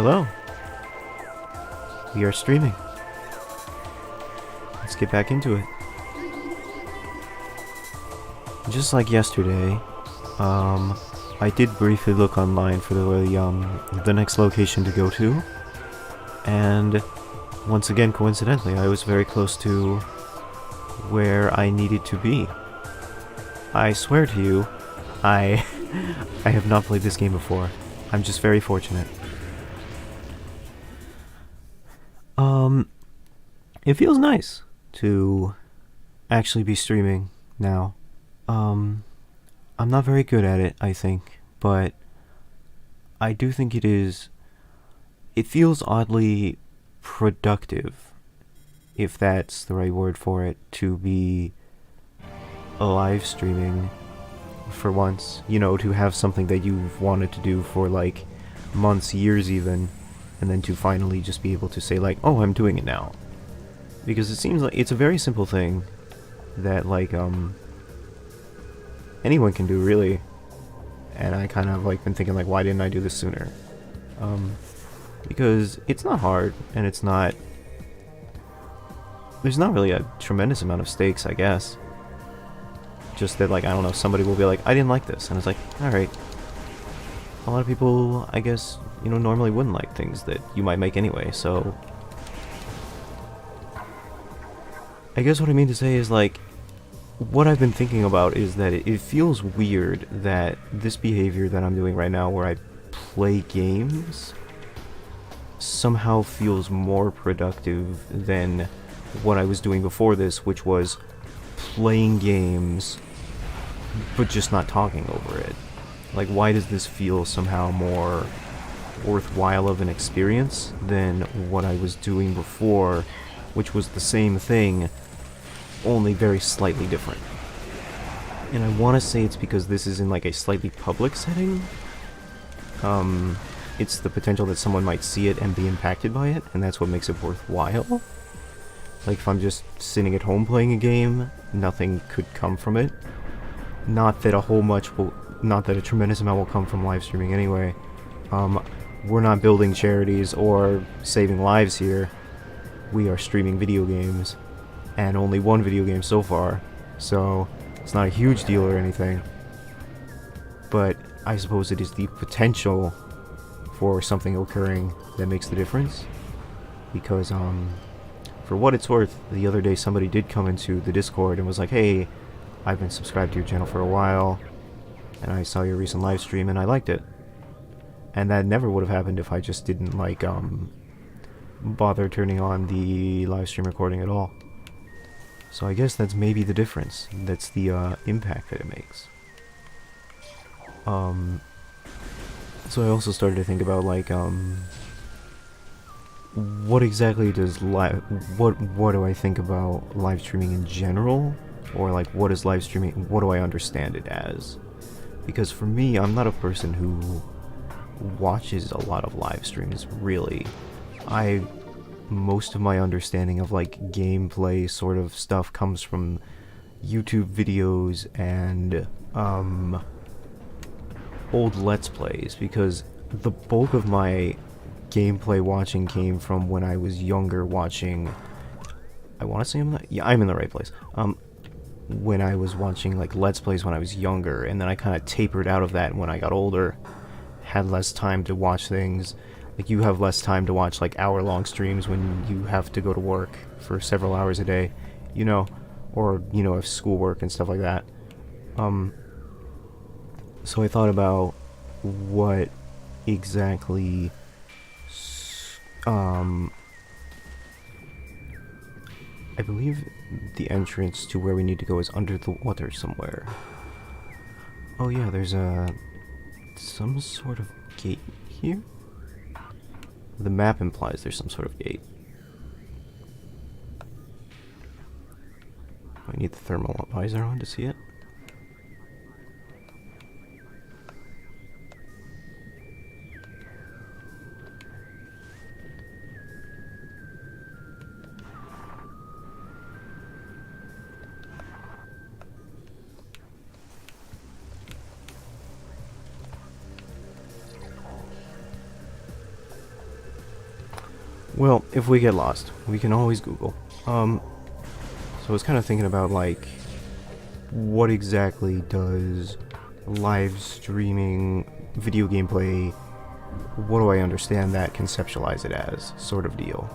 Hello. We are streaming. Let's get back into it. Just like yesterday, I did briefly look online for the next location to go to, and once again, coincidentally, I was very close to where I needed to be. I swear to you, I I have not played this game before. I'm just very fortunate. It feels nice to actually be streaming now. I'm not very good at it, I think, but I do think it feels oddly productive, if that's the right word for it, to be live streaming for once. You know, to have something that you've wanted to do for like months, years even, and then to finally just be able to say like, oh, I'm doing it now. Because it seems like it's a very simple thing that like anyone can do really. And I kind of like been thinking like, why didn't I do this sooner? Because it's not hard, and it's not, there's not really a tremendous amount of stakes, I guess. Just that like, I don't know, somebody will be like, I didn't like this, and it's like, alright. A lot of people, I guess, you know, normally wouldn't like things that you might make anyway, so I guess what I mean to say is like, what I've been thinking about is that it feels weird that this behavior that I'm doing right now, where I play games, somehow feels more productive than what I was doing before this, which was playing games but just not talking over it. Like, why does this feel somehow more worthwhile of an experience than what I was doing before, which was the same thing, only very slightly different? And I want to say it's because this is in like a slightly public setting. It's the potential that someone might see it and be impacted by it, and that's what makes it worthwhile. Like, if I'm just sitting at home playing a game, nothing could come from it. Not that a tremendous amount will come from live streaming anyway. We're not building charities or saving lives here. We are streaming video games, and only one video game so far, so it's not a huge deal or anything. But I suppose it is the potential for something occurring that makes the difference. Because, for what it's worth, the other day somebody did come into the Discord and was like, hey, I've been subscribed to your channel for a while, and I saw your recent live stream and I liked it. And that never would have happened if I just didn't, like, bother turning on the live stream recording at all. So I guess that's maybe the difference. That's the impact that it makes. So I also started to think about like what exactly does what do I think about live streaming in general, or like what is live streaming? What do I understand it as? Because for me, I'm not a person who watches a lot of live streams really. Most of my understanding of like gameplay sort of stuff comes from YouTube videos and old Let's Plays, because the bulk of my gameplay watching came from when I was younger, watching, I want to say I'm in the right place. When I was watching like Let's Plays when I was younger, and then I kind of tapered out of that when I got older, had less time to watch things. Like, you have less time to watch like hour-long streams when you have to go to work for several hours a day, you know, or, you know, have schoolwork and stuff like that. So I thought about what exactly, I believe the entrance to where we need to go is under the water somewhere. Oh yeah, there's some sort of gate here? The map implies there's some sort of gate. I need the thermal visor on to see it. Well, if we get lost, we can always Google. So I was kind of thinking about, like, what exactly does live streaming video gameplay, what do I understand that, conceptualize it as, sort of deal.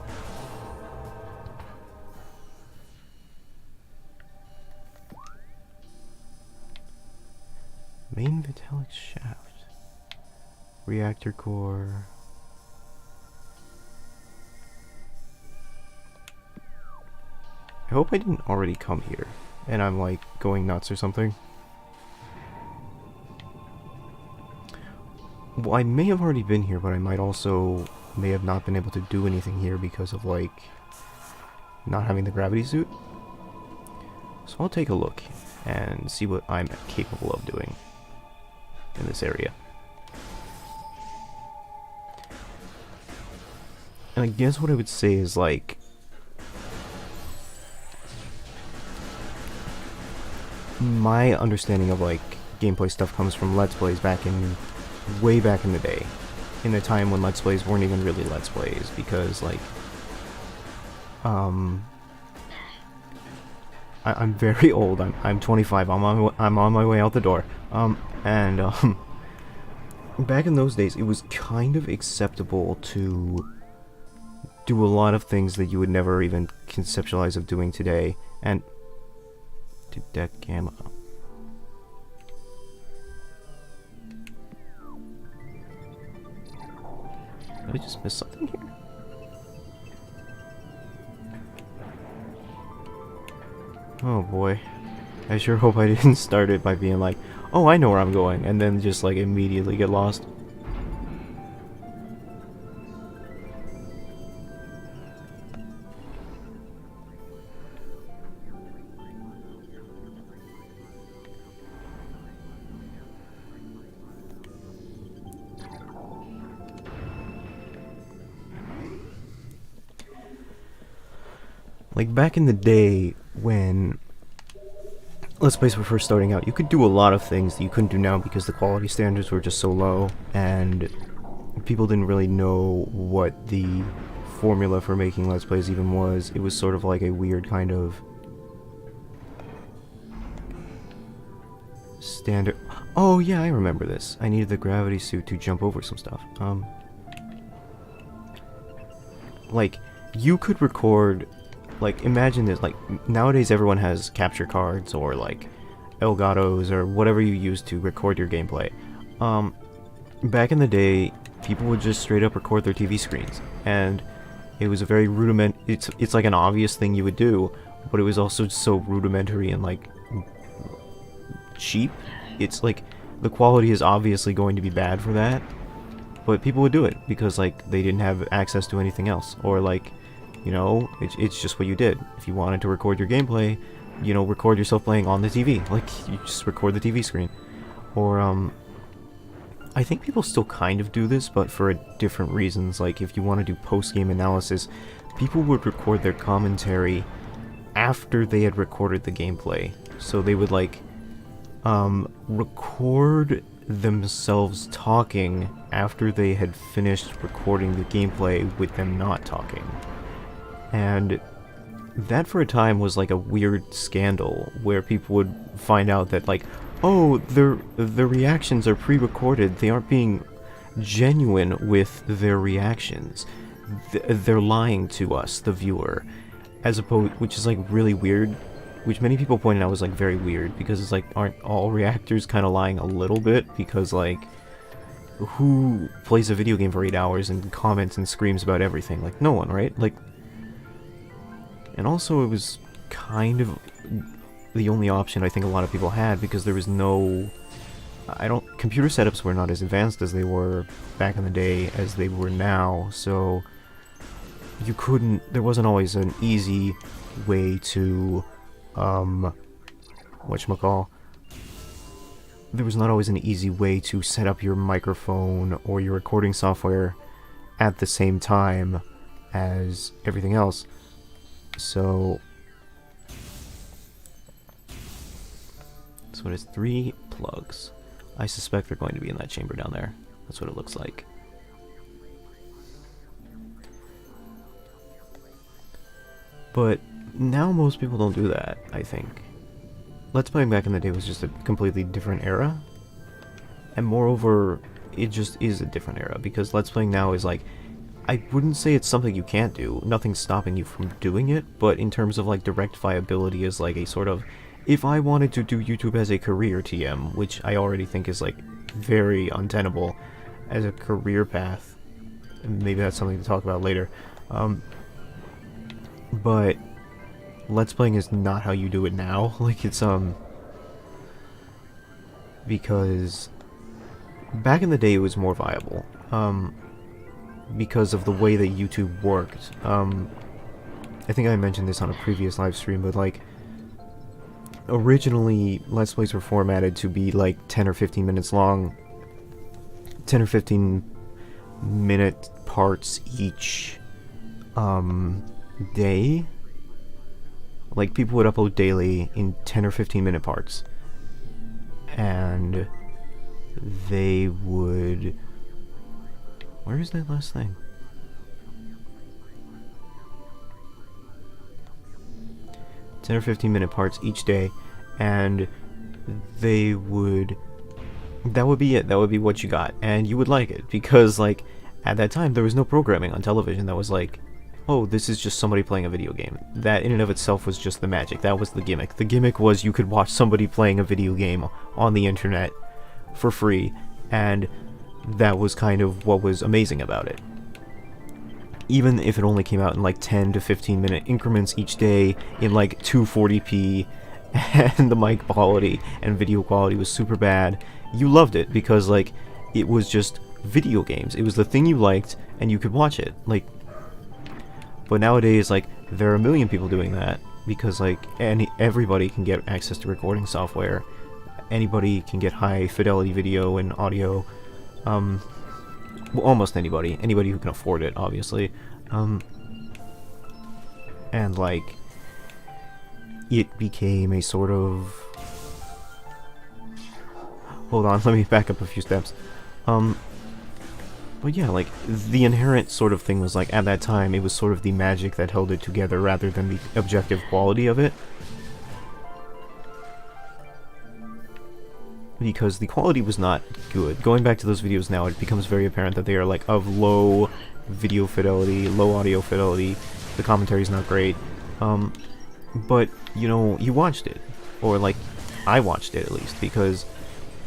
Main metallic shaft. Reactor core. I hope I didn't already come here, and I'm like going nuts or something. Well, I may have already been here, but I may have not been able to do anything here because of like not having the gravity suit. So I'll take a look and see what I'm capable of doing in this area. And I guess what I would say is like, my understanding of like gameplay stuff comes from Let's Plays way back in the day, in the time when Let's Plays weren't even really Let's Plays, because like I'm very old. I'm 25. I'm on my way out the door. Back in those days, it was kind of acceptable to do a lot of things that you would never even conceptualize of doing today, and detect gamma. Did I just miss something here? Oh boy. I sure hope I didn't start it by being like, oh, I know where I'm going, and then just like immediately get lost. Like back in the day when Let's Plays were first starting out, you could do a lot of things that you couldn't do now because the quality standards were just so low, and people didn't really know what the formula for making Let's Plays even was. It was sort of like a weird kind of standard. Oh yeah, I remember this. I needed the gravity suit to jump over some stuff. Like, you could record, like, imagine this, like, nowadays everyone has capture cards or, like, Elgatos or whatever you use to record your gameplay. Back in the day, people would just straight up record their TV screens, and it was a very it's like an obvious thing you would do, but it was also so rudimentary and, like, cheap. It's like, the quality is obviously going to be bad for that, but people would do it because, like, they didn't have access to anything else, or, like, you know, it's just what you did. If you wanted to record your gameplay, you know, record yourself playing on the TV. Like, you just record the TV screen. Or, I think people still kind of do this, but for different reasons. Like, if you want to do post-game analysis, people would record their commentary after they had recorded the gameplay. So they would, like, record themselves talking after they had finished recording the gameplay with them not talking. And that for a time was like a weird scandal where people would find out that, like, oh, the reactions are pre-recorded, they aren't being genuine with their reactions. They're lying to us, the viewer. As opposed, which is like really weird, which many people pointed out was like very weird, because it's like, aren't all reactors kind of lying a little bit? Because, like, who plays a video game for 8 hours and comments and screams about everything? Like, no one, right? Like, and also it was kind of the only option I think a lot of people had, because there was no, computer setups were not as advanced as they were back in the day as they were now, so there wasn't always an easy way to, whatchamacall, there was not always an easy way to set up your microphone or your recording software at the same time as everything else. So it is 3 plugs. I suspect they're going to be in that chamber down there. That's what it looks like. But now most people don't do that, I think. Let's Playing back in the day was just a completely different era. And moreover, it just is a different era, because Let's Playing now is like, I wouldn't say it's something you can't do, nothing's stopping you from doing it, but in terms of like direct viability as like a sort of, if I wanted to do YouTube as a career TM, which I already think is like very untenable as a career path, and maybe that's something to talk about later, but Let's Playing is not how you do it now. Like, it's because back in the day it was more viable, because of the way that YouTube worked. I think I mentioned this on a previous live stream, but like, originally Let's Plays were formatted to be like 10 or 15 minutes long, 10 or 15 minute parts each day. Like, people would upload daily in 10 or 15 minute parts, and they would... Where is that last thing? Ten or 15 minute parts each day, and they would... That would be it. That would be what you got, and you would like it, because, like, at that time there was no programming on television that was like, oh, this is just somebody playing a video game. That in and of itself was just the magic. That was the gimmick. The gimmick was you could watch somebody playing a video game on the internet for free, and that was kind of what was amazing about it. Even if it only came out in like 10 to 15 minute increments each day in like 240p, and the mic quality and video quality was super bad, you loved it because like it was just video games. It was the thing you liked and you could watch it. Like, but nowadays, like, there are a million people doing that because like everybody can get access to recording software. Anybody can get high fidelity video and audio. Well, almost anybody who can afford it, obviously. And like, it became a sort of... Hold on, let me back up a few steps. But yeah, like, the inherent sort of thing was like, at that time, it was sort of the magic that held it together rather than the objective quality of it. Because the quality was not good. Going back to those videos now, it becomes very apparent that they are like of low video fidelity, low audio fidelity. The commentary is not great. But, you know, you watched it. Or like, I watched it at least, because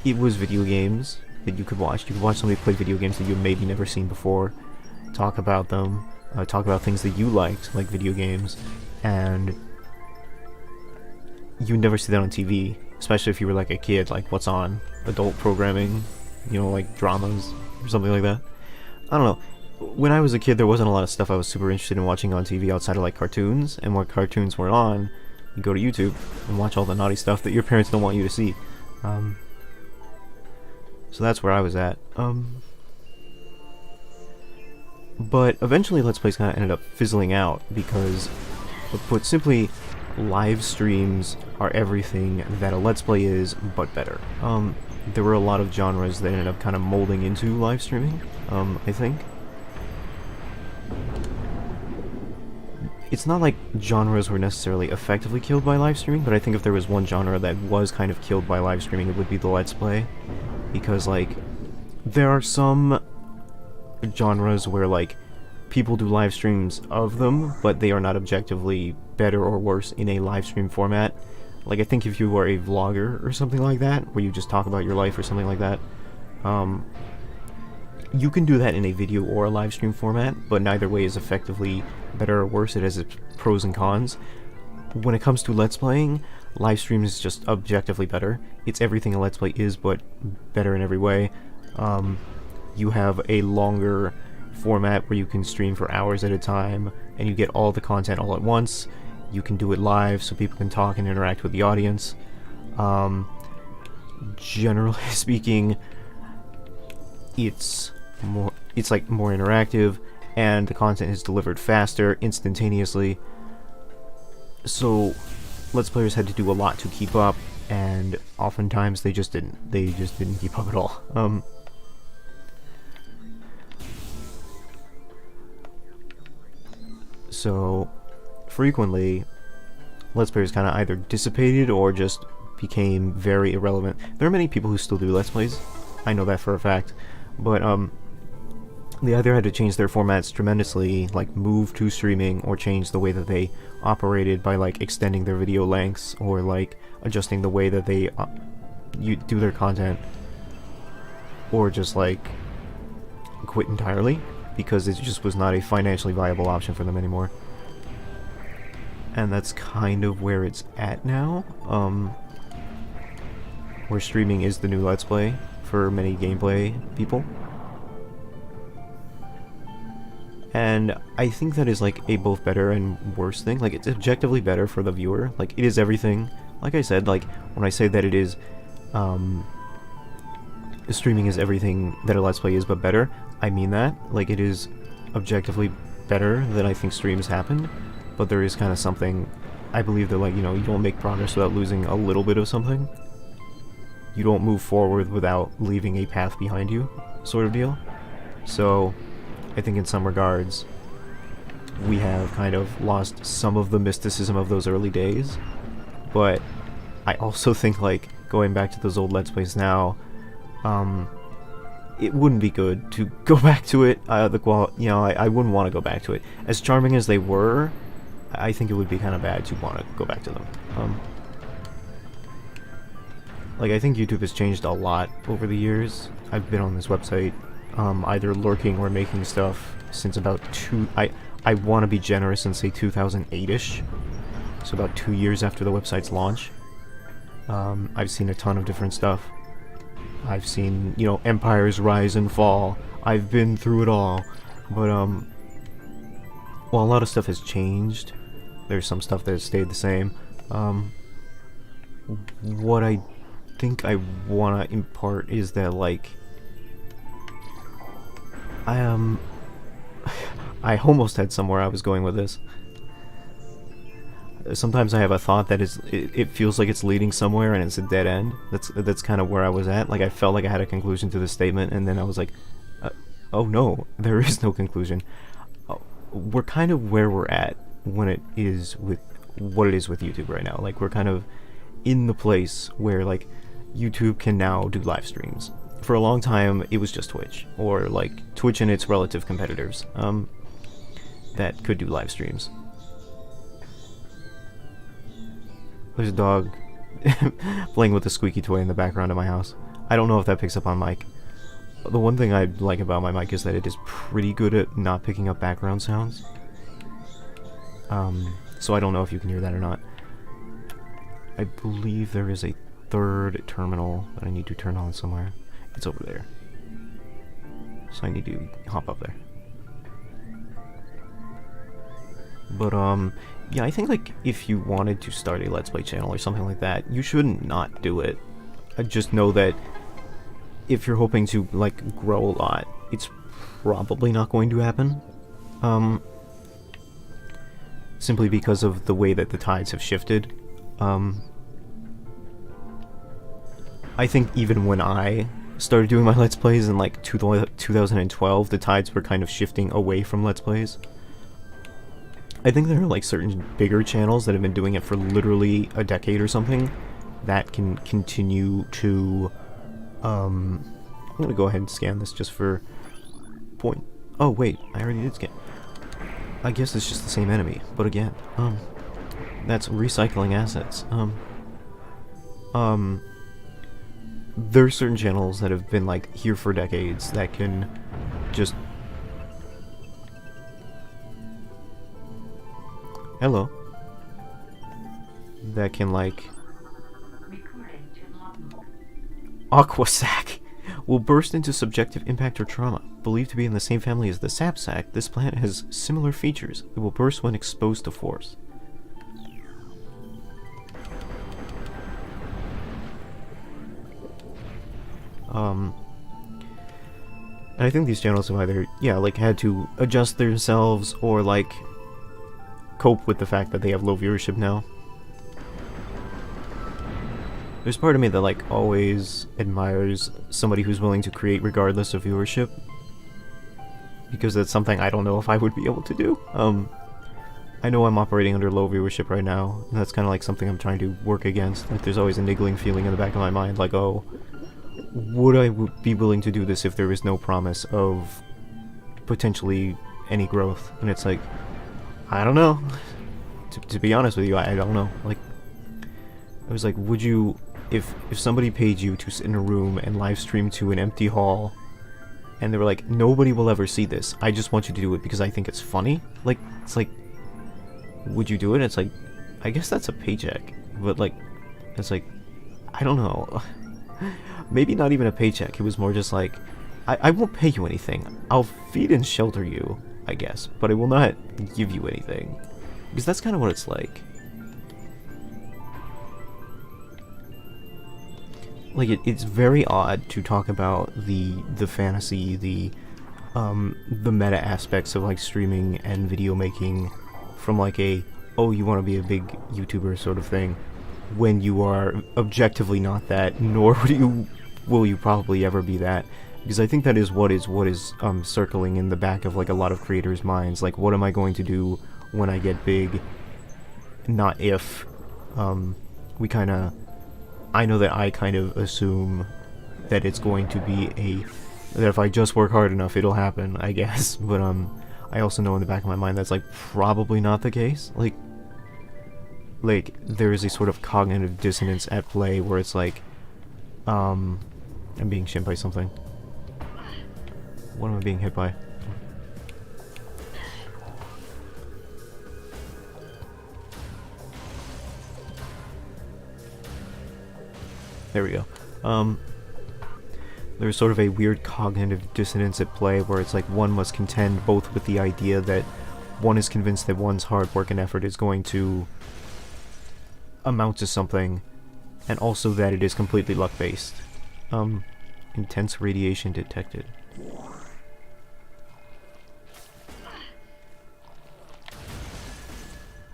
it was video games that you could watch. You could watch somebody play video games that you've maybe never seen before, talk about them, talk about things that you liked, like video games, and you would never see that on TV, especially if you were like a kid, like what's on adult programming, you know, like dramas or something like that. I don't know. When I was a kid, there wasn't a lot of stuff I was super interested in watching on TV outside of like cartoons, and when cartoons were on, you go to YouTube and watch all the naughty stuff that your parents don't want you to see. So that's where I was at. But eventually Let's Plays kind of ended up fizzling out because, put simply, live streams are everything that a Let's Play is, but better. There were a lot of genres that ended up kind of molding into live streaming, I think. It's not like genres were necessarily effectively killed by live streaming, but I think if there was one genre that was kind of killed by live streaming, it would be the Let's Play. Because, like, there are some genres where, like, people do live streams of them, but they are not objectively better or worse in a live stream format. Like, I think if you were a vlogger or something like that, where you just talk about your life or something like that, you can do that in a video or a live stream format, but neither way is effectively better or worse. It has its pros and cons. When it comes to Let's Playing, live stream is just objectively better. It's everything a Let's Play is, but better in every way. You have a longer format where you can stream for hours at a time, and you get all the content all at once. You can do it live, so people can talk and interact with the audience. Generally speaking, it's like more interactive, and the content is delivered faster, instantaneously. So Let's Players had to do a lot to keep up, and oftentimes they just didn't keep up at all. So frequently, Let's Players kind of either dissipated or just became very irrelevant. There are many people who still do Let's Plays, I know that for a fact, but they either had to change their formats tremendously, like move to streaming, or change the way that they operated by like extending their video lengths, or like adjusting the way that they do their content, or just like quit entirely because it just was not a financially viable option for them anymore. And that's kind of where it's at now, where streaming is the new Let's Play for many gameplay people. And I think that is like a both better and worse thing. Like, it's objectively better for the viewer. Like, it is everything. Like I said, like, when I say that it is, streaming is everything that a Let's Play is, but better, I mean that. Like, it is objectively better than I think streams happen, but there is kind of something, I believe that, like, you know, you don't make progress without losing a little bit of something. You don't move forward without leaving a path behind you, sort of deal. So, I think in some regards, we have kind of lost some of the mysticism of those early days, but I also think, like, going back to those old Let's Plays now, it wouldn't be good to go back to it. I wouldn't want to go back to it. As charming as they were, I think it would be kind of bad to want to go back to them. Like, I think YouTube has changed a lot over the years. I've been on this website, either lurking or making stuff since about I want to be generous and say 2008-ish. So about 2 years after the website's launch. I've seen a ton of different stuff. I've seen, you know, empires rise and fall. I've been through it all. But, well, a lot of stuff has changed. There's some stuff that has stayed the same. What I think I want to impart is that, like, I almost had somewhere I was going with this. Sometimes I have a thought that it feels like it's leading somewhere and it's a dead end. That's kind of where I was at. Like, I felt like I had a conclusion to the statement, and then I was like, oh no, there is no conclusion. We're kind of where we're at when it is with what it is with YouTube right now. Like, we're kind of in the place where, like, YouTube can now do live streams. For a long time, it was just Twitch, or like Twitch and its relative competitors, that could do live streams. There's a dog playing with a squeaky toy in the background of my house. I don't know if that picks up on mic. The one thing I like about my mic is that it is pretty good at not picking up background sounds. So I don't know if you can hear that or not. I believe there is a third terminal that I need to turn on somewhere. It's over there. So I need to hop up there. But, yeah, I think, like, if you wanted to start a Let's Play channel or something like that, you shouldn't not do it. I just know that if you're hoping to, like, grow a lot, it's probably not going to happen. Simply because of the way that the tides have shifted. I think even when I started doing my Let's Plays in, like, 2012, the tides were kind of shifting away from Let's Plays. I think there are, like, certain bigger channels that have been doing it for literally a decade or something that can continue to, I'm gonna go ahead and scan this just for point. Oh, wait, I already did scan. I guess it's just the same enemy, but again, that's recycling assets. There are certain channels that have been, like, here for decades that can just... Hello. That can, like... Aquasac will burst into subjective impact or trauma. Believed to be in the same family as the sapsac, this plant has similar features. It will burst when exposed to force. And I think these channels have either, yeah, like, had to adjust themselves or, like, cope with the fact that they have low viewership now. There's part of me that, like, always admires somebody who's willing to create regardless of viewership, because that's something I don't know if I would be able to do. I know I'm operating under low viewership right now, and that's kind of like something I'm trying to work against. Like, there's always a niggling feeling in the back of my mind, like, oh, would I be willing to do this if there is no promise of potentially any growth? And it's like, I don't know. To be honest with you, I don't know. Like, I was like, would you, if somebody paid you to sit in a room and live stream to an empty hall, and they were like, nobody will ever see this, I just want you to do it because I think it's funny? Like, it's like, would you do it? It's like, I guess that's a paycheck, but like, it's like, I don't know. Maybe not even a paycheck. It was more just like, I won't pay you anything. I'll feed and shelter you, I guess, but I will not give you anything. Because that's kind of what it's like. Like, it's very odd to talk about the fantasy, the meta aspects of, like, streaming and video making from, like, a, oh, you want to be a big YouTuber sort of thing, when you are objectively not that, nor will you probably ever be that. Because I think that is what is circling in the back of, like, a lot of creators' minds. Like, what am I going to do when I get big? Not if. I know that I kind of assume that it's going to be that if I just work hard enough, it'll happen, I guess. But, I also know in the back of my mind that's, like, probably not the case. Like, there is a sort of cognitive dissonance at play where it's like, I'm being shit by something. What am I being hit by? There we go. There's sort of a weird cognitive dissonance at play where it's like one must contend both with the idea that one is convinced that one's hard work and effort is going to amount to something, and also that it is completely luck-based. Intense radiation detected.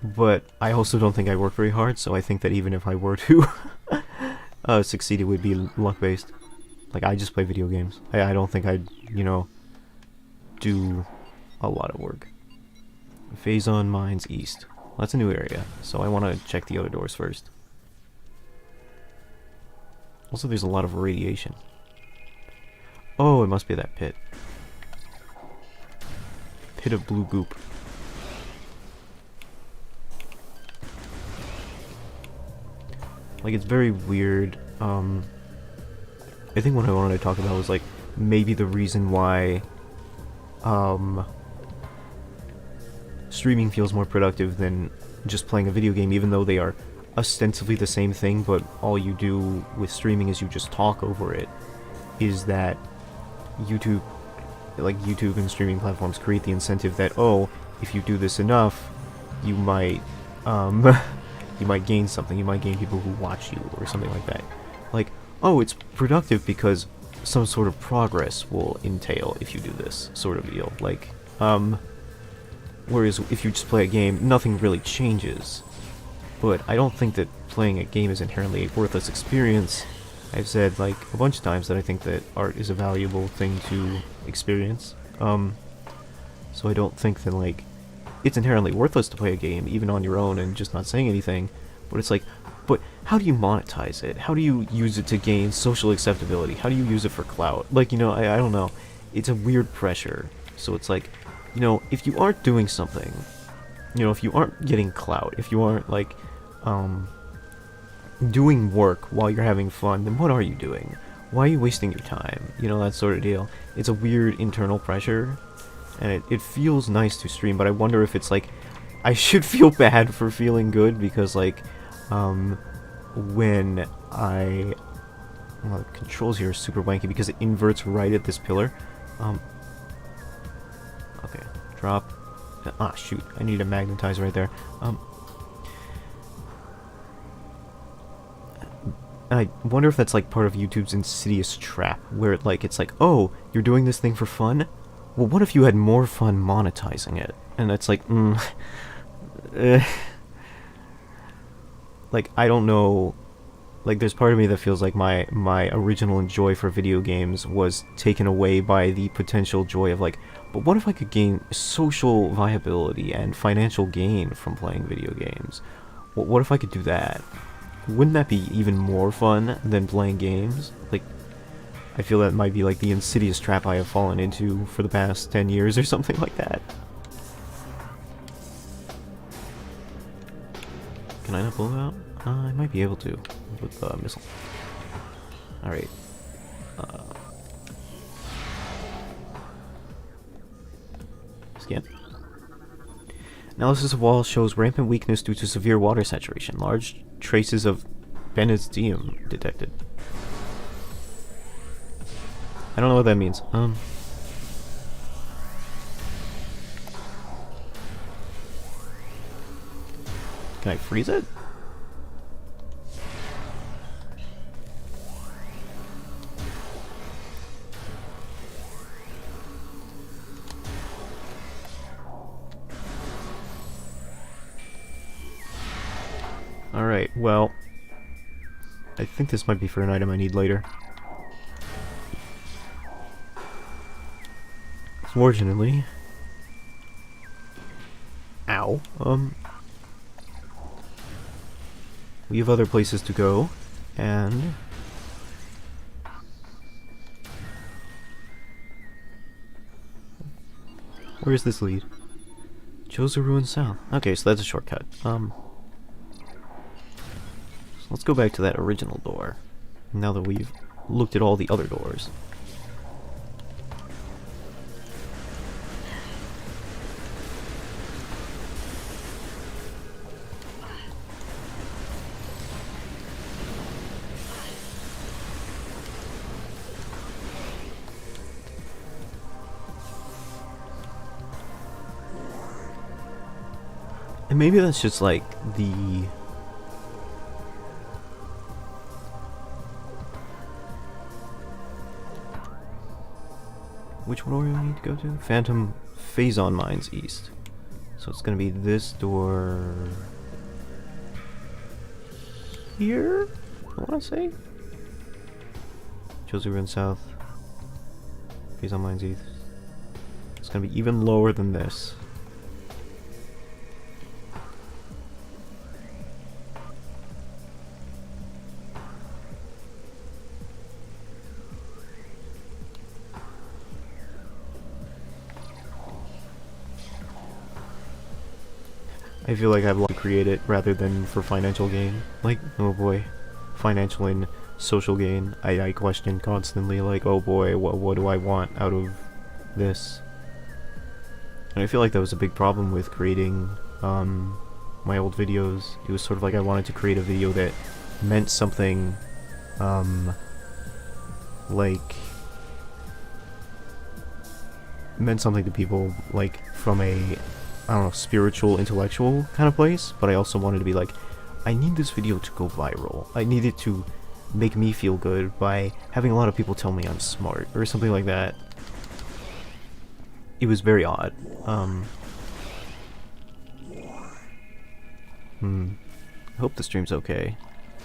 But I also don't think I work very hard, so I think that even if I were to succeed, it would be luck-based. Like, I just play video games. I don't think I'd, you know, do a lot of work. Phazon Mines East. Well, that's a new area, so I want to check the other doors first. Also, there's a lot of radiation. Oh, it must be that pit. Pit of blue goop. Like, it's very weird. I think what I wanted to talk about was, like, maybe the reason why, streaming feels more productive than just playing a video game, even though they are ostensibly the same thing, but all you do with streaming is you just talk over it, is that YouTube and streaming platforms create the incentive that, oh, if you do this enough, you might, you might gain something, you might gain people who watch you, or something like that. Like, oh, it's productive because some sort of progress will entail if you do this, sort of deal. Like, whereas if you just play a game, nothing really changes. But I don't think that playing a game is inherently a worthless experience. I've said, like, a bunch of times that I think that art is a valuable thing to experience. So I don't think that, like, it's inherently worthless to play a game, even on your own and just not saying anything. But it's like, but how do you monetize it? How do you use it to gain social acceptability? How do you use it for clout? Like, you know, I don't know. It's a weird pressure. So it's like, you know, if you aren't doing something, you know, if you aren't getting clout, if you aren't, like, doing work while you're having fun, then what are you doing? Why are you wasting your time? You know, that sort of deal. It's a weird internal pressure, and it feels nice to stream, but I wonder if it's like, I should feel bad for feeling good, because, like, when I... Well, the controls here are super wanky because it inverts right at this pillar. Okay, drop. Ah, shoot, I need to magnetize right there. I wonder if that's, like, part of YouTube's insidious trap, where it's like, oh, you're doing this thing for fun? Well, what if you had more fun monetizing it? And it's like, like, I don't know Like, there's part of me that feels like my original joy for video games was taken away by the potential joy of, like, but what if I could gain social viability and financial gain from playing video games? What if I could do that? Wouldn't that be even more fun than playing games? Like, I feel that might be like the insidious trap I have fallen into for the past 10 years or something like that. Can I not blow out? I might be able to with the missile. Alright. Scan. Analysis of walls shows rampant weakness due to severe water saturation. Large traces of Benedium detected. I don't know what that means. Can I freeze it? Alright, well, I think this might be for an item I need later. Fortunately. Ow. We have other places to go, and where does this lead? Josa Ruin South. Okay, so that's a shortcut. So let's go back to that original door, now that we've looked at all the other doors. And maybe that's just like the... Which one do we need to go to? Phantom Phazon Mines East. So it's gonna be this door... here? I wanna say? Josa Ruin South. Phazon Mines East. It's gonna be even lower than this. I feel like I've to create it rather than for financial gain. Like, oh boy, financial and social gain. I question constantly, like, oh boy, what do I want out of this? And I feel like that was a big problem with creating my old videos. It was sort of like I wanted to create a video that meant something, like, meant something to people, like, from a, I don't know, spiritual, intellectual kind of place, but I also wanted to be like, I need this video to go viral. I need it to make me feel good by having a lot of people tell me I'm smart, or something like that. It was very odd. I hope the stream's okay.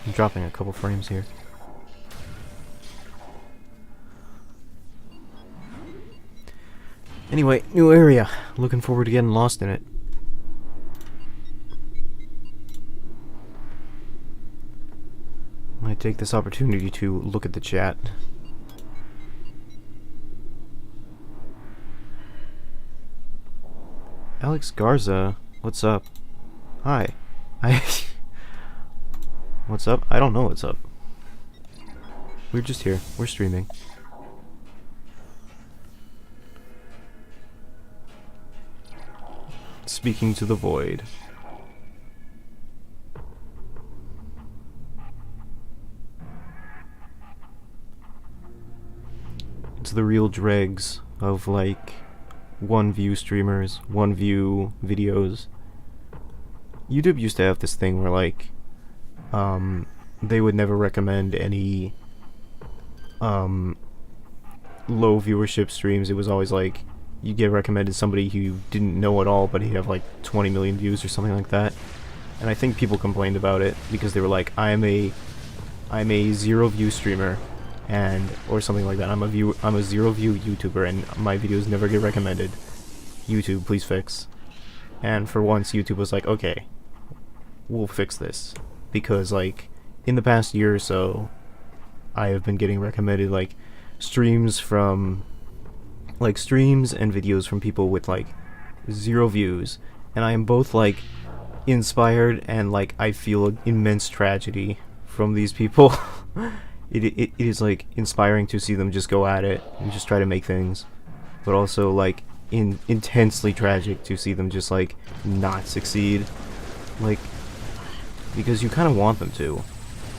I'm dropping a couple frames here. Anyway, new area. Looking forward to getting lost in it. I take this opportunity to look at the chat. Alex Garza, what's up? Hi. What's up? I don't know what's up. We're just here. We're streaming. Speaking to the void. It's the real dregs of, like, one view streamers, one view videos. YouTube used to have this thing where, like, they would never recommend any low viewership streams. It was always like you get recommended somebody who you didn't know at all, but he'd have like 20 million views or something like that. And I think people complained about it because they were like, I'm a I'm a zero view streamer, and or something like that. I'm a zero view YouTuber, and my videos never get recommended. YouTube, please fix. And for once, YouTube was like, okay, we'll fix this, because like in the past year or so, I have been getting recommended like streams and videos from people with like 0 views, and I am both like inspired and like I feel immense tragedy from these people. It is like inspiring to see them just go at it and just try to make things, but also like intensely tragic to see them just like not succeed, like, because you kind of want them to,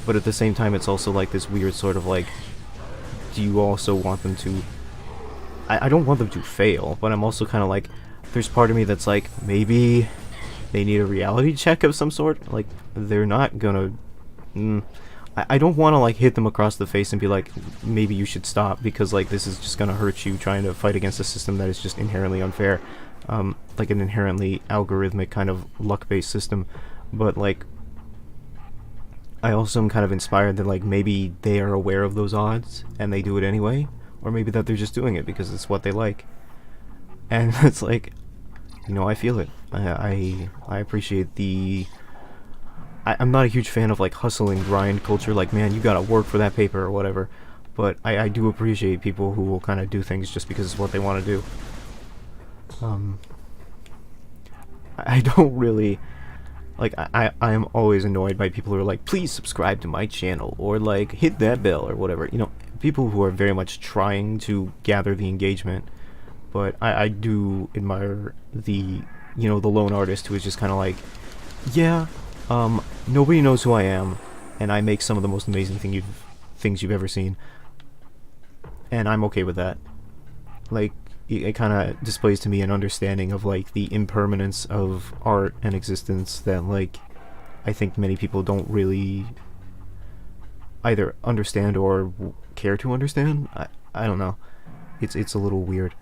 but at the same time it's also like this weird sort of like, do you also want them to, I don't want them to fail, but I'm also kind of like, there's part of me that's like, maybe they need a reality check of some sort. Like, they're not gonna, I don't want to like hit them across the face and be like, maybe you should stop, because like this is just gonna hurt you trying to fight against a system that is just inherently unfair, like an inherently algorithmic kind of luck-based system. But like, I also am kind of inspired that like maybe they are aware of those odds and they do it anyway, or maybe that they're just doing it because it's what they like. And it's like, you know, I feel it. I appreciate the... I'm not a huge fan of like hustle and grind culture, like, man, you gotta work for that paper or whatever, but I do appreciate people who will kind of do things just because it's what they want to do. I don't really... Like, I am always annoyed by people who are like, please subscribe to my channel, or like, hit that bell, or whatever. You know, people who are very much trying to gather the engagement. But I do admire the, you know, the lone artist who is just kind of like, yeah, nobody knows who I am, and I make some of the most amazing things you've ever seen. And I'm okay with that. Like, it kind of displays to me an understanding of like the impermanence of art and existence that like I think many people don't really either understand or care to understand. I don't know. It's a little weird.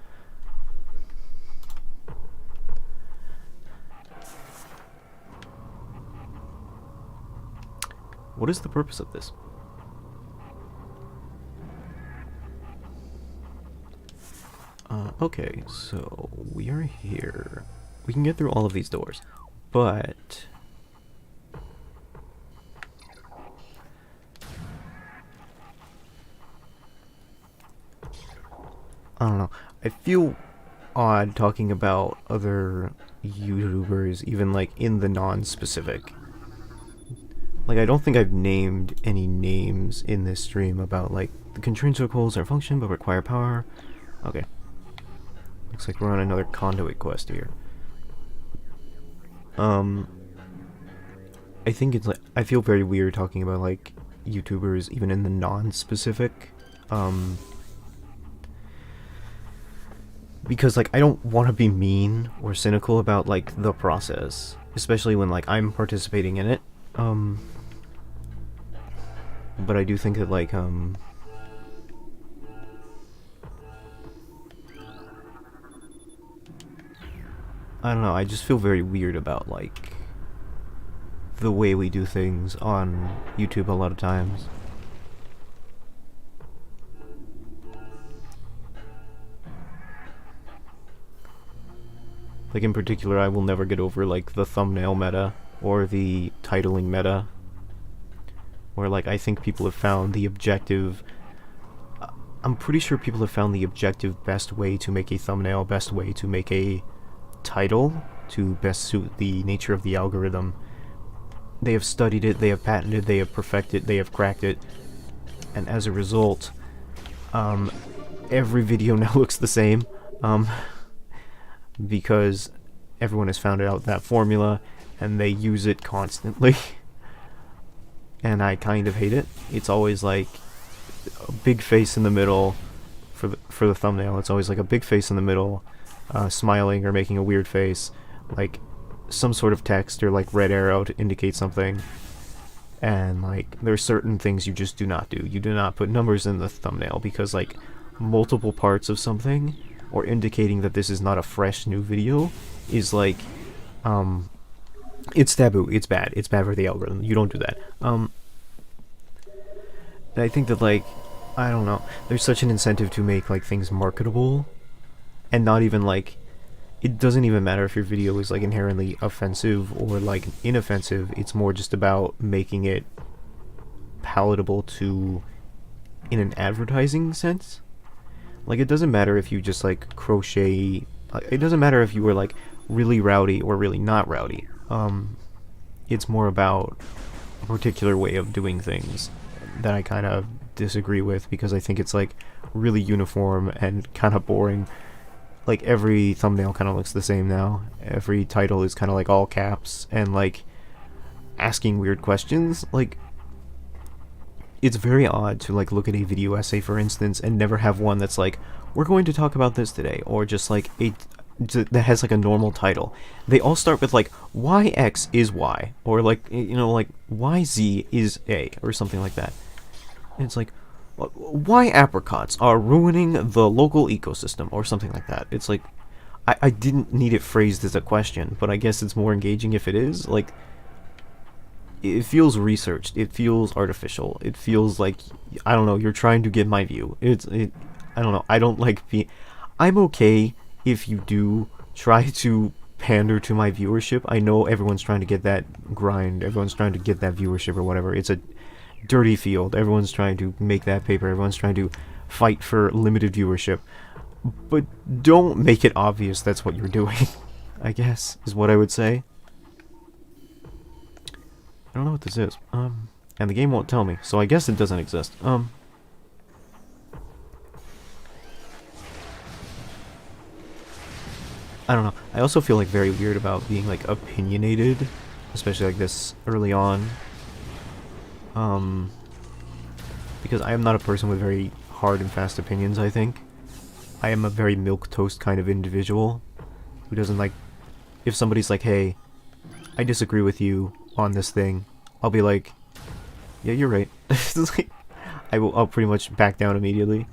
What is the purpose of this? Okay, so we are here. We can get through all of these doors, but I don't know. I feel odd talking about other YouTubers, even like in the non-specific. Like, I don't think I've named any names in this stream about like the constraint circles are function but require power. Okay. Looks like we're on another conduit quest here. I think it's like, I feel very weird talking about like YouTubers even in the non-specific, because like I don't want to be mean or cynical about like the process, especially when like I'm participating in it. But I do think that like I don't know, I just feel very weird about, like, the way we do things on YouTube a lot of times. Like, in particular, I will never get over, like, the thumbnail meta, or the titling meta, where, like, I think people have found the objective... I'm pretty sure people have found the objective best way to make a thumbnail, best way to make a title to best suit the nature of the algorithm. They have studied it, they have patented, they have perfected, they have cracked it, and as a result, every video now looks the same, because everyone has found out that formula, and they use it constantly, and I kind of hate it. It's always like a big face in the middle for the thumbnail. It's always like a big face in the middle, smiling or making a weird face, like some sort of text or like red arrow to indicate something. And like there are certain things you just do not do. You do not put numbers in the thumbnail because like multiple parts of something or indicating that this is not a fresh new video is like it's taboo. It's bad. It's bad for the algorithm. You don't do that. I think that, like, I don't know, there's such an incentive to make, like, things marketable, and not even, like, it doesn't even matter if your video is, like, inherently offensive or, like, inoffensive. It's more just about making it palatable to, in an advertising sense. Like, it doesn't matter if you just, like, crochet, it doesn't matter if you were, like, really rowdy or really not rowdy. It's more about a particular way of doing things that I kind of disagree with, because I think it's, like, really uniform and kind of boring. Like, every thumbnail kind of looks the same now. Every title is kind of, like, all caps, and, like, asking weird questions. Like, it's very odd to, like, look at a video essay, for instance, and never have one that's like, we're going to talk about this today, or just, like, that has, like, a normal title. They all start with, like, why X is Y, or, like, you know, like, why Z is A, or something like that. And it's like, why apricots are ruining the local ecosystem, or something like that. It's like, I didn't need it phrased as a question, but I guess it's more engaging if it is. Like, it feels researched, it feels artificial, it feels like, I don't know, you're trying to get my view. I don't know, I don't like I'm okay if you do try to pander to my viewership. I know everyone's trying to get that grind, everyone's trying to get that viewership or whatever. It's a dirty field. Everyone's trying to make that paper. Everyone's trying to fight for limited viewership. But don't make it obvious that's what you're doing, I guess, is what I would say. I don't know what this is. And the game won't tell me, so I guess it doesn't exist. I don't know. I also feel, like, very weird about being, like, opinionated, especially, like, this early on. Because I am not a person with very hard and fast opinions, I think. I am a very milquetoast kind of individual who doesn't, like, if somebody's like, hey, I disagree with you on this thing, I'll be like, yeah, you're right. Like, I'll pretty much back down immediately,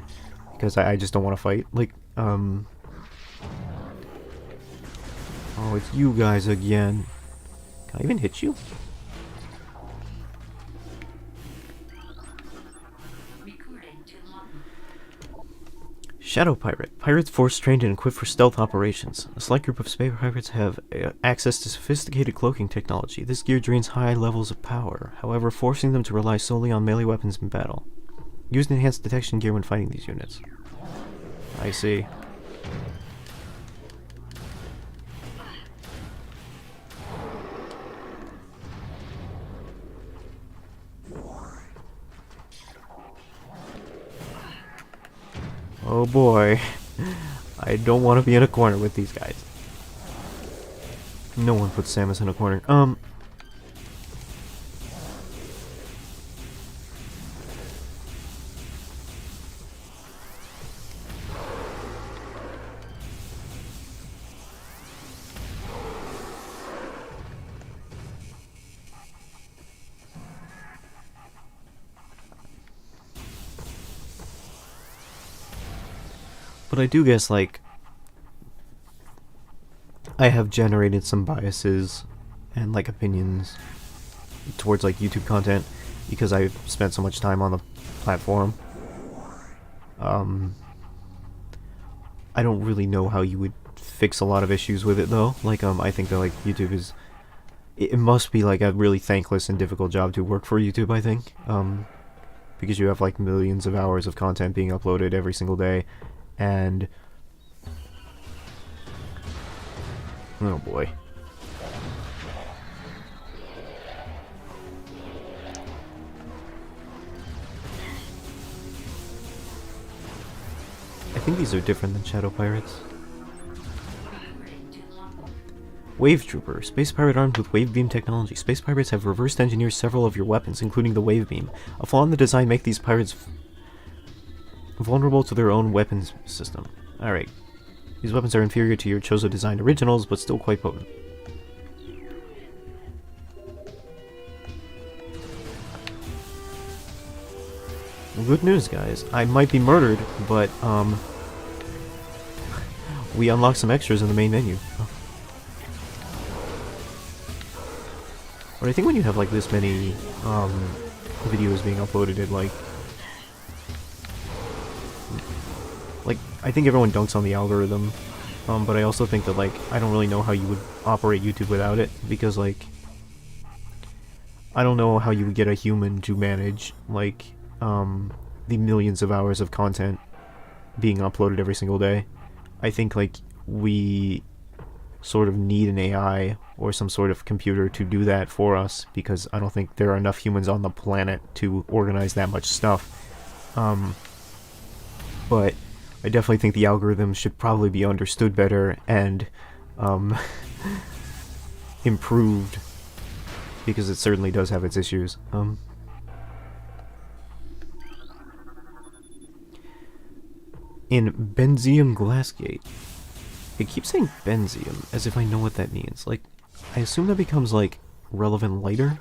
because I just don't want to fight. Like, oh, it's you guys again. Can I even hit you? Shadow Pirate. Pirates force trained and equipped for stealth operations. A select group of space pirates have access to sophisticated cloaking technology. This gear drains high levels of power, however, forcing them to rely solely on melee weapons in battle. Use enhanced detection gear when fighting these units. I see. Oh boy. I don't want to be in a corner with these guys. No one puts Samus in a corner. But I do guess, like, I have generated some biases and, like, opinions towards, like, YouTube content because I've spent so much time on the platform. I don't really know how you would fix a lot of issues with it, though. Like, I think that, like, YouTube is... It must be, like, a really thankless and difficult job to work for YouTube, I think. Because you have, like, millions of hours of content being uploaded every single day. And... oh boy. I think these are different than Shadow Pirates. Wave Trooper. Space pirate armed with wave beam technology. Space pirates have reversed engineered several of your weapons, including the wave beam. A flaw in the design make these pirates vulnerable to their own weapons system. Alright. These weapons are inferior to your Chozo designed originals, but still quite potent. Well, good news, guys. I might be murdered, but, we unlocked some extras in the main menu. Oh. But I think when you have, like, this many, videos being uploaded at, like, like, I think everyone dunks on the algorithm, but I also think that, like, I don't really know how you would operate YouTube without it, because, like, I don't know how you would get a human to manage, like, the millions of hours of content being uploaded every single day. I think, like, we sort of need an AI or some sort of computer to do that for us, because I don't think there are enough humans on the planet to organize that much stuff. But I definitely think the algorithm should probably be understood better and improved, because it certainly does have its issues. In Benzium Glassgate, it keeps saying Benzium as if I know what that means. Like, I assume that becomes, like, relevant later?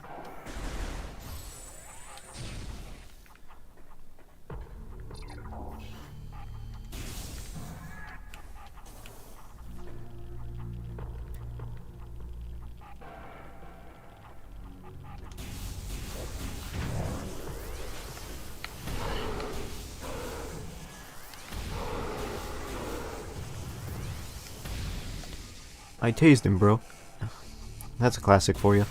I tased him, bro. That's a classic for you.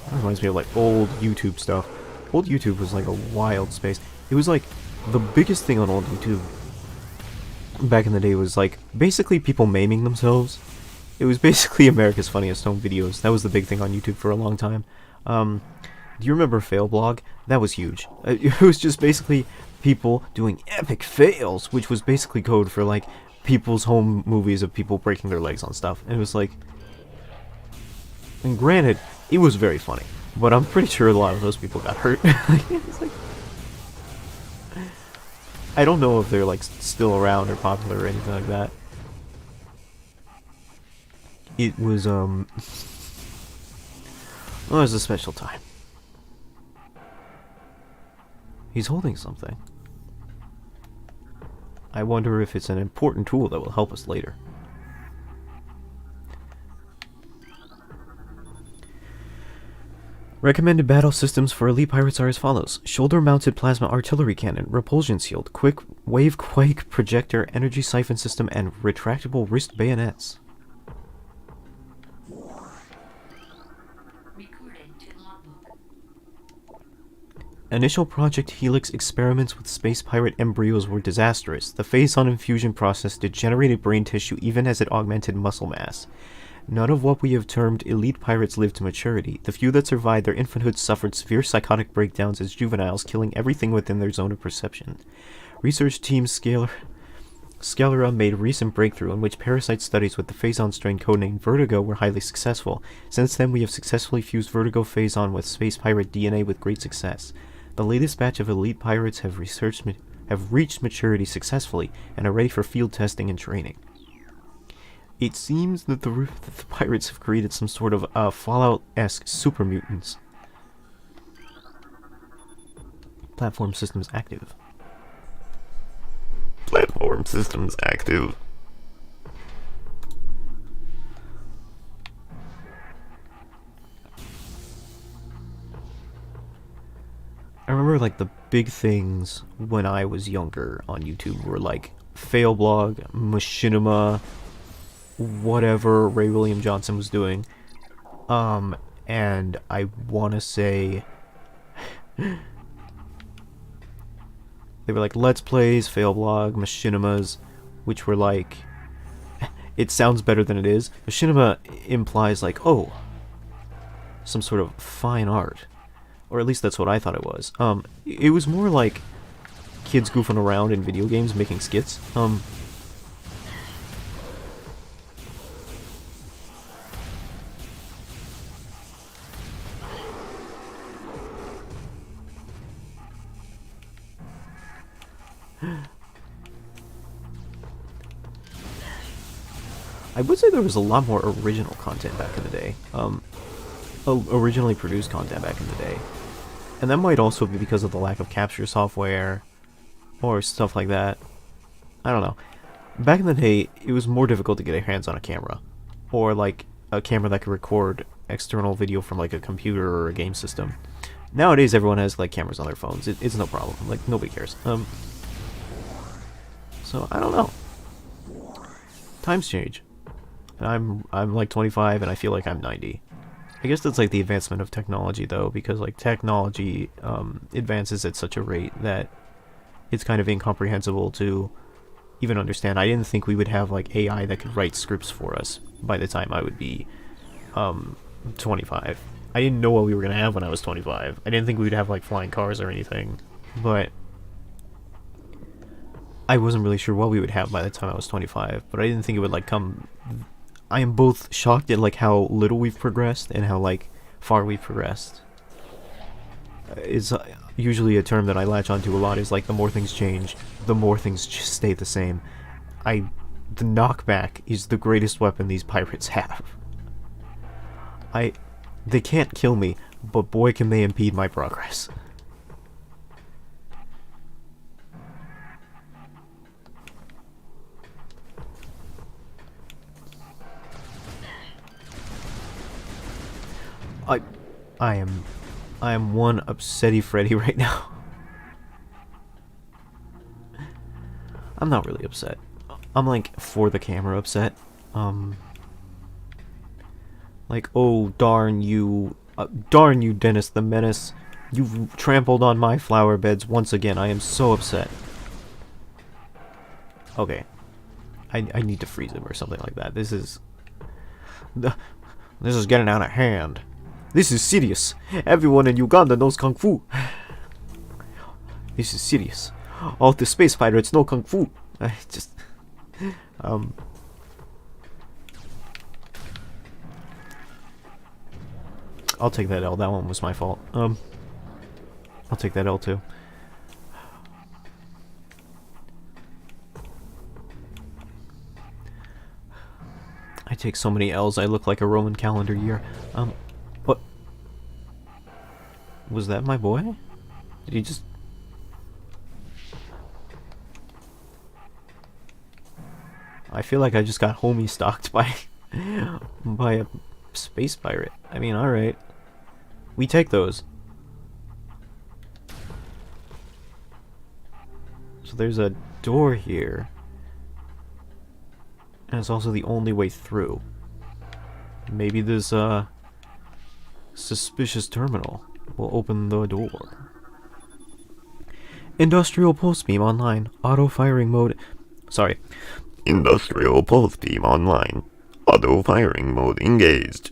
That reminds me of, like, old YouTube stuff. Old YouTube was, like, a wild space. It was, like, the biggest thing on old YouTube back in the day was, like, basically people maiming themselves. It was basically America's Funniest Home Videos. That was the big thing on YouTube for a long time. Do you remember Fail Blog? That was huge. It was just basically people doing epic fails, which was basically code for, like, people's home movies of people breaking their legs on stuff. And it was like... And granted, it was very funny, but I'm pretty sure a lot of those people got hurt. It's like, I don't know if they're, like, still around or popular or anything like that. It was, well, it was a special time. He's holding something. I wonder if it's an important tool that will help us later. Recommended battle systems for elite pirates are as follows: shoulder-mounted plasma artillery cannon, repulsion shield, quick wave quake projector, energy siphon system, and retractable wrist bayonets. Initial Project Helix experiments with space pirate embryos were disastrous. The phase-on infusion process degenerated brain tissue even as it augmented muscle mass. None of what we have termed elite pirates lived to maturity. The few that survived their infanthood suffered severe psychotic breakdowns as juveniles, killing everything within their zone of perception. Research team Scalera made recent breakthrough in which parasite studies with the phase-on strain codenamed Vertigo were highly successful. Since then, we have successfully fused Vertigo phase-on with space pirate DNA with great success. The latest batch of elite pirates have reached maturity successfully and are ready for field testing and training. It seems that the pirates have created some sort of Fallout-esque super mutants. Platform systems active. Platform systems active. I remember, like, the big things when I was younger on YouTube were, like, Failblog, Machinima, whatever Ray William Johnson was doing. And I want to say... they were, like, Let's Plays, Failblog, Machinimas, which were, like... it sounds better than it is. Machinima implies, like, oh, some sort of fine art. Or at least that's what I thought it was. It was more like kids goofing around in video games making skits. I would say there was a lot more original content back in the day. Originally produced content back in the day. And that might also be because of the lack of capture software, or stuff like that. I don't know. Back in the day, it was more difficult to get your hands on a camera. Or, like, a camera that could record external video from, like, a computer or a game system. Nowadays, everyone has, like, cameras on their phones. It's no problem. Like, nobody cares. So I don't know. Times change. And I'm like 25 and I feel like I'm 90. I guess that's like the advancement of technology though, because like technology advances at such a rate that it's kind of incomprehensible to even understand. I didn't think we would have like AI that could write scripts for us by the time I would be 25. I didn't know what we were gonna have when I was 25. I didn't think we'd have like flying cars or anything, but I wasn't really sure what we would have by the time I was 25. But I didn't think it would like come. I am both shocked at like how little we've progressed and how like far we've progressed. Is usually a term that I latch onto a lot. Is like the more things change, the more things just stay the same. The knockback is the greatest weapon these pirates have. They can't kill me, but boy can they impede my progress. I am one upsetty Freddy right now. I'm not really upset. I'm like for the camera upset. Like, oh darn you, Dennis the Menace! You've trampled on my flower beds once again. I am so upset. Okay, I need to freeze him or something like that. This is getting out of hand. This is serious. Everyone in Uganda knows Kung Fu. This is serious. All the space pirates know Kung Fu. I just... I'll take that L. That one was my fault. I'll take that L too. I take so many L's, I look like a Roman calendar year. What? Was that my boy? Did he just... I feel like I just got homie stalked by a space pirate. I mean, alright. We take those. So there's a door here. And it's also the only way through. Maybe this, suspicious terminal will open the door. Industrial pulse beam online. Auto firing mode. Sorry. Industrial pulse beam online. Auto firing mode engaged.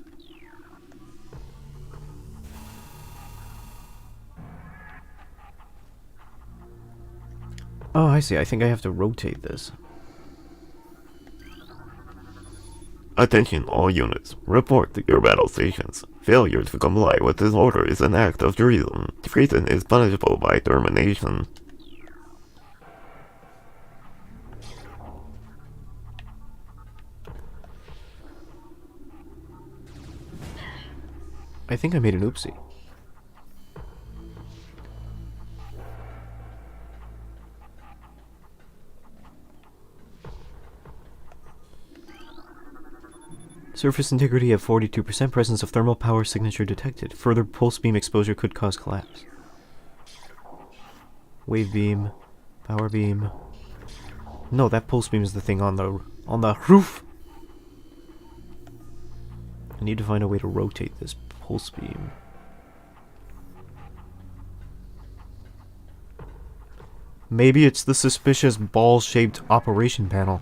Oh, I see. I think I have to rotate this. Attention all units. Report to your battle stations. Failure to comply with this order is an act of treason. Treason is punishable by termination. I think I made an oopsie. Surface integrity of 42%, presence of thermal power signature detected. Further pulse beam exposure could cause collapse. Wave beam, power beam. No, that pulse beam is the thing on the roof. I need to find a way to rotate this pulse beam. Maybe it's the suspicious ball-shaped operation panel.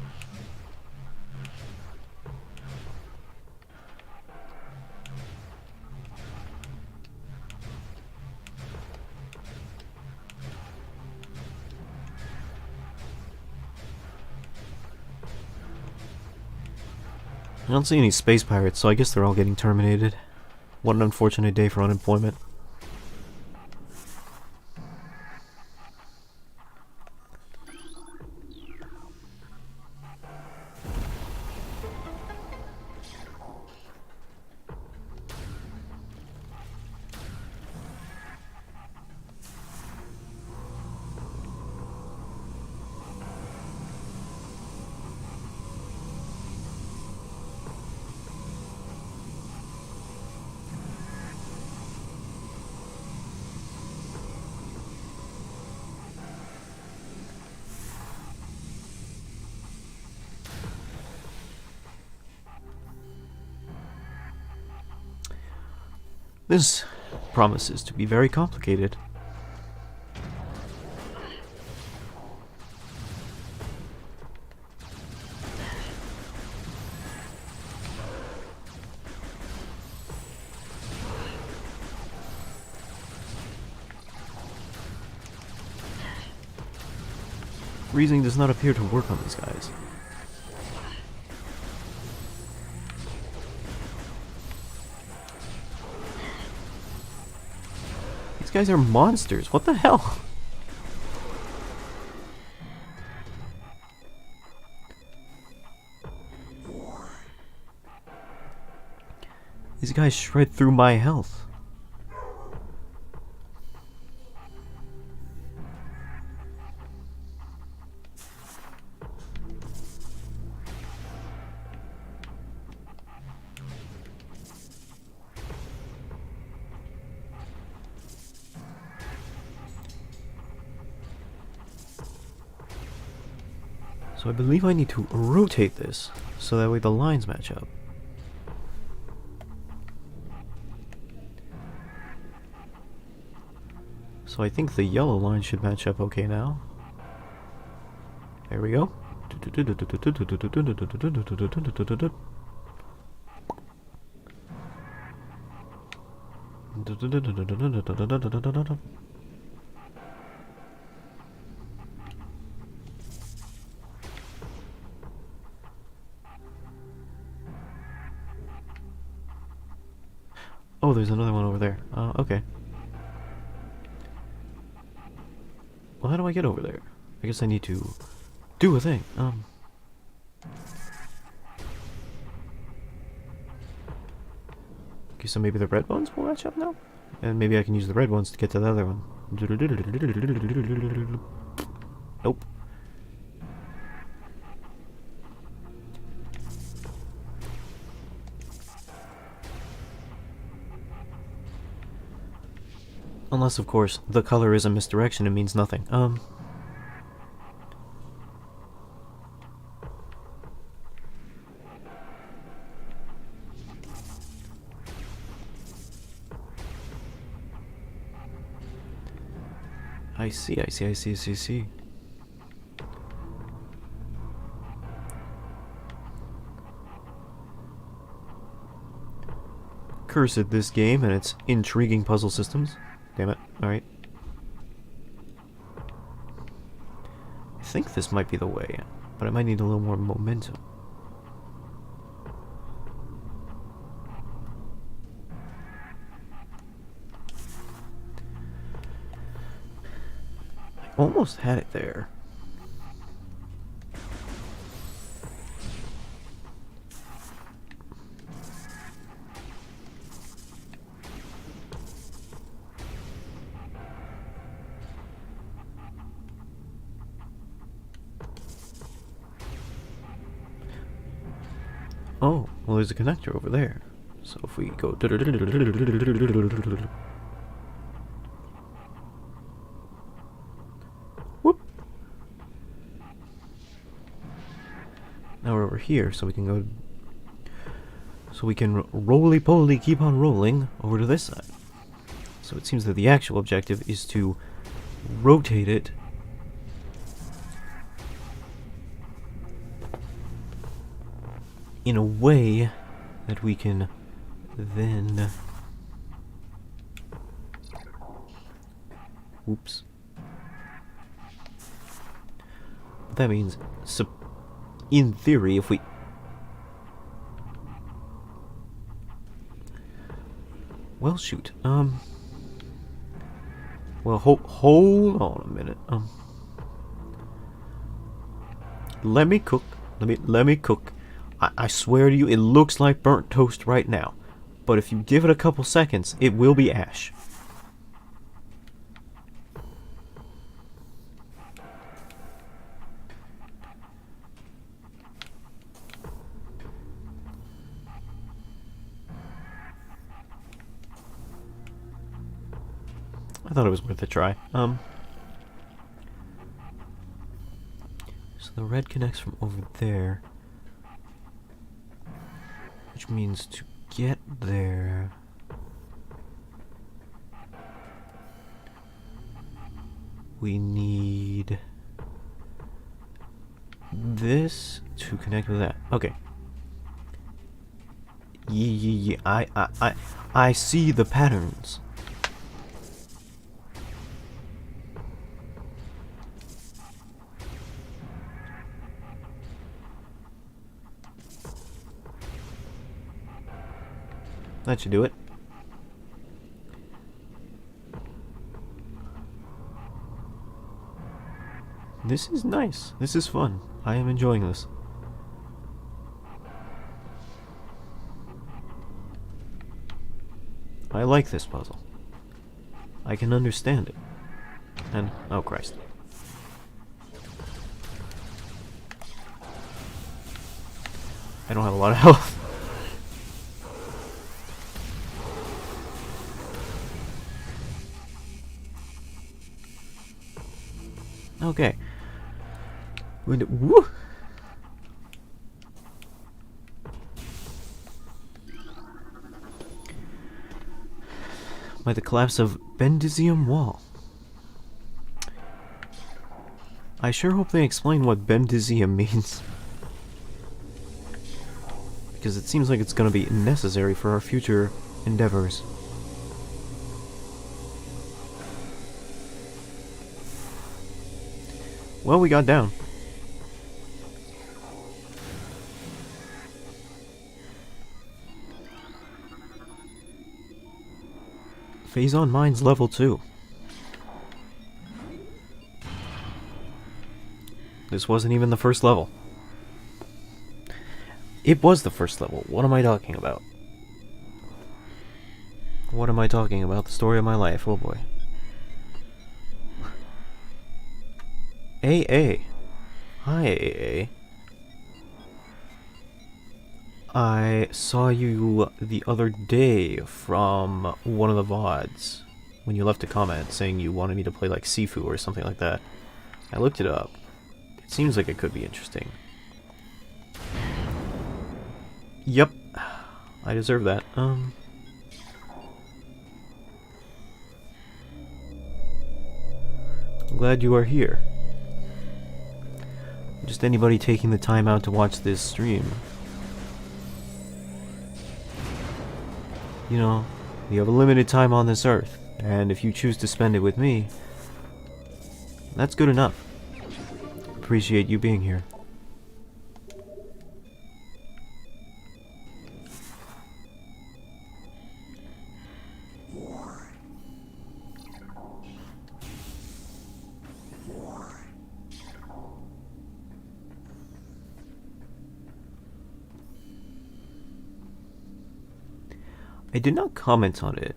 I don't see any space pirates, so I guess they're all getting terminated. What an unfortunate day for unemployment. This promises to be very complicated. Reasoning does not appear to work on these guys. These guys are monsters. What the hell? These guys shred through my health. So I believe I need to rotate this, so that way the lines match up. So I think the yellow line should match up okay now. There we go. Oh, there's another one over there. Okay. Well, how do I get over there? I guess I need to do a thing. Okay, so maybe the red ones will match up now? And maybe I can use the red ones to get to the other one. Nope. Unless, of course, the color is a misdirection and means nothing. I see. Cursed this game and its intriguing puzzle systems. Damn it. Alright. I think this might be the way, but I might need a little more momentum. I almost had it there. Oh, well there's a connector over there. So if we go... Whoop! Now we're over here, so we can go... So we can roly-poly keep on rolling over to this side. So it seems that the actual objective is to rotate it in a way that we can then... Oops. That means, in theory, if we... Well, shoot. Well, hold on a minute. Let me cook. Let me cook. I swear to you, it looks like burnt toast right now. But if you give it a couple seconds, it will be ash. I thought it was worth a try. So the red connects from over there. Which means to get there... we need this to connect with that. Okay. Yeah, I see the patterns. That should do it. This is nice. This is fun. I am enjoying this. I like this puzzle. I can understand it. And, oh Christ. I don't have a lot of health. Okay. Woo! By the collapse of Bendizium Wall. I sure hope they explain what Bendizium means. Because it seems like it's going to be necessary for our future endeavors. Well, we got down. Phase on Mines level 2. This wasn't even the first level. It was the first level. What am I talking about? What am I talking about? The story of my life. Oh boy. AA. Hi, AA. I saw you the other day from one of the VODs when you left a comment saying you wanted me to play like Sifu or something like that. I looked it up. It seems like it could be interesting. Yep. I deserve that. I'm glad you are here. Just anybody taking the time out to watch this stream. You know, you have a limited time on this earth, and if you choose to spend it with me, that's good enough. Appreciate you being here. I did not comment on it.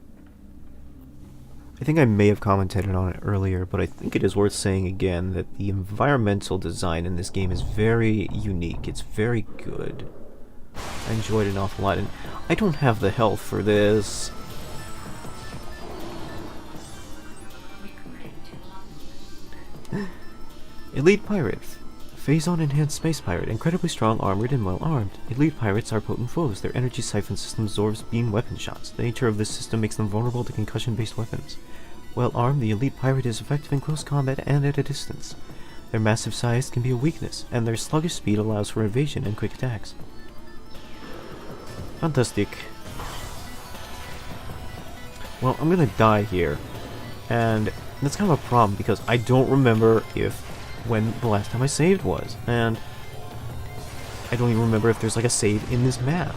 I think I may have commented on it earlier, but I think it is worth saying again that the environmental design in this game is very unique. It's very good. I enjoyed it an awful lot, and I don't have the health for this. Elite Pirates. Phase-on enhanced space pirate, incredibly strong, armored, and well armed. Elite pirates are potent foes. Their energy siphon system absorbs beam weapon shots. The nature of this system makes them vulnerable to concussion-based weapons. Well armed, the elite pirate is effective in close combat and at a distance. Their massive size can be a weakness, and their sluggish speed allows for evasion and quick attacks. Fantastic. Well, I'm gonna die here, and that's kind of a problem because I don't remember when the last time I saved was, and I don't even remember if there's like a save in this map.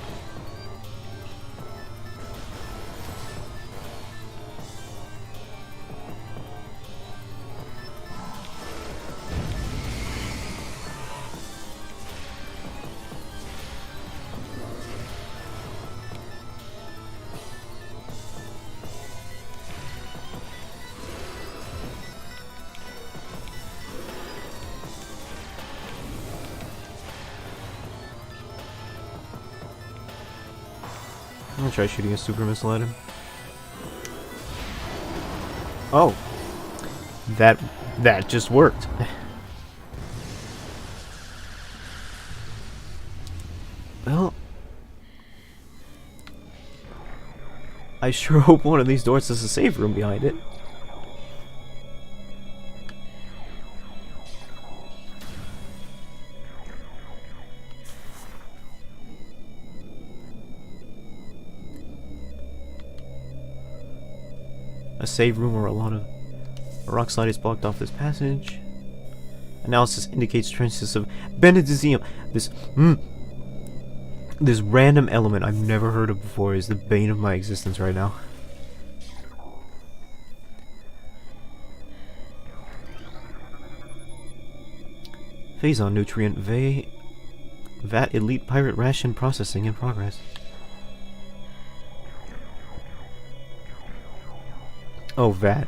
I'm gonna try shooting a super missile at him. Oh, that just worked. Well, I sure hope one of these doors has a save room behind it. a save room or a rock slide is blocked off this passage. Analysis indicates traces of Benedicium. This random element I've never heard of before is the bane of my existence right now. Phazon nutrient vat elite pirate ration processing in progress. Oh, vat.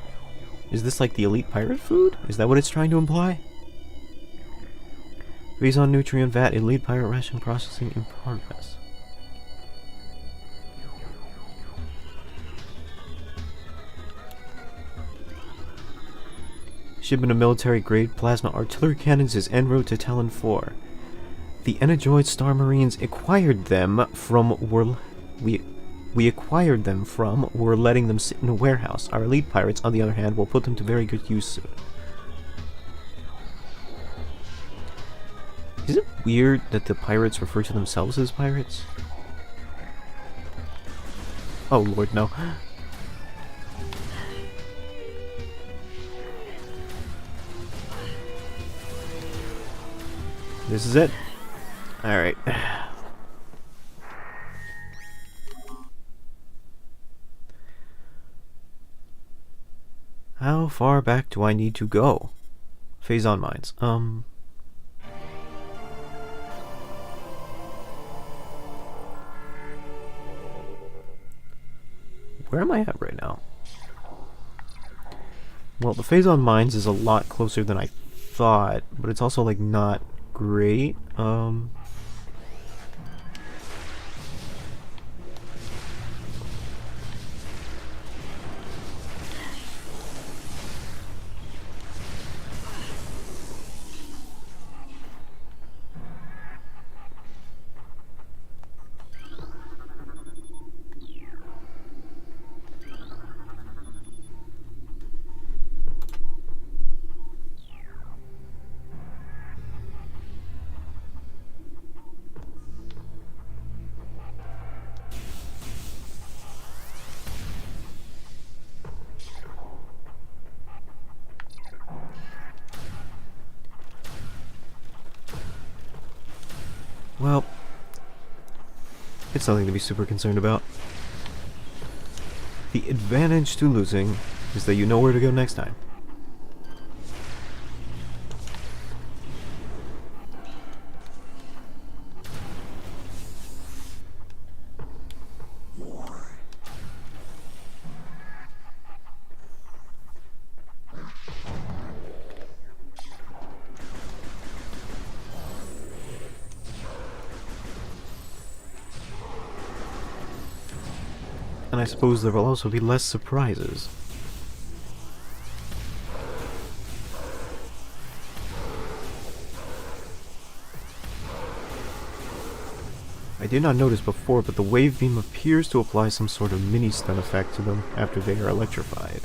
Is this like the elite pirate food? Is that what it's trying to imply? Phazon nutrient vat elite pirate ration processing in progress. Shipment of military-grade plasma artillery cannons is en route to Talon 4. The Energoid Star Marines acquired them from we acquired them from. We're letting them sit in a warehouse. Our elite pirates, on the other hand, will put them to very good use soon. Is it weird that the pirates refer to themselves as pirates? Oh lord, no. This is it. Alright. How far back do I need to go? Phazon mines. Where am I at right now? Well, the Phazon mines is a lot closer than I thought, but it's also like not great. Well, it's nothing to be super concerned about. The advantage to losing is that you know where to go next time. And I suppose there will also be less surprises. I did not notice before, but the wave beam appears to apply some sort of mini-stun effect to them after they are electrified.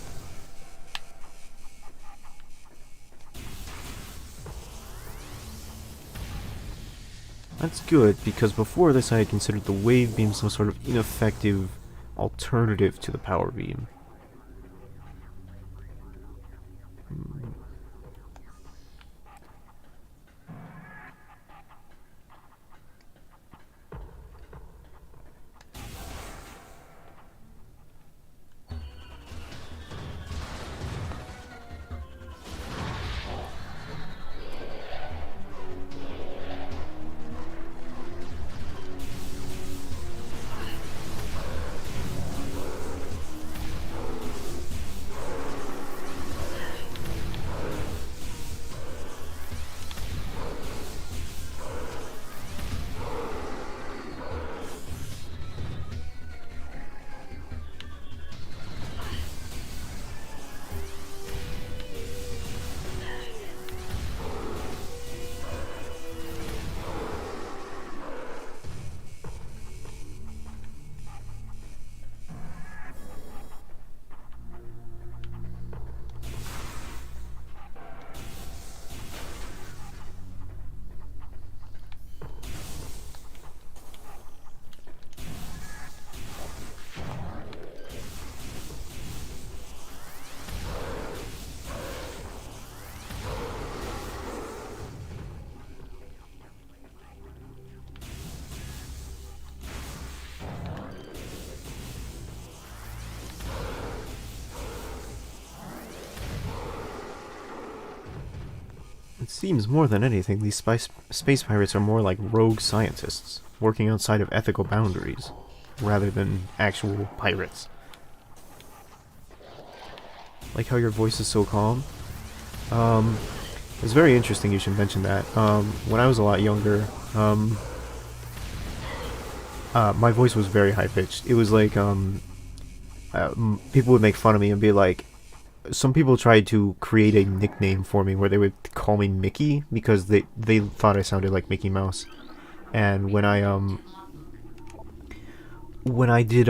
That's good, because before this I had considered the wave beam some sort of ineffective alternative to the power beam. seems more than anything these space pirates are more like rogue scientists, working outside of ethical boundaries, rather than actual pirates. Like how your voice is so calm. It's very interesting you should mention that. When I was a lot younger, my voice was very high-pitched. It was like, people would make fun of me and be like, some people tried to create a nickname for me where they would call me Mickey because they thought I sounded like Mickey Mouse. And when I did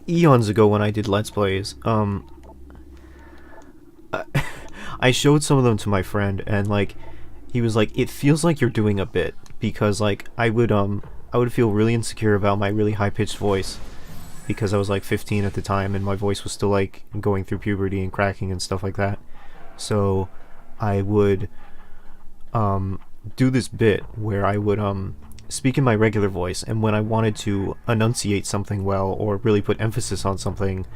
eons ago when I did Let's Plays, I showed some of them to my friend, and like he was like, it feels like you're doing a bit, because like I would feel really insecure about my really high-pitched voice because I was like 15 at the time and my voice was still like going through puberty and cracking and stuff like that. So I would do this bit where I would speak in my regular voice, and when I wanted to enunciate something well or really put emphasis on something,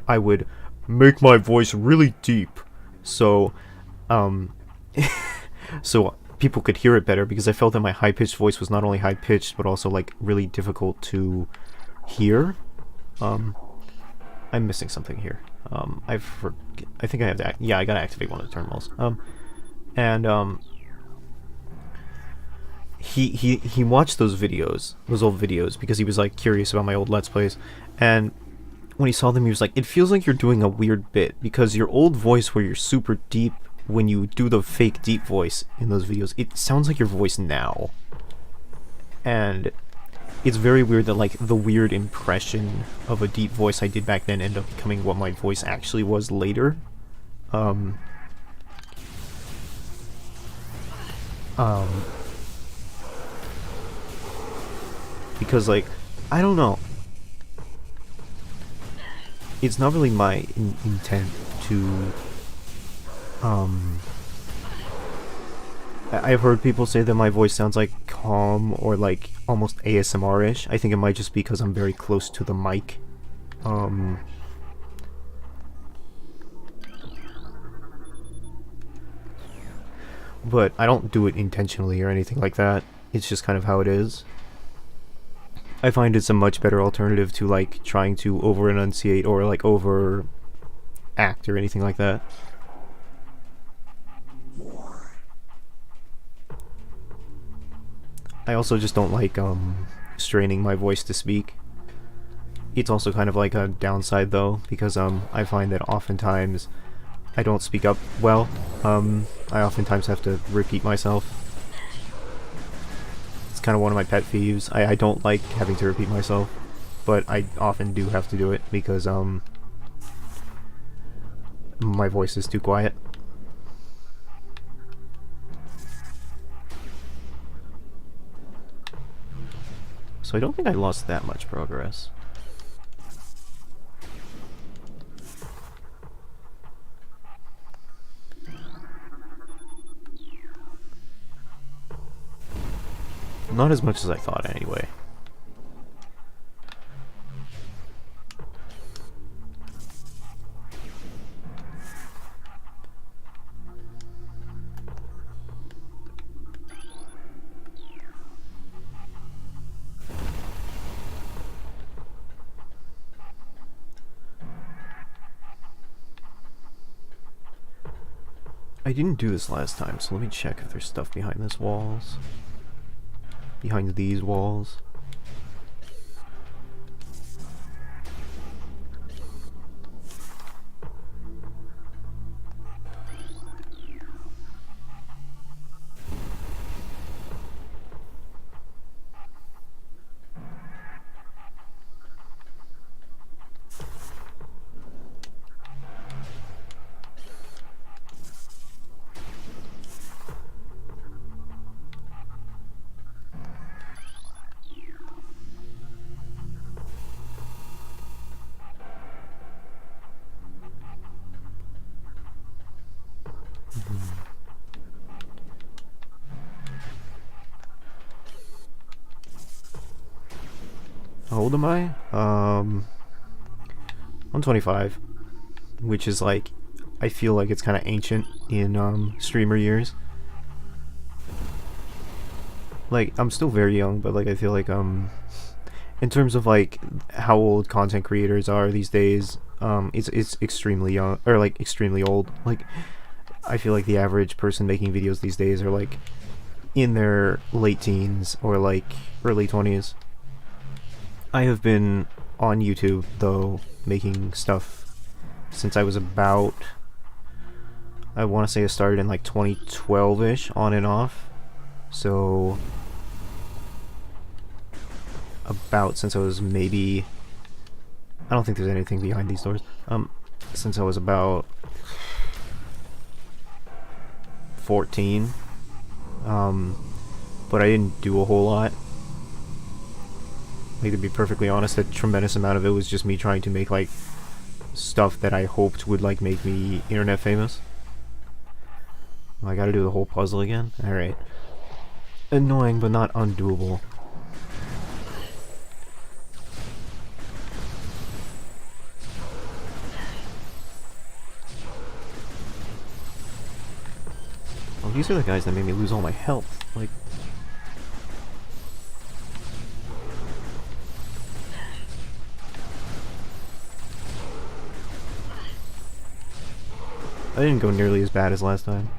I would make my voice really deep so so people could hear it better, because I felt that my high-pitched voice was not only high-pitched but also like really difficult to hear. I'm missing something here. I think I have to yeah, I gotta activate one of the terminals. He watched those videos, those old videos, because he was like curious about my old Let's Plays, and when he saw them he was like, it feels like you're doing a weird bit, because your old voice where you're super deep, when you do the fake deep voice in those videos, it sounds like your voice now. And it's very weird that like the weird impression of a deep voice I did back then ended up becoming what my voice actually was later. Because like, I don't know. It's not really my intent to I've heard people say that my voice sounds like calm or like almost ASMR-ish. I think it might just be because I'm very close to the mic. But I don't do it intentionally or anything like that. It's just kind of how it is. I find it's a much better alternative to like trying to over-enunciate or like over-act or anything like that. I also just don't like straining my voice to speak. It's also kind of like a downside though, because I find that oftentimes I don't speak up well. I oftentimes have to repeat myself. It's kind of one of my pet peeves. I don't like having to repeat myself, but I often do have to do it because my voice is too quiet. So I don't think I lost that much progress. Not as much as I thought, anyway. I didn't do this last time, so let me check if there's stuff behind this walls. Behind these walls. How old am I? 125, which is like I feel like it's kind of ancient in streamer years. Like, I'm still very young, but like I feel like in terms of like how old content creators are these days, it's extremely young or like extremely old. Like, I feel like the average person making videos these days are like in their late teens or like early 20s. I have been on YouTube though making stuff since I was about, I want to say I started in like 2012ish on and off. So about since I was maybe, I don't think there's anything behind these doors. Since I was about 14. But I didn't do a whole lot. Like, to be perfectly honest, a tremendous amount of it was just me trying to make like stuff that I hoped would like make me internet famous. I gotta do the whole puzzle again? Alright. Annoying, but not undoable. Oh, these are the guys that made me lose all my health. Like... I didn't go nearly as bad as last time.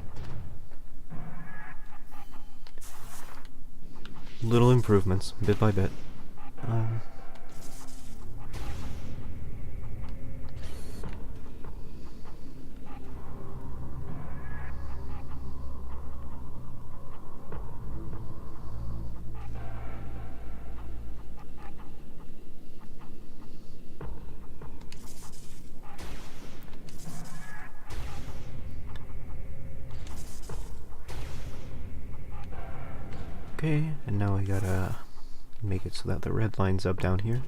Little improvements, bit by bit. Okay, and now I gotta make it so that the red line's up down here.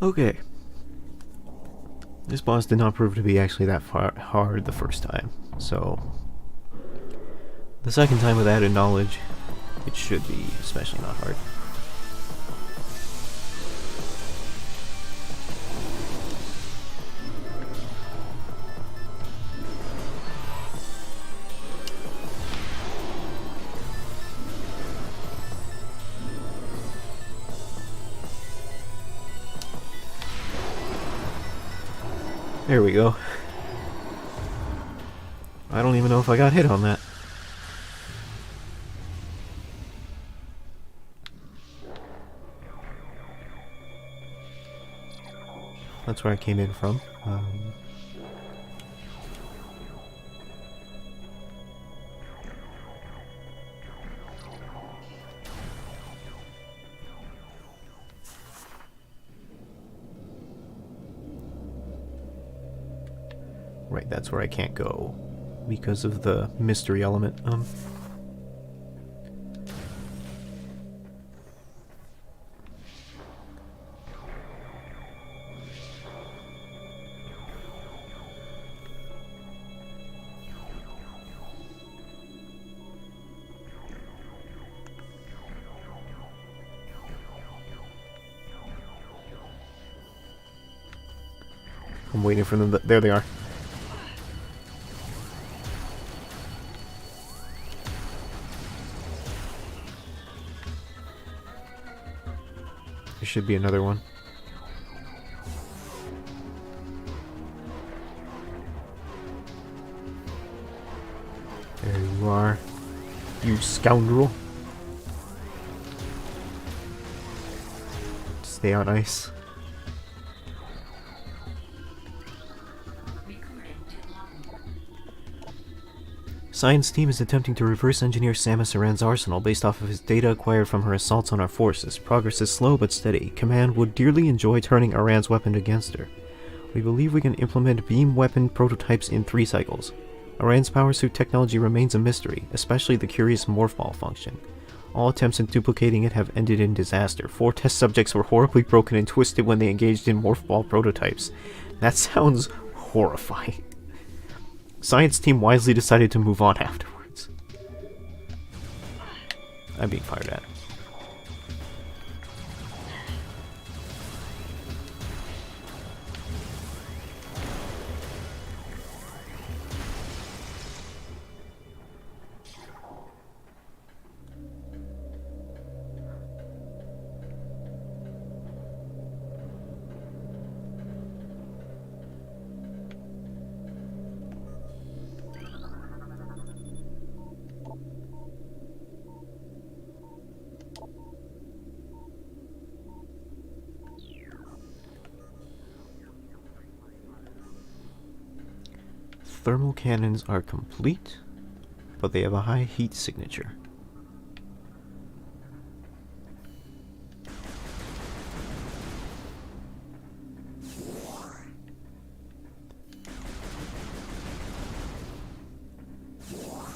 Okay. This boss did not prove to be actually that hard the first time, so the second time with added knowledge, it should be especially not hard. There we go. I don't even know if I got hit on that. That's where I came in from. Right, that's where I can't go because of the mystery element. I'm waiting for them. There they are. There should be another one. There you are. You scoundrel. Stay on ice. Science team is attempting to reverse engineer Samus Aran's arsenal based off of his data acquired from her assaults on our forces. Progress is slow but steady. Command would dearly enjoy turning Aran's weapon against her. We believe we can implement beam weapon prototypes in 3 cycles. Aran's power suit technology remains a mystery, especially the curious morph ball function. All attempts at duplicating it have ended in disaster. 4 test subjects were horribly broken and twisted when they engaged in morph ball prototypes. That sounds horrifying. Science team wisely decided to move on afterwards. I'm being fired at. Thermal cannons are complete, but they have a high heat signature.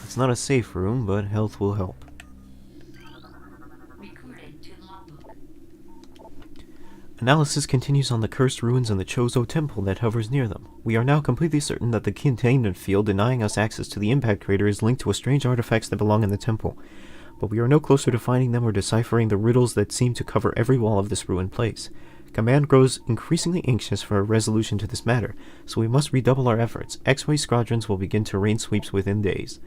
It's not a safe room, but health will help. Analysis continues on the cursed ruins and the Chozo temple that hovers near them. We are now completely certain that the containment field denying us access to the impact crater is linked to strange artifacts that belong in the temple, but we are no closer to finding them or deciphering the riddles that seem to cover every wall of this ruined place. Command grows increasingly anxious for a resolution to this matter, so we must redouble our efforts. X-Way squadrons will begin terrain sweeps within days.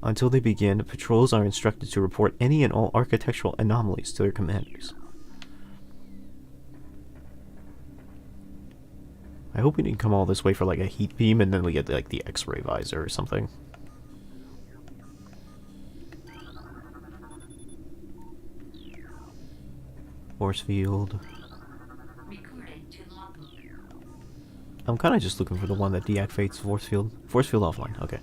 Until they begin, patrols are instructed to report any and all architectural anomalies to their commanders. I hope we didn't come all this way for like a heat beam and then we get like the X-ray visor or something. Force field. I'm kind of just looking for the one that deactivates force field. Force field offline, okay.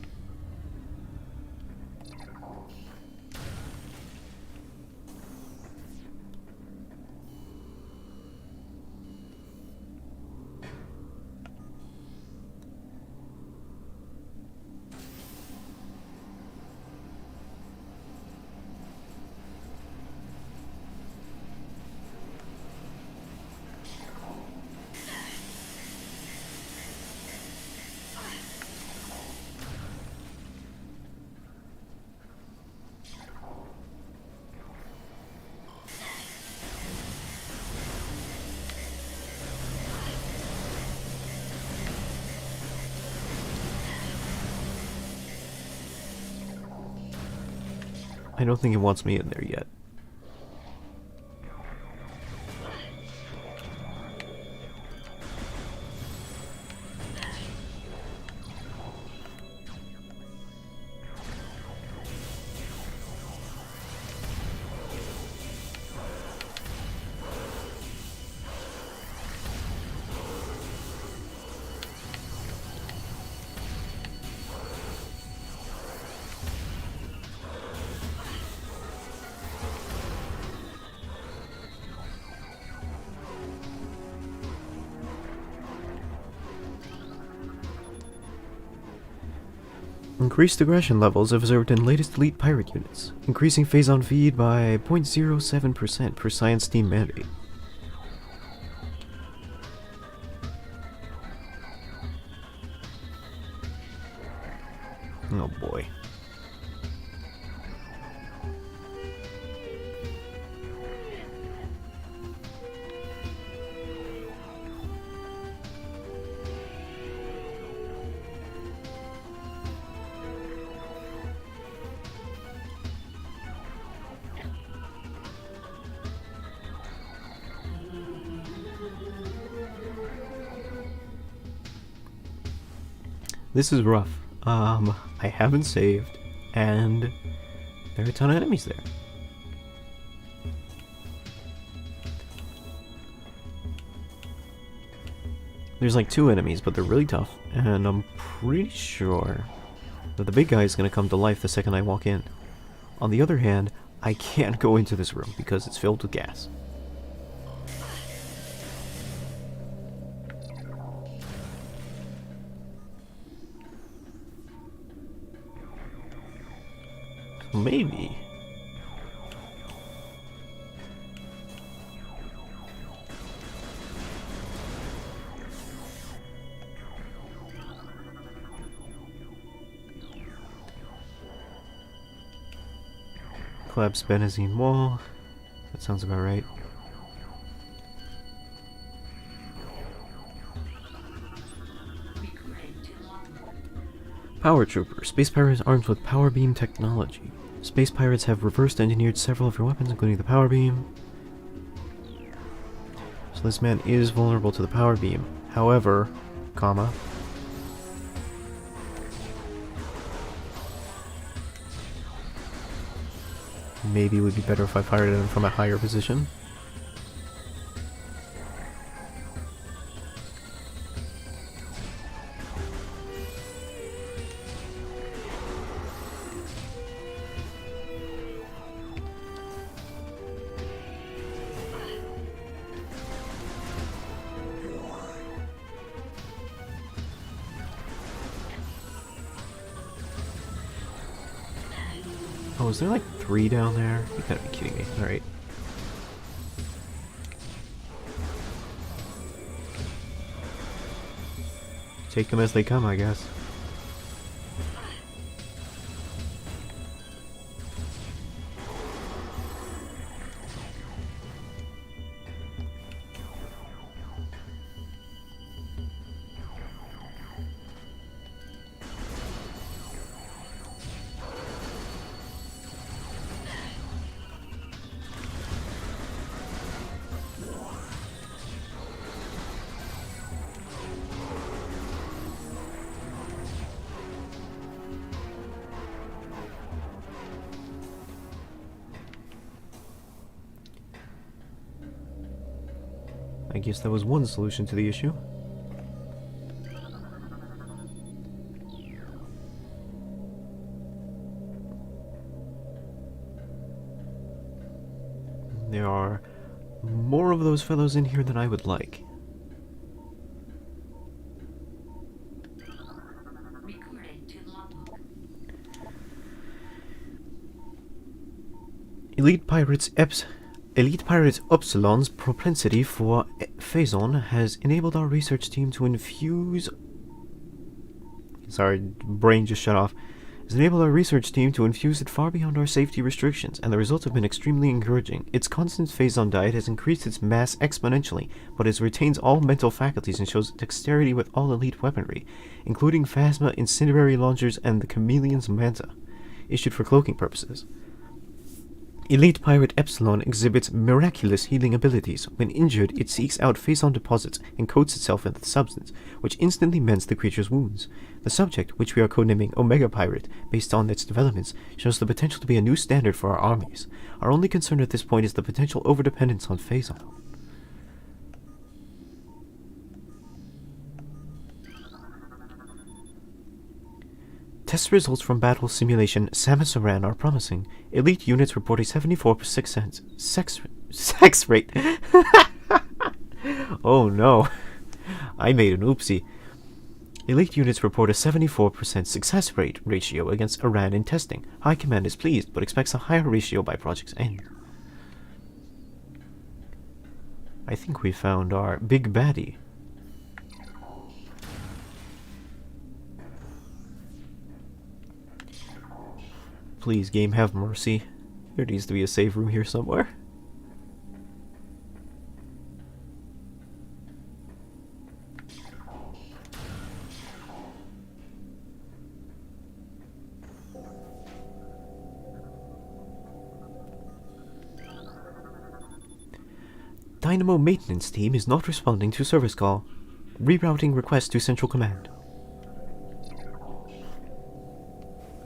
I don't think it wants me in there yet. Increased aggression levels observed in latest elite pirate units, increasing phase-on feed by 0.07% per science team mandate. Oh boy. This is rough. I haven't saved, and there are a ton of enemies there. There's like 2 enemies, but they're really tough, and I'm pretty sure that the big guy is going to come to life the second I walk in. On the other hand, I can't go into this room because it's filled with gas. So maybe... collapse benzene wall. That sounds about right. Power Trooper. Space pirates armed with power beam technology. Space pirates have reversed engineered several of your weapons, including the power beam. So this man is vulnerable to the power beam. However, comma, maybe it would be better if I fired at him from a higher position. Oh, is there like 3 down there? You gotta be kidding me. Alright. Take them as they come, I guess. I guess that was one solution to the issue. There are more of those fellows in here than I would like. Elite Pirates Upsilon's propensity for phazon has enabled our research team to infuse... Sorry, brain just shut off. Has enabled our research team to infuse it far beyond our safety restrictions, and the results have been extremely encouraging. Its constant phazon diet has increased its mass exponentially, but it retains all mental faculties and shows dexterity with all elite weaponry, including Phasma incendiary launchers and the Chameleon's Manta, issued for cloaking purposes. Elite Pirate Epsilon exhibits miraculous healing abilities. When injured, it seeks out phazon deposits and coats itself in the substance, which instantly mends the creature's wounds. The subject, which we are codenaming Omega Pirate, based on its developments, shows the potential to be a new standard for our armies. Our only concern at this point is the potential overdependence on phazon. Test results from battle simulation Samus Aran are promising. Elite units report a 74% sex rate. Oh no, I made an oopsie. Elite units report a 74% success rate ratio against Iran in testing. High Command is pleased, but expects a higher ratio by project's end. I think we found our big baddie. Please, game, have mercy. There needs to be a save room here somewhere. Dynamo maintenance team is not responding to service call. Rerouting request to Central Command.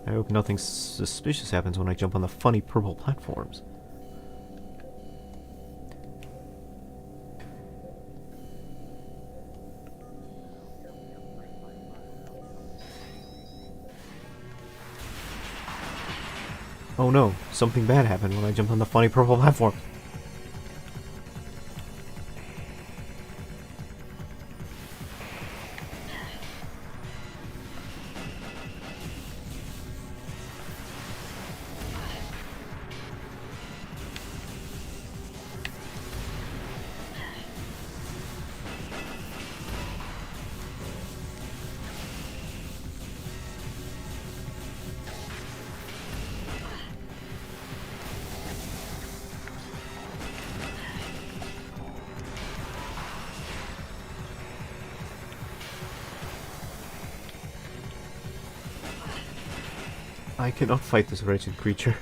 I hope nothing suspicious happens when I jump on the funny purple platforms. Oh no, something bad happened when I jumped on the funny purple platform. I cannot fight this wretched creature.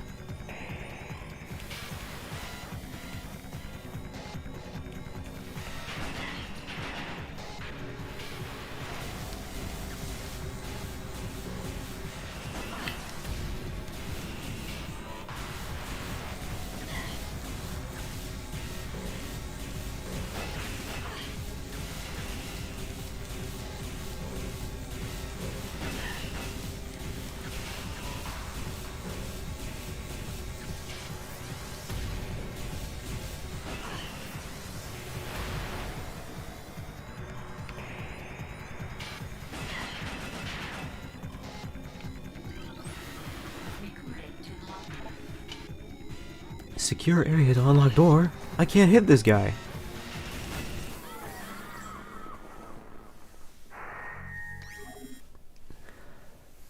Secure area to unlock door. I can't hit this guy.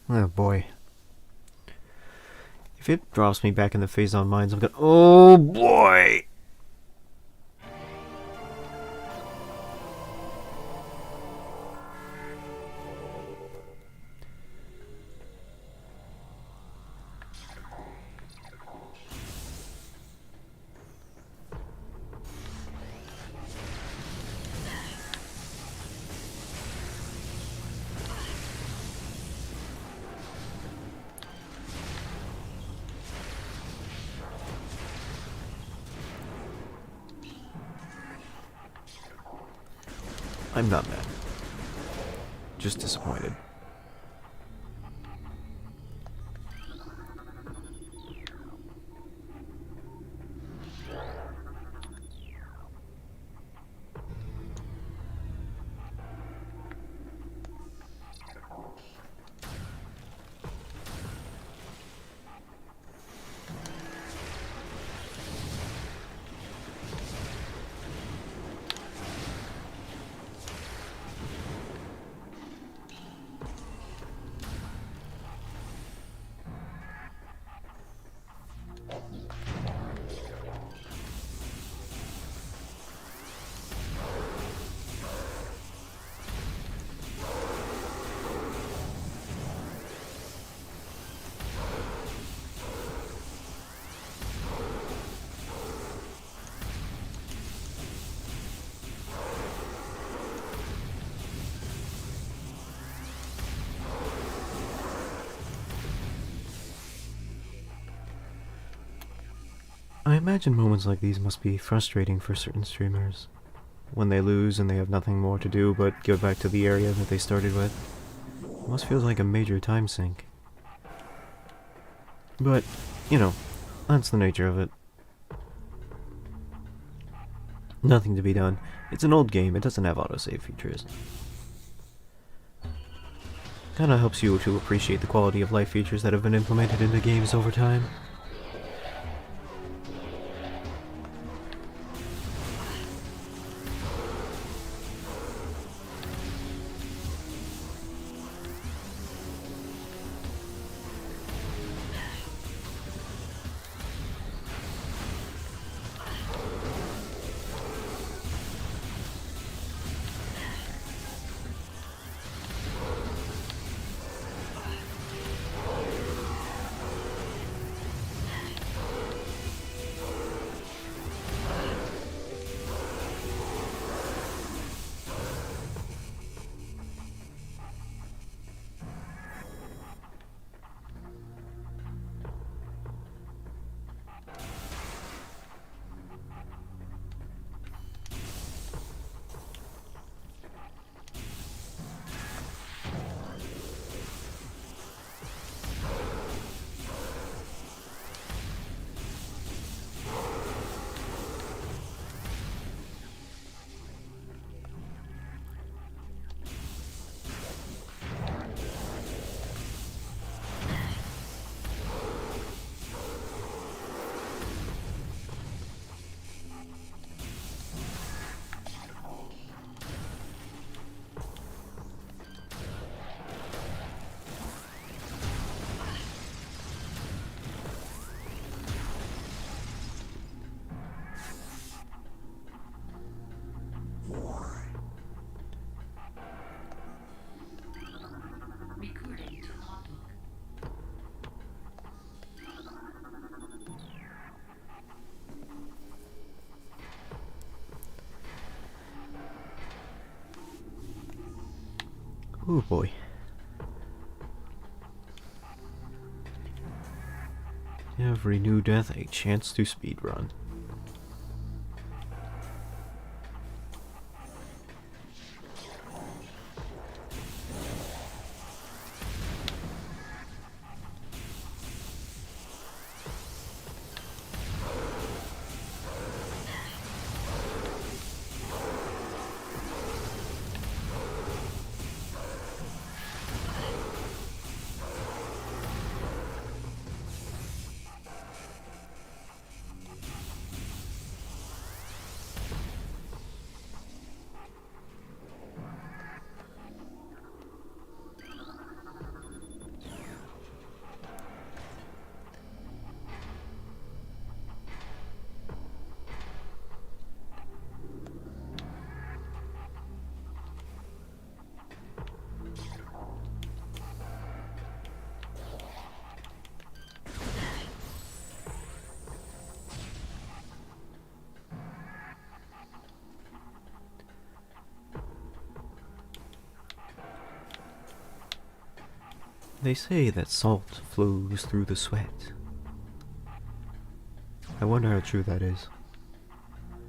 Oh boy. If it drops me back in the phase on mines, I'm gonna— oh boy! I'm not mad. Just disappointed. I imagine moments like these must be frustrating for certain streamers. When they lose and they have nothing more to do but go back to the area that they started with. It must feel like a major time sink. But, you know, that's the nature of it. Nothing to be done. It's an old game, it doesn't have autosave features. Kinda helps you to appreciate the quality of life features that have been implemented into games over time. Recording to logbook. Ooh boy. Every new death a chance to speedrun. They say that salt flows through the sweat. I wonder how true that is.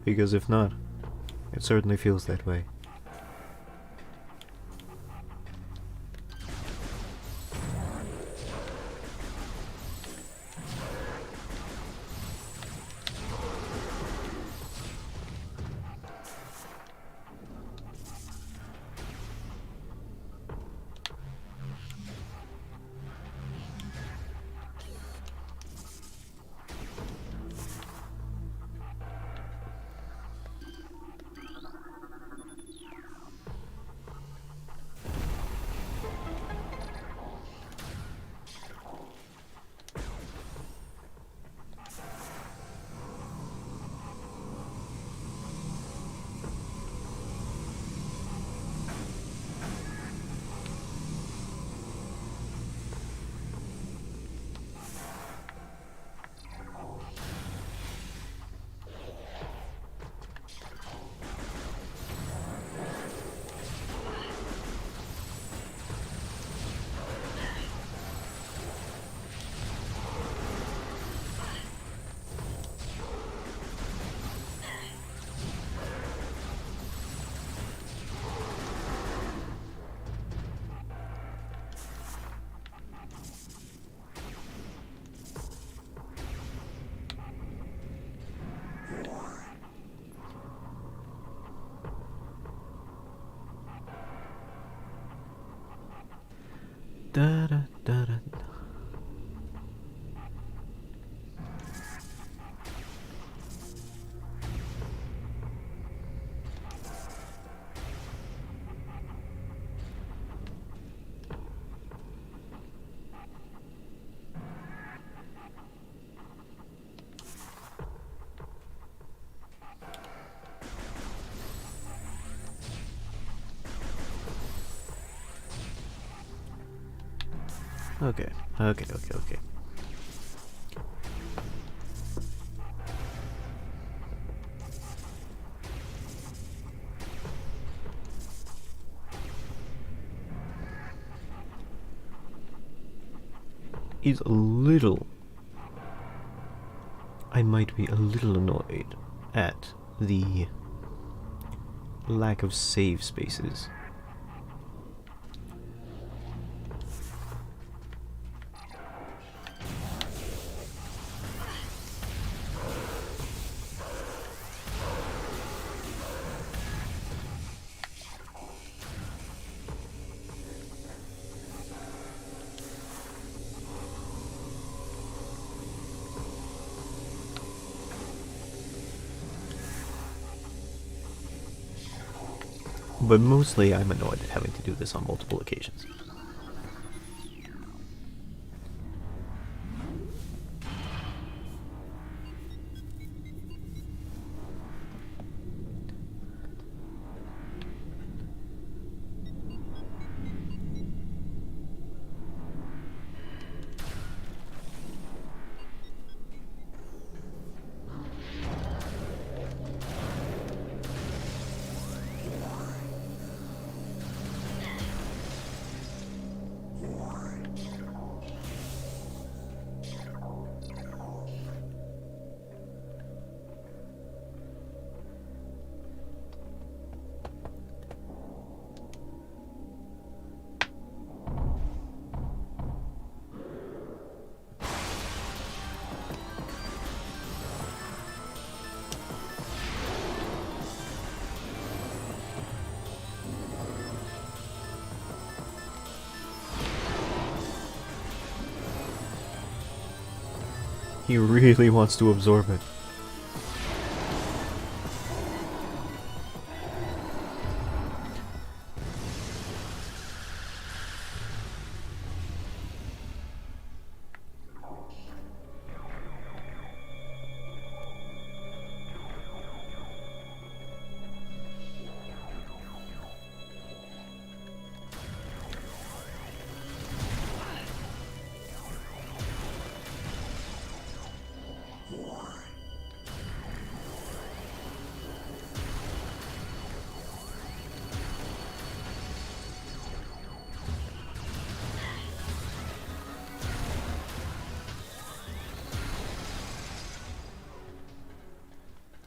Because if not, it certainly feels that way. Da da da da. Okay, okay. Is a little. I might be a little annoyed at the lack of save spaces. But mostly I'm annoyed at having to do this on multiple occasions. He really wants to absorb it.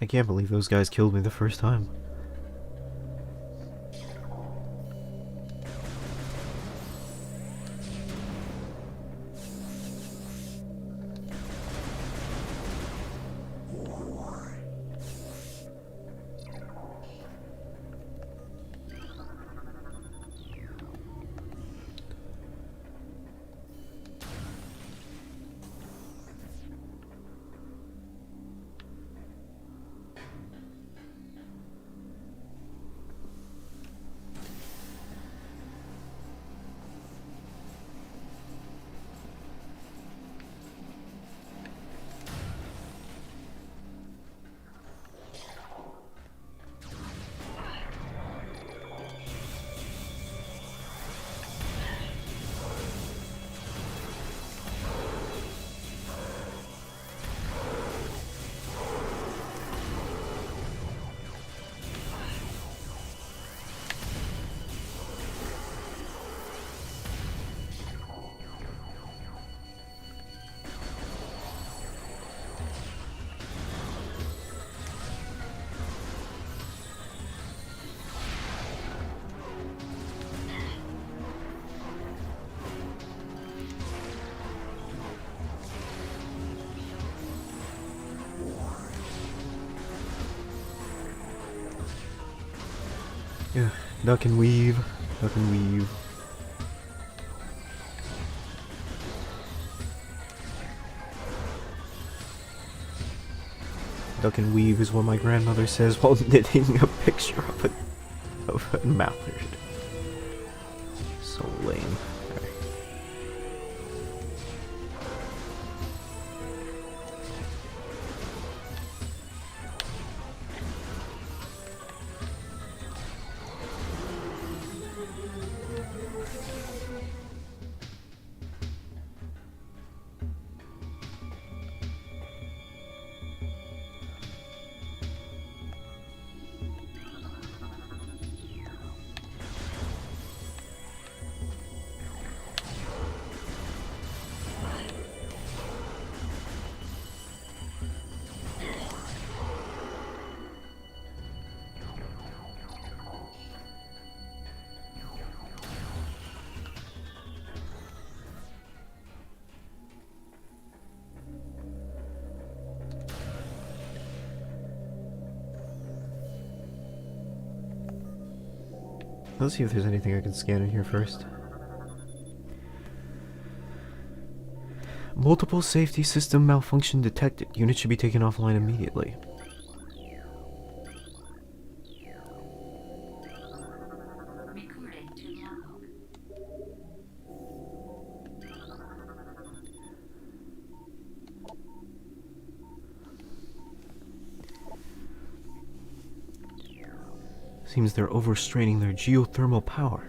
I can't believe those guys killed me the first time. Yeah, duck and weave, duck and weave. Duck and weave is what my grandmother says while knitting a picture of a mallard. So lame. Alright. Let's see if there's anything I can scan in here first. Multiple safety system malfunction detected. Unit should be taken offline immediately. Recording to logbook. Seems they're overstraining their geothermal power.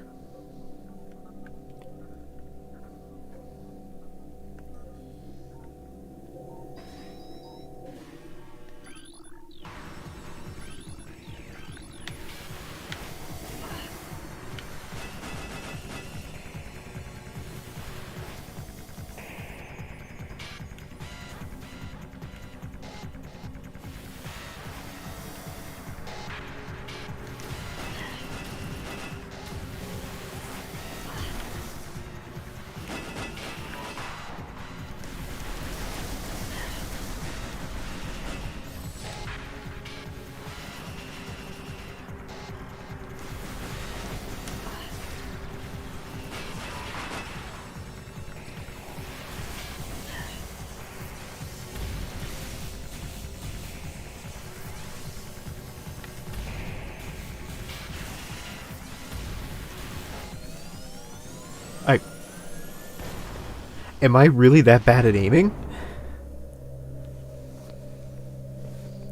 Am I really that bad at aiming?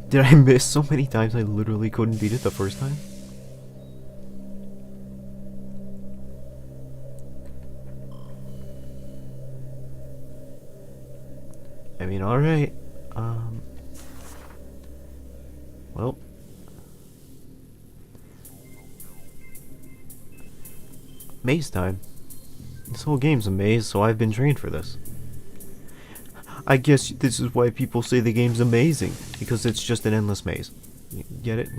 Did I miss so many times I literally couldn't beat it the first time? I mean, alright. Well. Maze time. This whole game's a maze, so I've been trained for this. I guess this is why people say the game's amazing, because it's just an endless maze. Get it?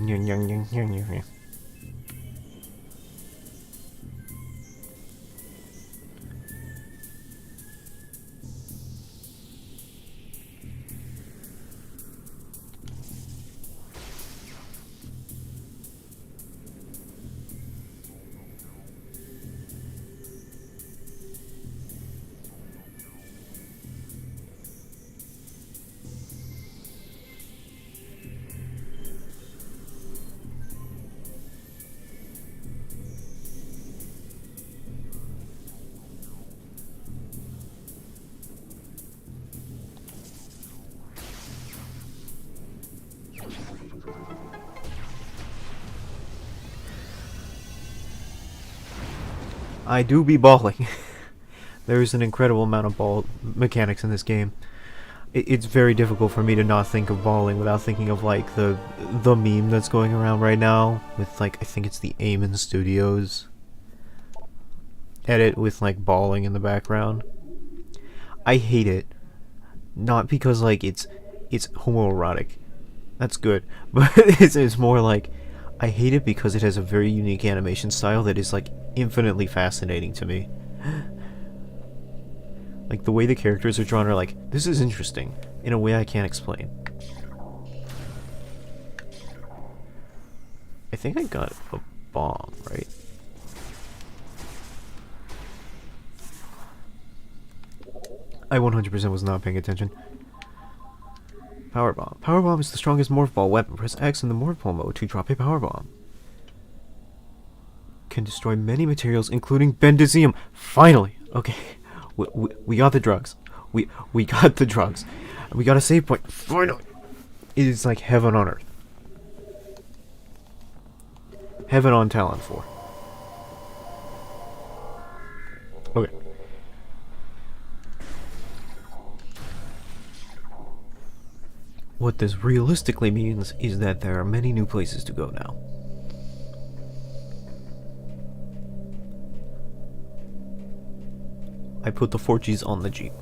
I do be balling. There's an incredible amount of ball mechanics in this game. It's very difficult for me to not think of balling without thinking of like the meme that's going around right now with like, I think it's the Amen Studios edit with like balling in the background. I hate it. Not because like it's homoerotic. That's good. But it's more like I hate it because it has a very unique animation style that is like infinitely fascinating to me. Like the way the characters are drawn are like, this is interesting in a way I can't explain. I think I got a bomb, right? I 100% was not paying attention. Power Bomb. Power Bomb is the strongest Morph Ball weapon. Press X in the Morph Ball mode to drop a Power Bomb. Can destroy many materials, including Bendezium. Finally! Okay. We got the drugs. We got the drugs. We got a save point. Finally! It is like heaven on earth. Heaven on Talon 4. Okay. What this realistically means is that there are many new places to go now. I put the 4Gs on the Jeep.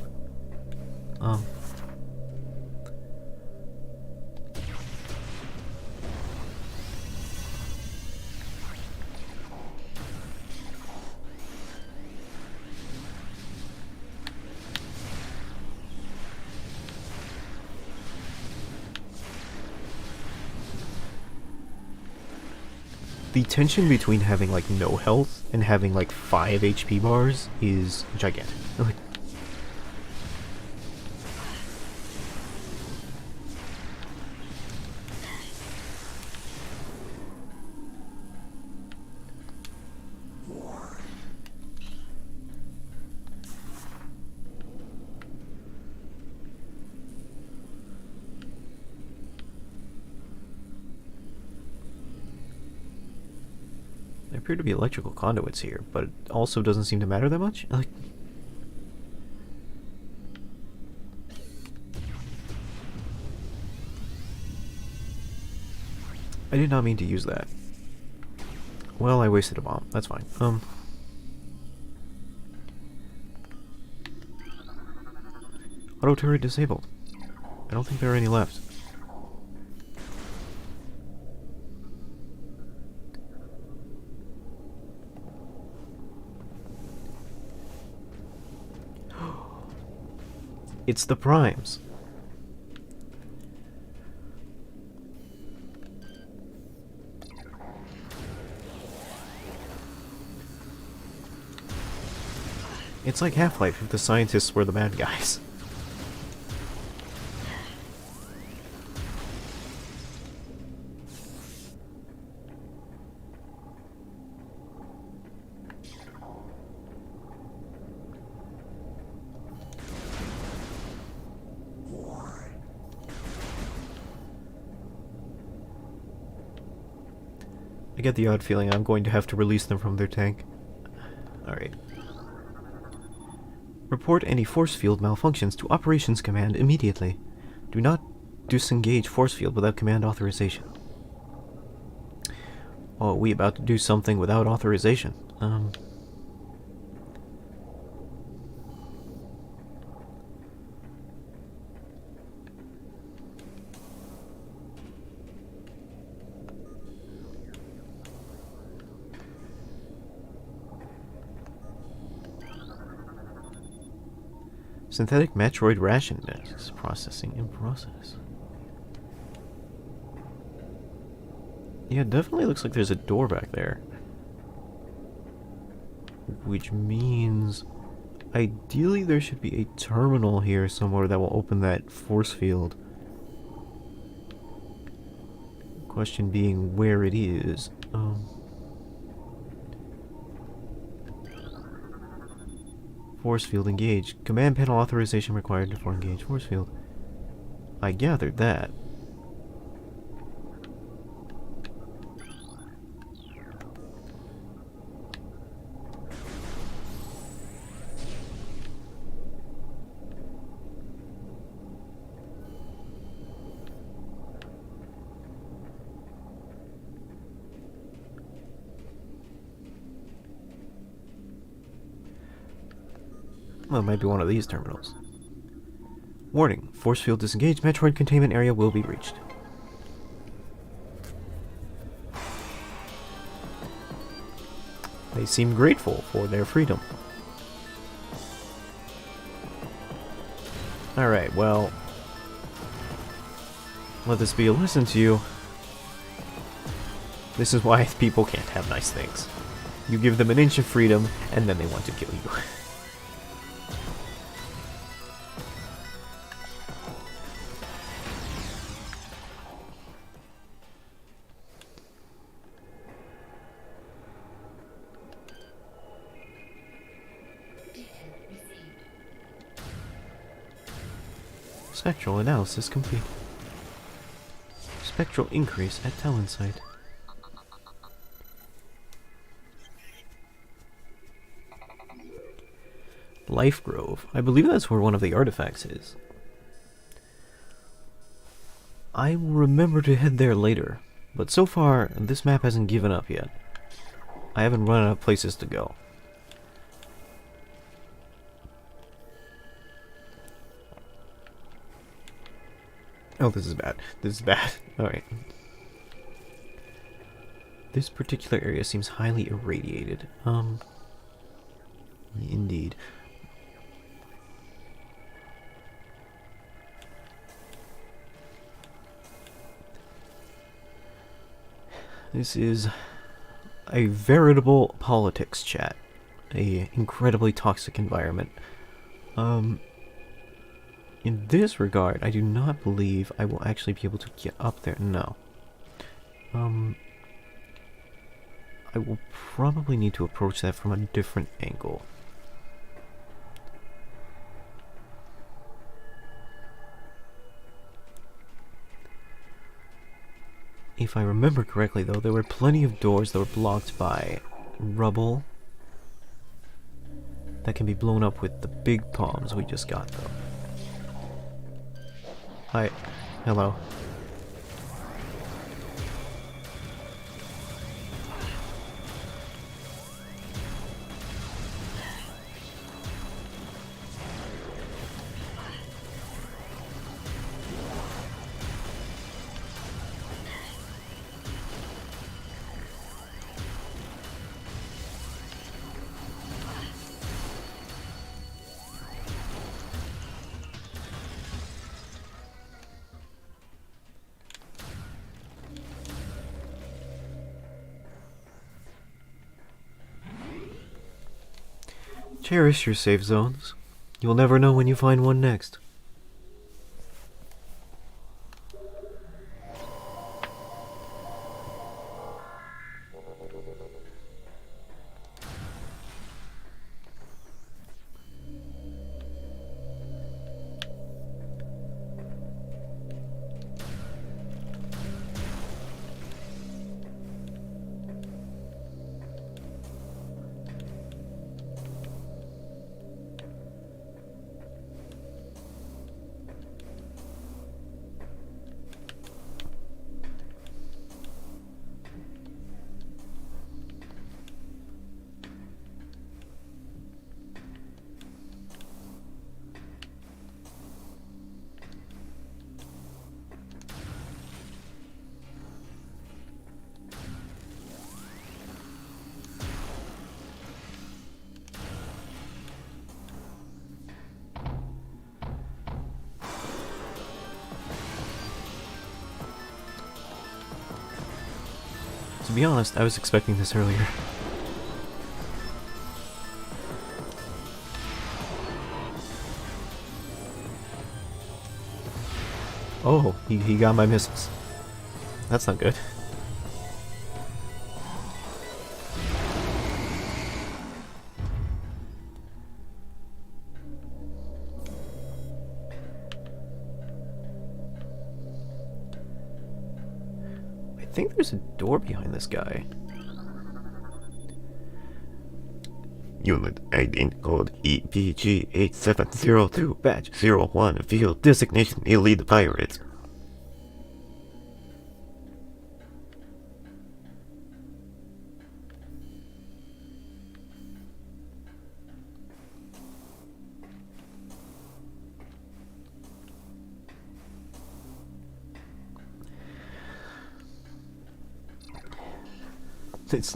The tension between having like no health and having like 5 HP bars is gigantic. Like, there appear to be electrical conduits here, but it also doesn't seem to matter that much. Like, I did not mean to use that. Well, I wasted a bomb. That's fine. Auto turret disabled. I don't think there are any left. It's the primes. It's like Half-Life if the scientists were the bad guys. I get the odd feeling I'm going to have to release them from their tank. Alright. Report any force field malfunctions to Operations Command immediately. Do not disengage force field without command authorization. Oh, are we about to do something without authorization? Synthetic Metroid ration mix. Processing in process. Yeah, it definitely looks like there's a door back there. Which means ideally there should be a terminal here somewhere that will open that force field. Question being where it is. Force field engaged. Command panel authorization required for engage force field. I gathered that. Well, it might be one of these terminals. Warning, force field disengaged, Metroid containment area will be reached. They seem grateful for their freedom. Alright, well, let this be a lesson to you. This is why people can't have nice things. You give them an inch of freedom, and then they want to kill you. Spectral analysis complete. Spectral increase at Talon site. Life Grove. I believe that's where one of the artifacts is. I will remember to head there later, but so far, this map hasn't given up yet. I haven't run out of places to go. Oh, this is bad. This is bad. Alright. This particular area seems highly irradiated. Indeed. This is a veritable politics chat. A incredibly toxic environment. In this regard, I do not believe I will actually be able to get up there. No. I will probably need to approach that from a different angle. If I remember correctly, though, there were plenty of doors that were blocked by rubble that can be blown up with the big bombs we just got, though. Hi. Hello. Cherish your safe zones. You'll never know when you find one next. To be honest, I was expecting this earlier. Oh, he got my missiles. That's not good. I think there's a door behind this guy. Unit ID code EPG8702, Batch 01, Field Designation Elite Pirates. It's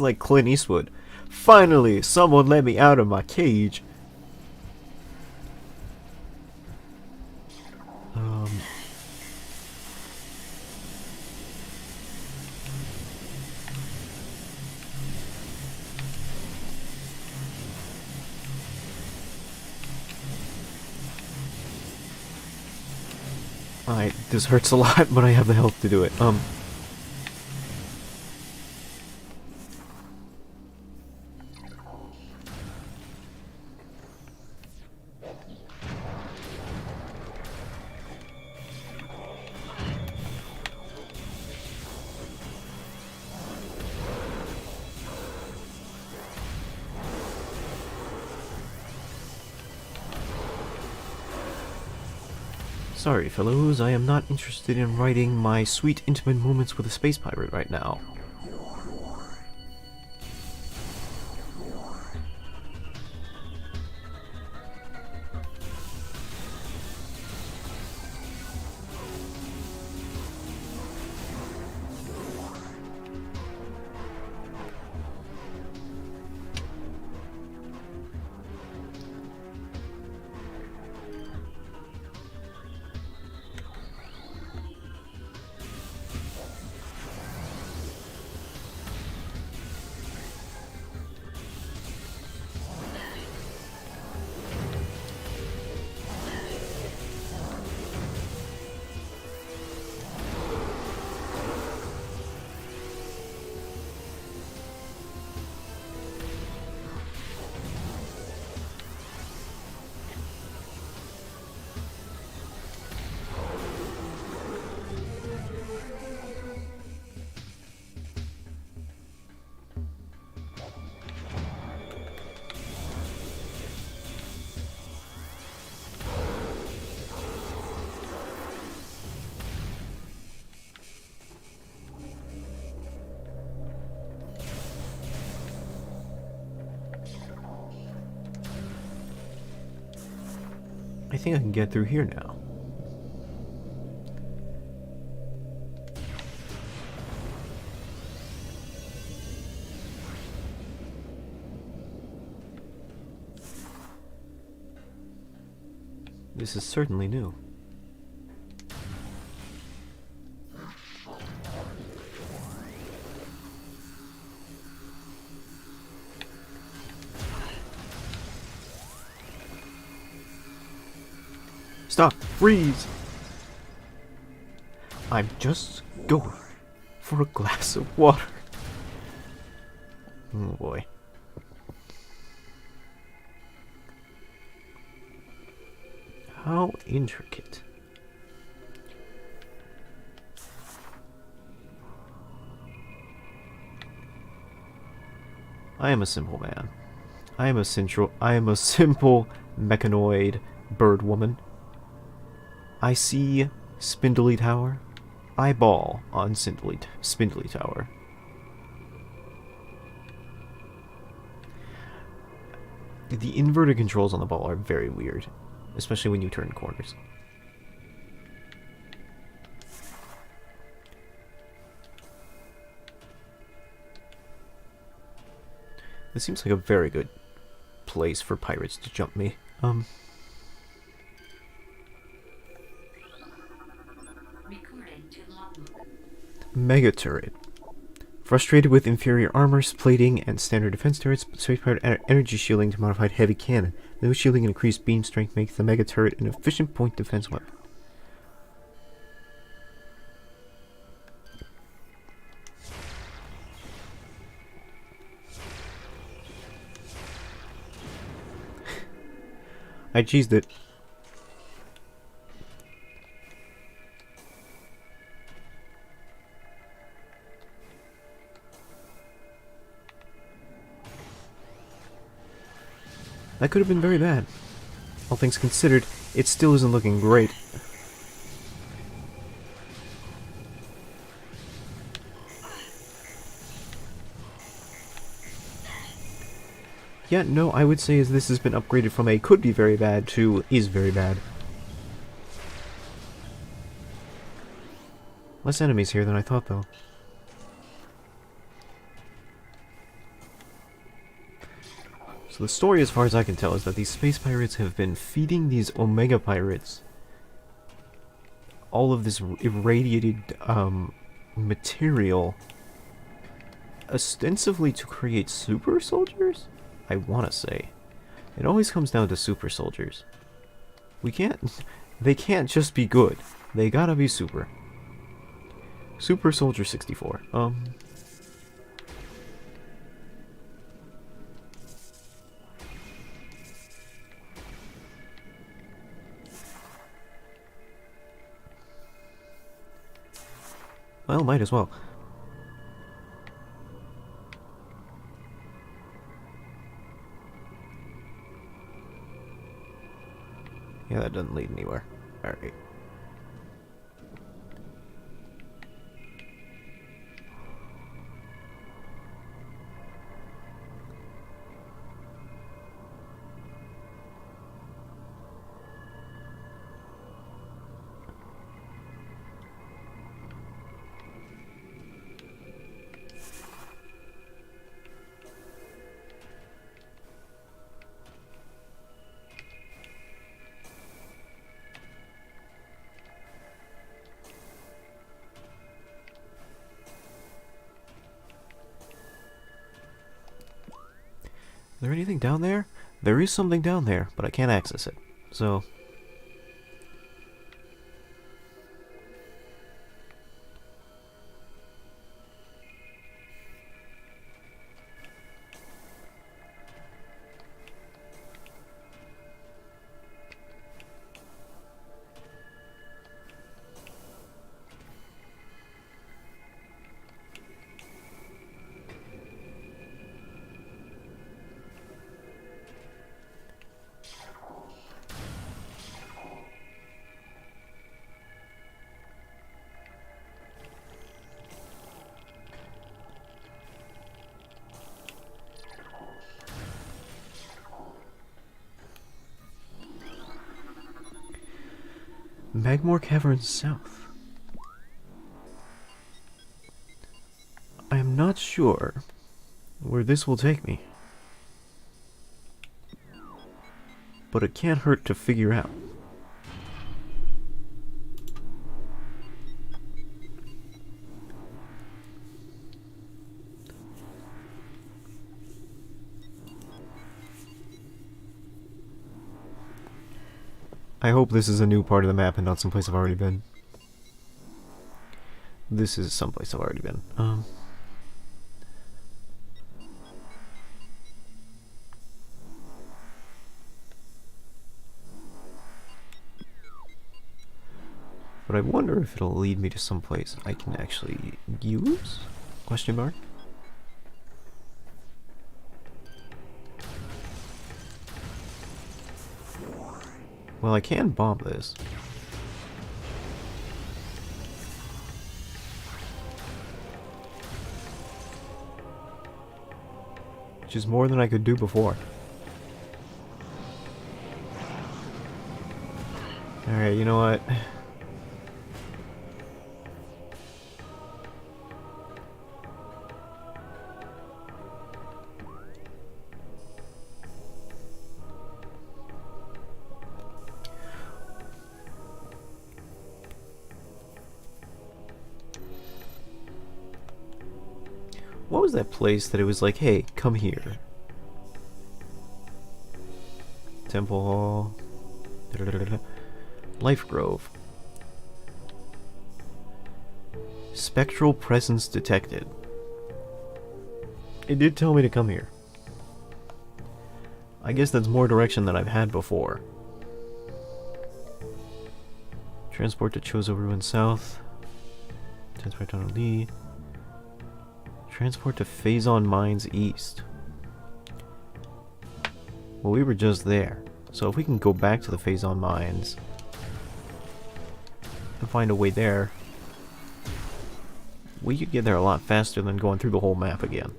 like Clint Eastwood. Finally, someone let me out of my cage. Alright, this hurts a lot, but I have the health to do it. Sorry, fellows, I am not interested in writing my sweet, intimate moments with a space pirate right now. I think I can get through here now. This is certainly new. Stop! Freeze! I'm just going for a glass of water. Oh boy. How intricate. I am a simple man. I am a simple mechanoid bird woman. I see Spindly Tower. I ball on Spindly Tower. The inverted controls on the ball are very weird, especially when you turn corners. This seems like a very good place for pirates to jump me. Recording to logbook. Mega turret. Frustrated with inferior armor, plating, and standard defense turrets, space pirate energy shielding to modified heavy cannon. No shielding and increased beam strength makes the mega turret an efficient point defense weapon. I cheesed it. That could have been very bad. All things considered, it still isn't looking great. Yeah, no, I would say as this has been upgraded from a could be very bad to is very bad. Less enemies here than I thought, though. So the story, as far as I can tell, is that these space pirates have been feeding these Omega pirates all of this irradiated material, ostensibly to create super soldiers? I want to say. It always comes down to super soldiers. They can't just be good. They gotta be super. Super Soldier 64. Well, might as well. Yeah, that doesn't lead anywhere. Alright. there anything down there? There is something down there, but I can't access it. So... Magmore Caverns South. I am not sure where this will take me, but it can't hurt to figure out. I hope this is a new part of the map and not someplace I've already been. This is someplace I've already been. But I wonder if it'll lead me to someplace I can actually use? Question mark? Well, I can bomb this. Which is more than I could do before. Alright, you know what? What was that place that it was like, hey, come here? Temple Hall. Life Grove. Spectral presence detected. It did tell me to come here. I guess that's more direction than I've had before. Transport to Chozo Ruin South. Transport to Lee. Transport to Phazon Mines East. Well, we were just there. So if we can go back to the Phazon Mines and find a way there, we could get there a lot faster than going through the whole map again.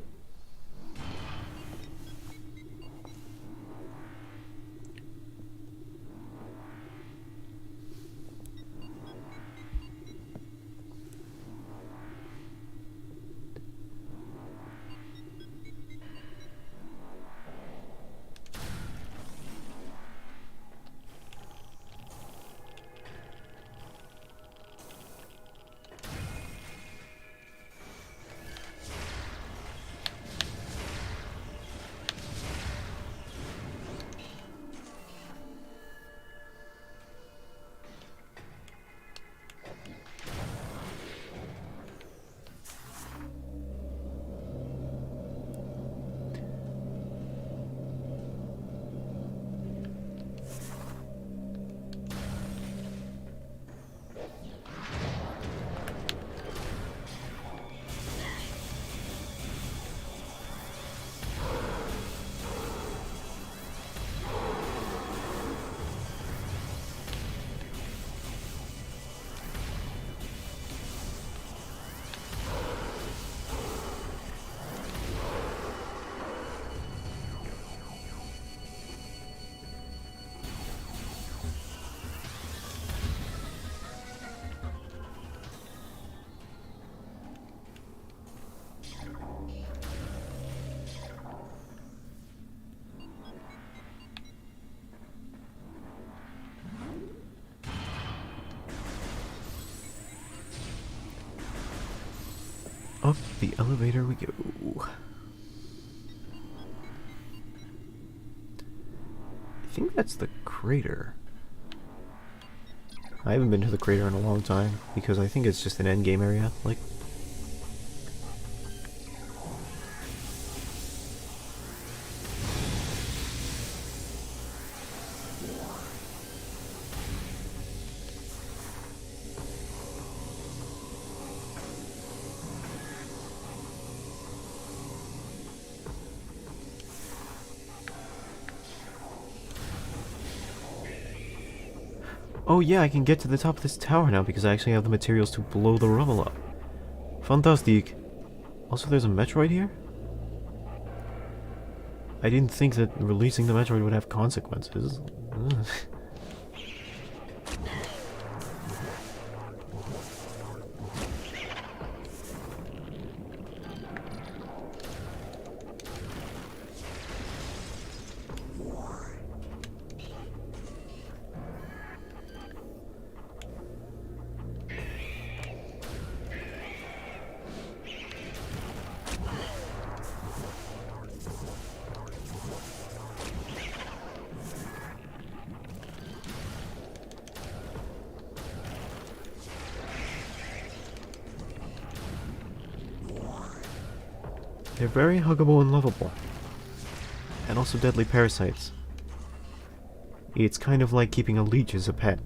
Up the elevator we go. think that's the crater. I haven't been to the crater in a long time, because I think it's just an endgame area. Like, oh yeah, I can get to the top of this tower now because I actually have the materials to blow the rubble up. Fantastic. Also, there's a Metroid here? I didn't think that releasing the Metroid would have consequences. Ugh. They're very huggable and lovable. And also deadly parasites. It's kind of like keeping a leech as a pet.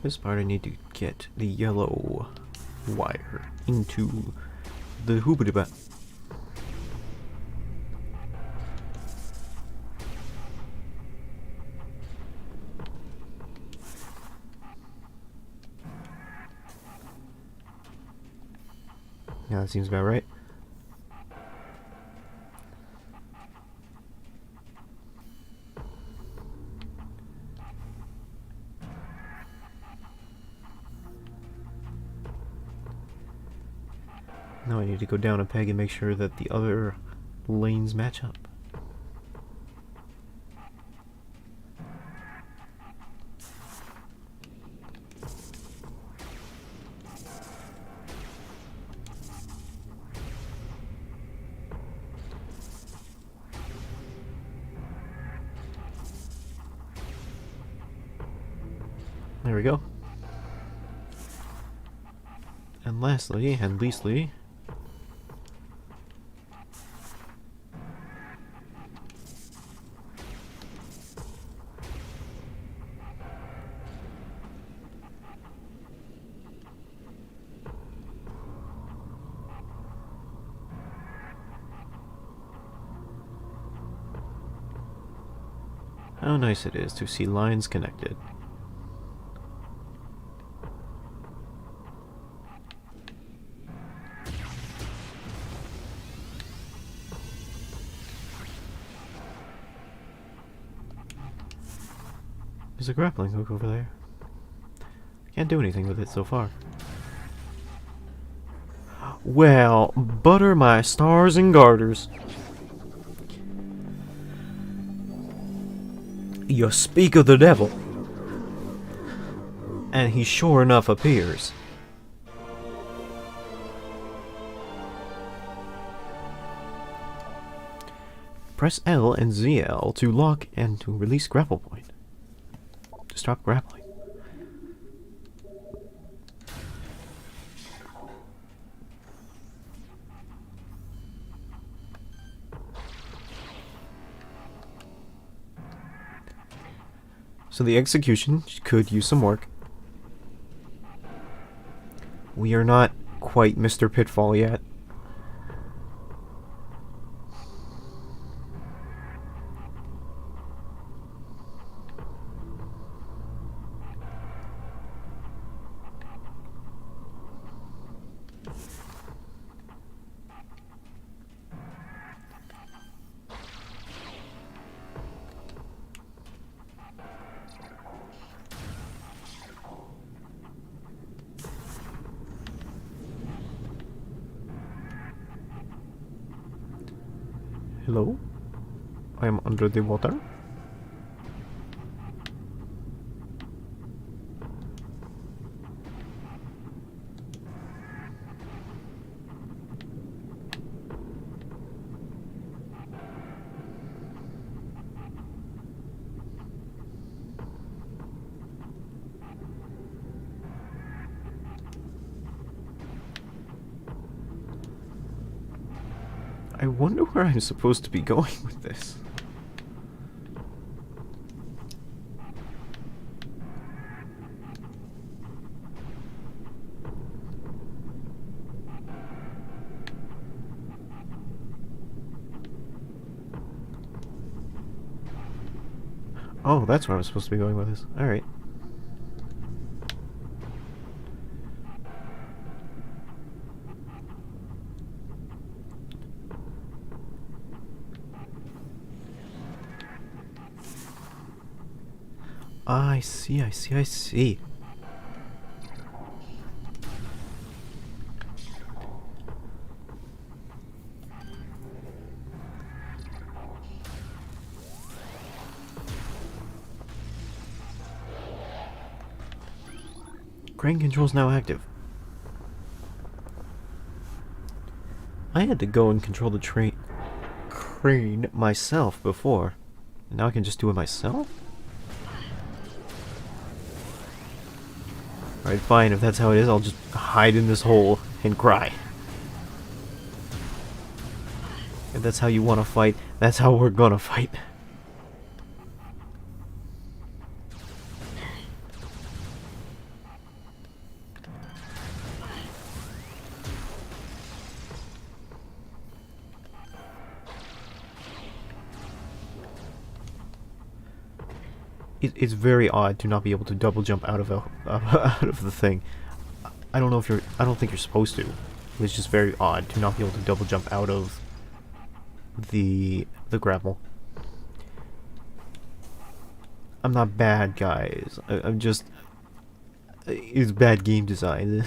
This part I need to get the yellow wire into the hoobity-bat. Yeah, that seems about right. Now I need to go down a peg and make sure that the other lanes match up. There we go. And lastly, and leastly, how nice it is to see lines connected. There's a grappling hook over there. Can't do anything with it so far. Well, butter my stars and garters. You speak of the devil, and he sure enough appears. Press L and ZL to lock and to release grapple point. To stop grappling. So the execution could use some work. We are not quite Mr. Pitfall yet. Hello? I am under the water. I wonder where I'm supposed to be going with this. Oh, that's where I'm supposed to be going with this. Alright. I see, I see, I see. Crane control's now active. I had to go and control the crane myself before. And now I can just do it myself? Alright, fine, if that's how it is, I'll just hide in this hole and cry. If that's how you want to fight, that's how we're gonna fight. It's very odd to not be able to double jump out of out of the thing. I don't know if you're. I don't think you're supposed to. It's just very odd to not be able to double jump out of the grapple. I'm not bad, guys. I'm just. It's bad game design.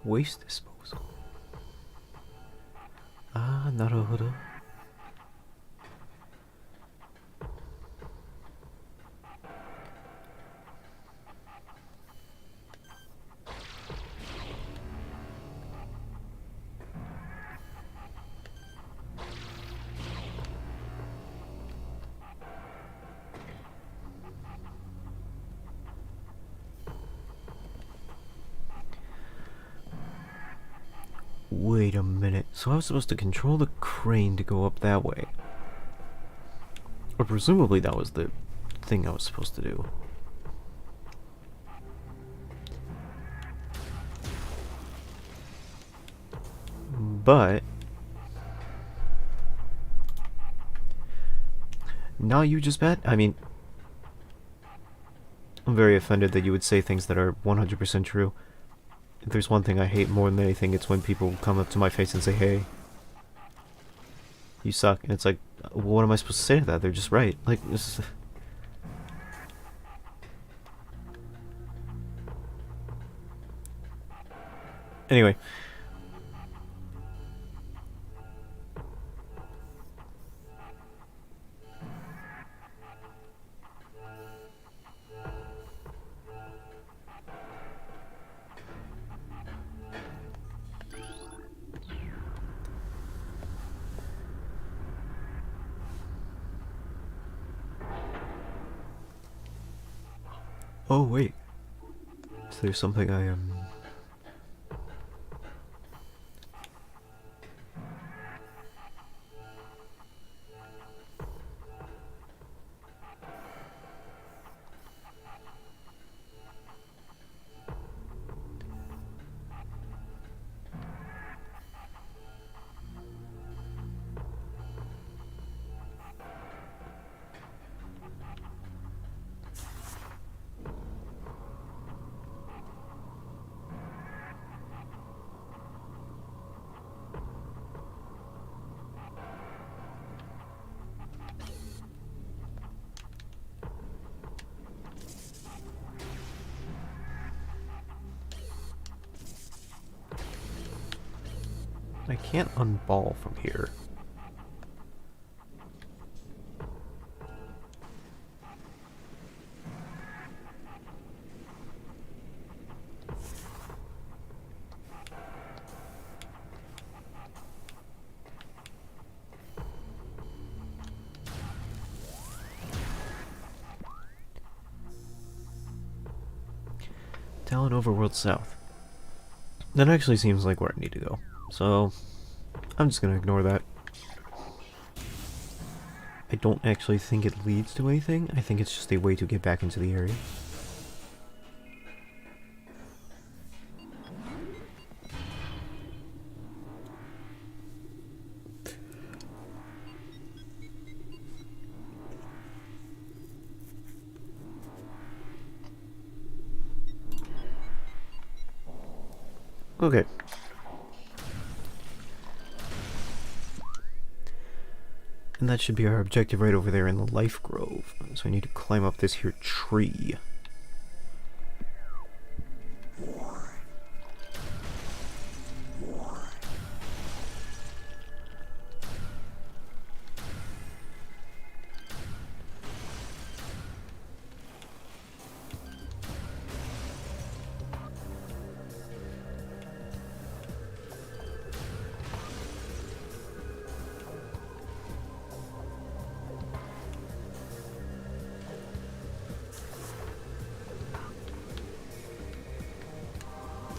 Waste disposal. Ah, naruhodo. Wait a minute. So I was supposed to control the crane to go up that way. Or presumably that was the thing I was supposed to do. But now you just bet? I mean, I'm very offended that you would say things that are 100% true. If there's one thing I hate more than anything, it's when people come up to my face and say, hey, you suck. And it's like, what am I supposed to say to that? They're just right. Like, this is... Anyway. Oh, wait. Is there something I am... I can't unball from here. Talon Overworld South. That actually seems like where I need to go. So, I'm just gonna ignore that. I don't actually think it leads to anything. I think it's just a way to get back into the area. Okay. And that should be our objective right over there in the Life Grove. So I need to climb up this here tree.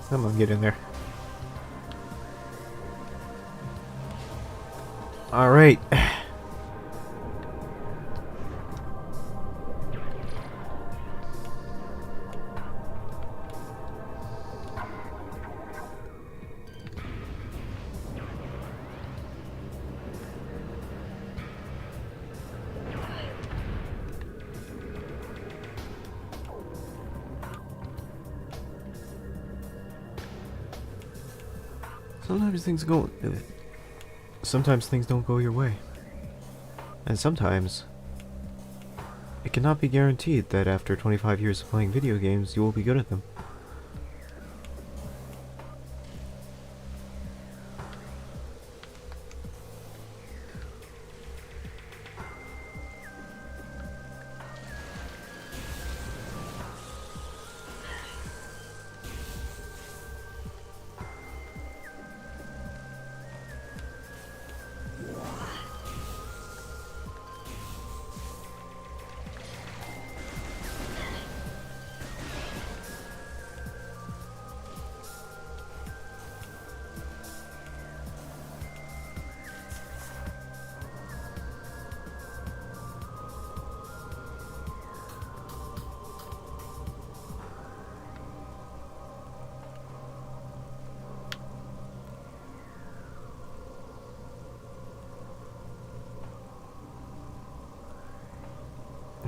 Come on, get in there. Alright. Sometimes things don't go your way. And sometimes it cannot be guaranteed that after 25 years of playing video games, you will be good at them.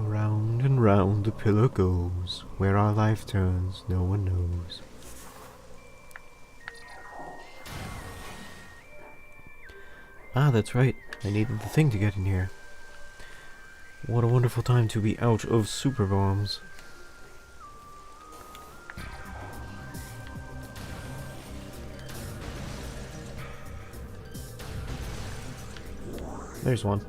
Round and round the pillar goes, where our life turns, no one knows. Ah, that's right. I needed the thing to get in here. What a wonderful time to be out of super bombs. There's one.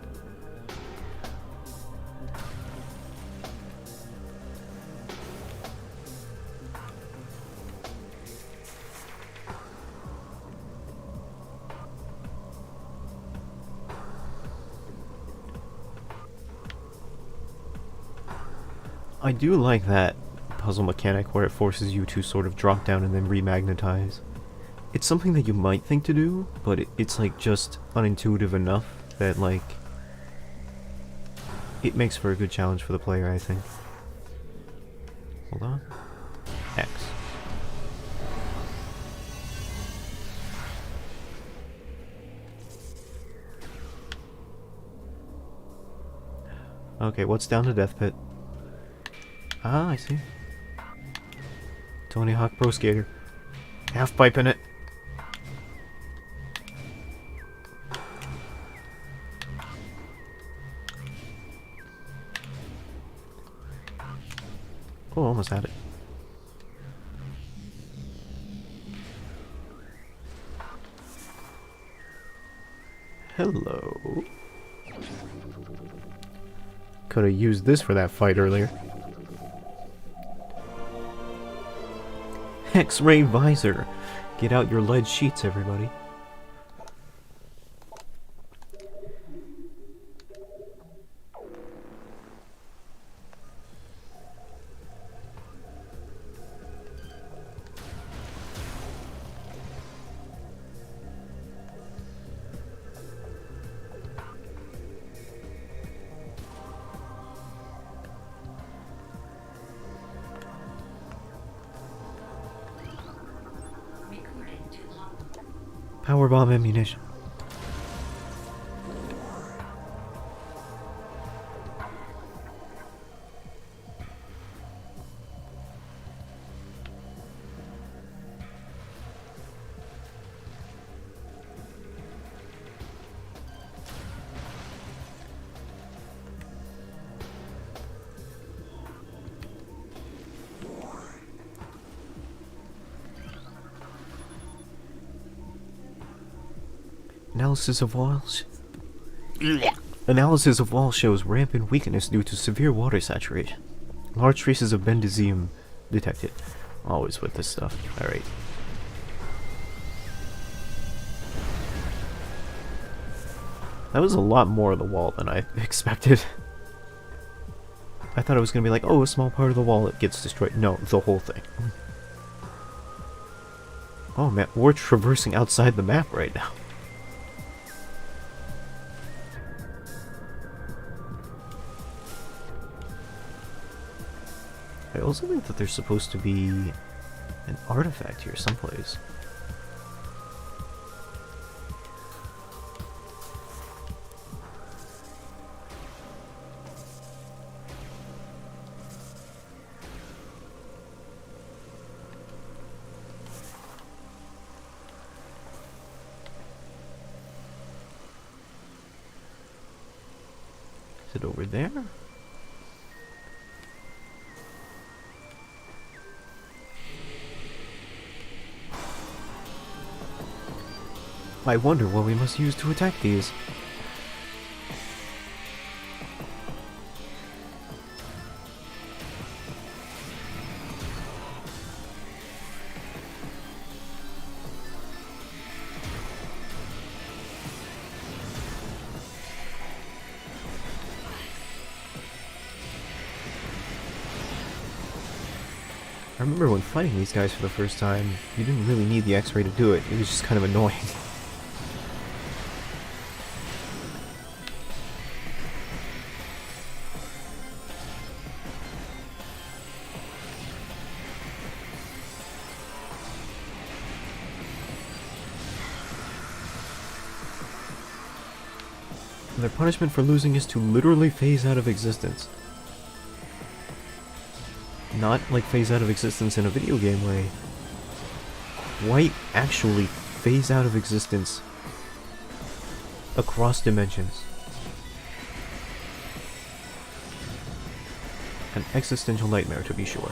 I do like that puzzle mechanic where it forces you to sort of drop down and then remagnetize. It's something that you might think to do, but it's like just unintuitive enough that like it makes for a good challenge for the player, I think. Hold on. X. Okay, what's down the death pit? Ah, I see. Tony Hawk Pro Skater. Half pipe in it. Oh, almost had it. Hello. Could have used this for that fight earlier. X-ray visor. Get out your lead sheets, everybody. Recording to logbook. Powerbomb ammunition. Analysis of wall shows rampant weakness due to severe water saturation. Large traces of bendazine detected. Always with this stuff. Alright. That was a lot more of the wall than I expected. I thought it was going to be like, oh, a small part of the wall that gets destroyed. No, the whole thing. Oh man, we're traversing outside the map right now. I also think that there's supposed to be an artifact here someplace. Is it over there? I wonder what we must use to attack these. I remember when fighting these guys for the first time, you didn't really need the X-ray to do it. It was just kind of annoying. And their punishment for losing is to literally phase out of existence. Not like phase out of existence in a video game way. Quite actually phase out of existence across dimensions. An existential nightmare, to be sure.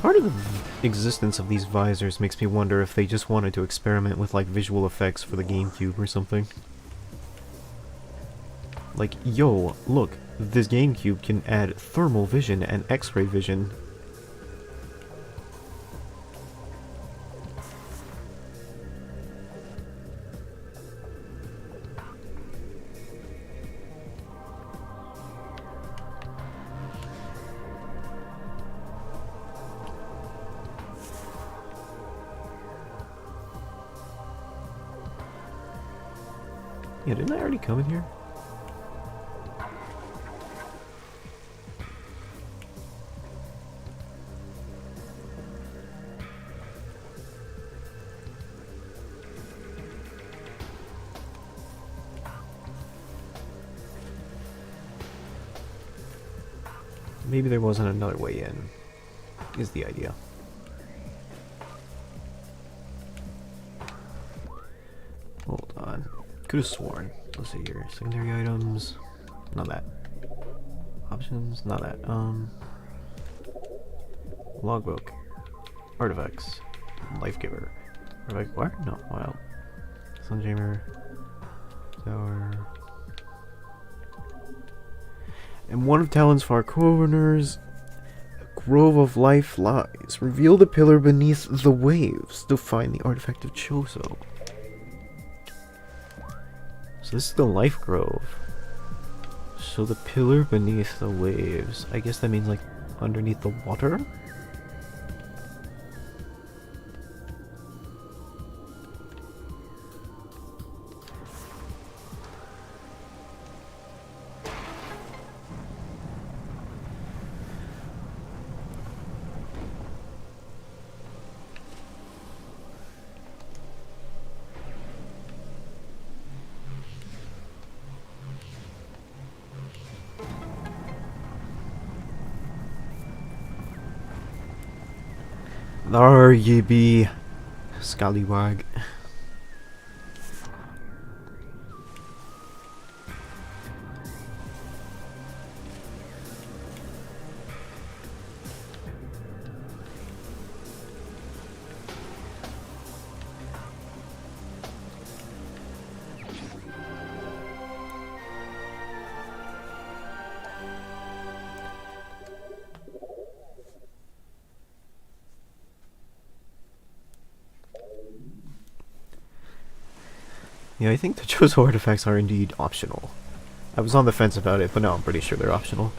Part of the existence of these visors makes me wonder if they just wanted to experiment with like visual effects for the GameCube or something. Like, yo, look, this GameCube can add thermal vision and X-ray vision. Yeah, didn't I already come in here? Maybe there wasn't another way in, is the idea. could have sworn. Let's see here. Secondary items. Not that. Options. Not that. Logbook. Artifacts. Life giver. Artifact. What? No. Wild. Sunjammer. Tower. And one of Talon's far corners, a grove of life lies. Reveal the pillar beneath the waves to find the artifact of Choso. So this is the life grove. So the pillar beneath the waves. I guess that means like underneath the water? There ye be, scallywag. Yeah, I think the Chozo artifacts are indeed optional. I was on the fence about it, but no, I'm pretty sure they're optional.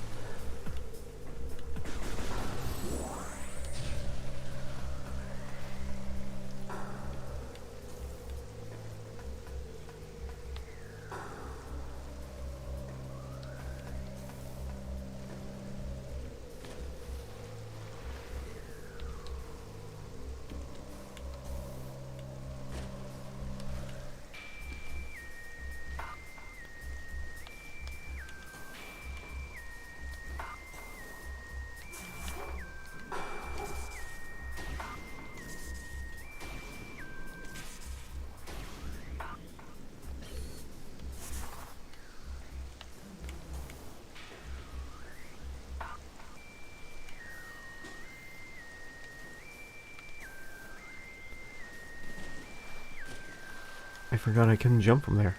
I forgot I couldn't jump from there.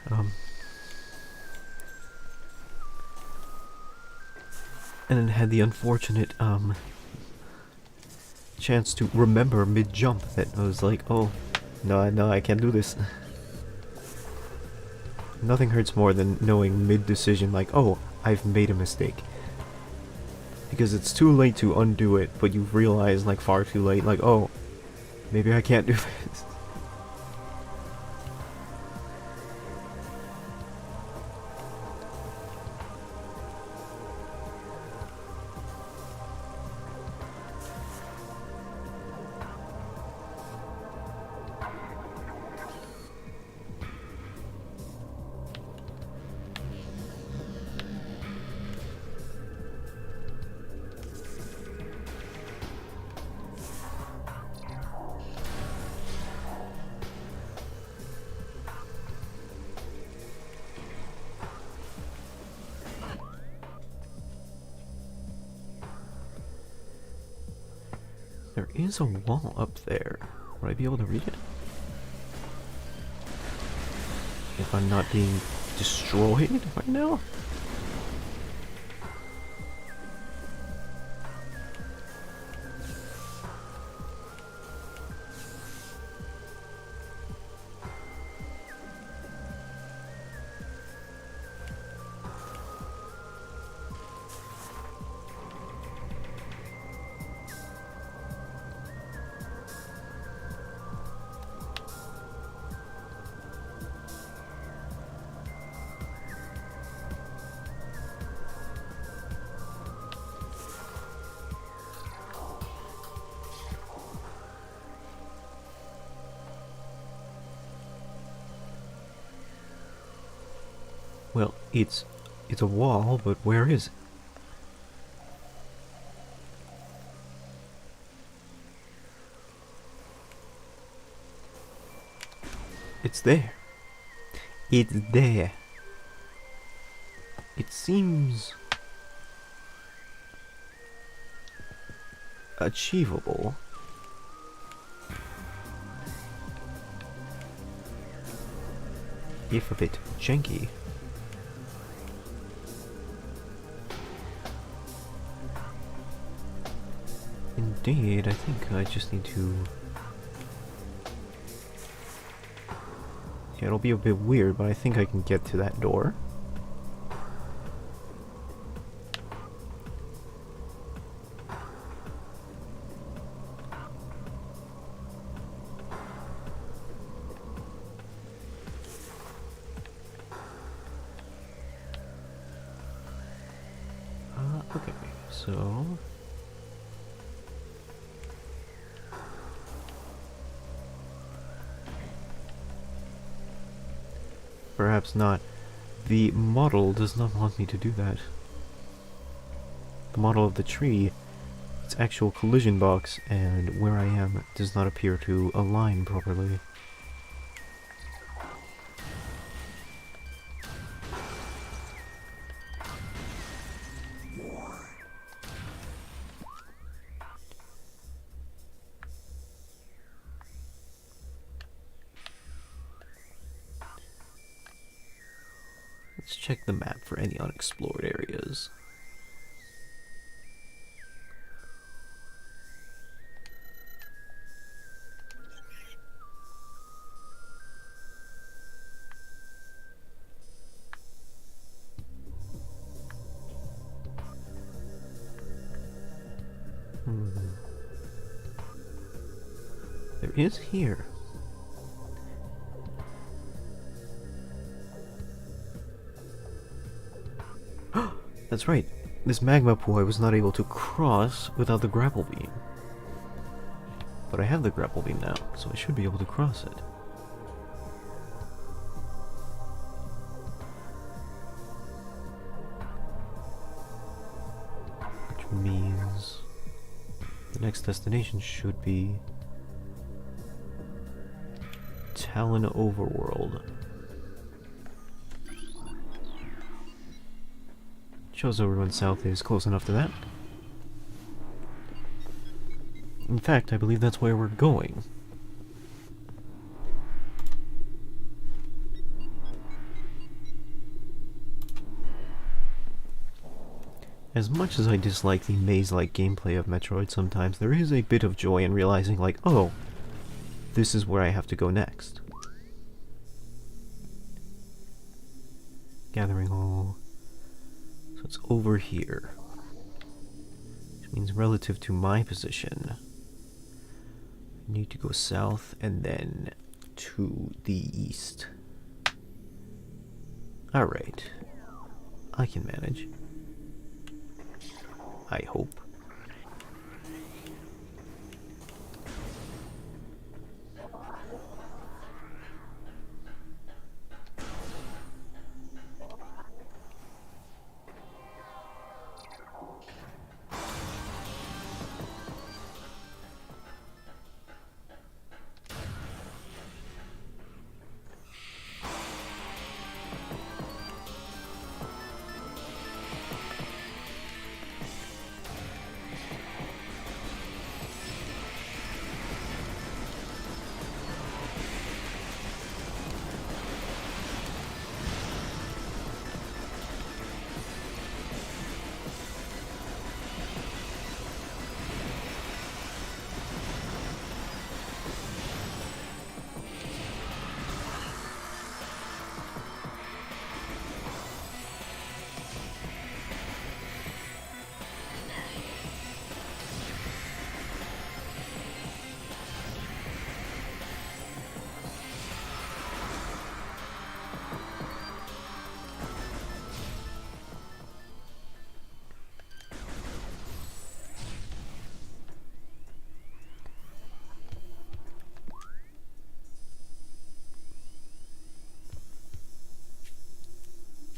And then had the unfortunate, chance to remember mid-jump that I was like, oh, no, I can't do this. Nothing hurts more than knowing mid-decision, like, oh, I've made a mistake. Because it's too late to undo it, but you've realized, like, far too late, like, oh, maybe I can't do this. There is a wall up there. Would I be able to read it? If I'm not being destroyed right now? Well, it's a wall, but where is it? It's there. It's there. It seems achievable. If a bit janky. Indeed, I think I just need to... Yeah, it'll be a bit weird, but I think I can get to that door. Okay, so... Perhaps not. The model does not want me to do that. The model of the tree, its actual collision box, and where I am does not appear to align properly. Let's check the map for any unexplored areas. There is here. That's right. This magma pool I was not able to cross without the grapple beam. But I have the grapple beam now, so I should be able to cross it. Which means the next destination should be Talon Overworld. Shows everyone south is close enough to that. In fact, I believe that's where we're going. As much as I dislike the maze-like gameplay of Metroid sometimes, there is a bit of joy in realizing, like, oh, this is where I have to go next. Gathering all... So it's over here. Which means relative to my position, I need to go south and then to the east. Alright. I can manage. I hope.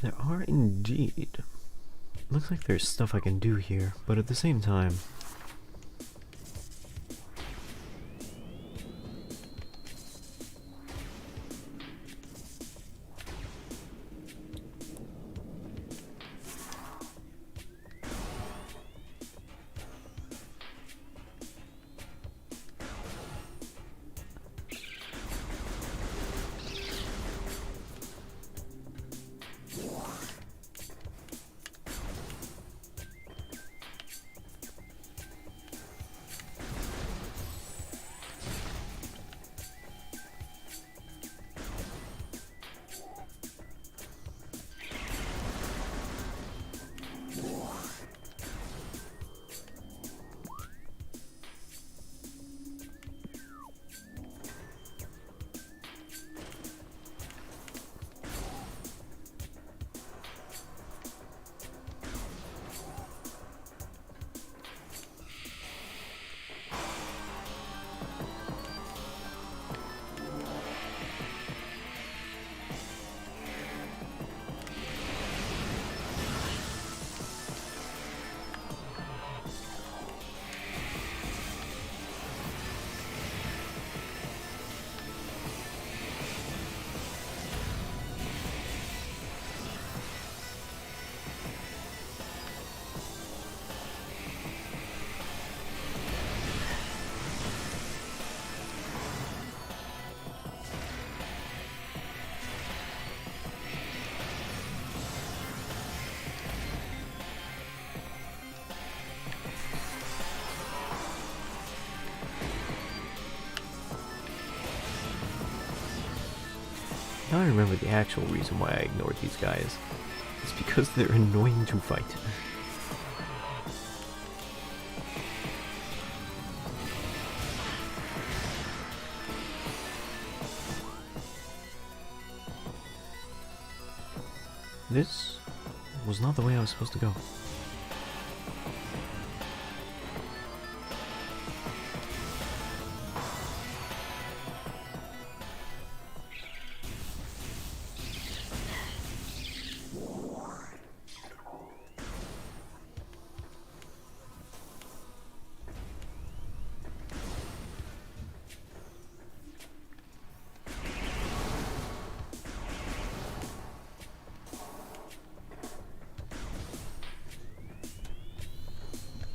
There are indeed. Looks like there's stuff I can do here, but at the same time... Now I remember the actual reason why I ignored these guys. It's because they're annoying to fight. This was not the way I was supposed to go.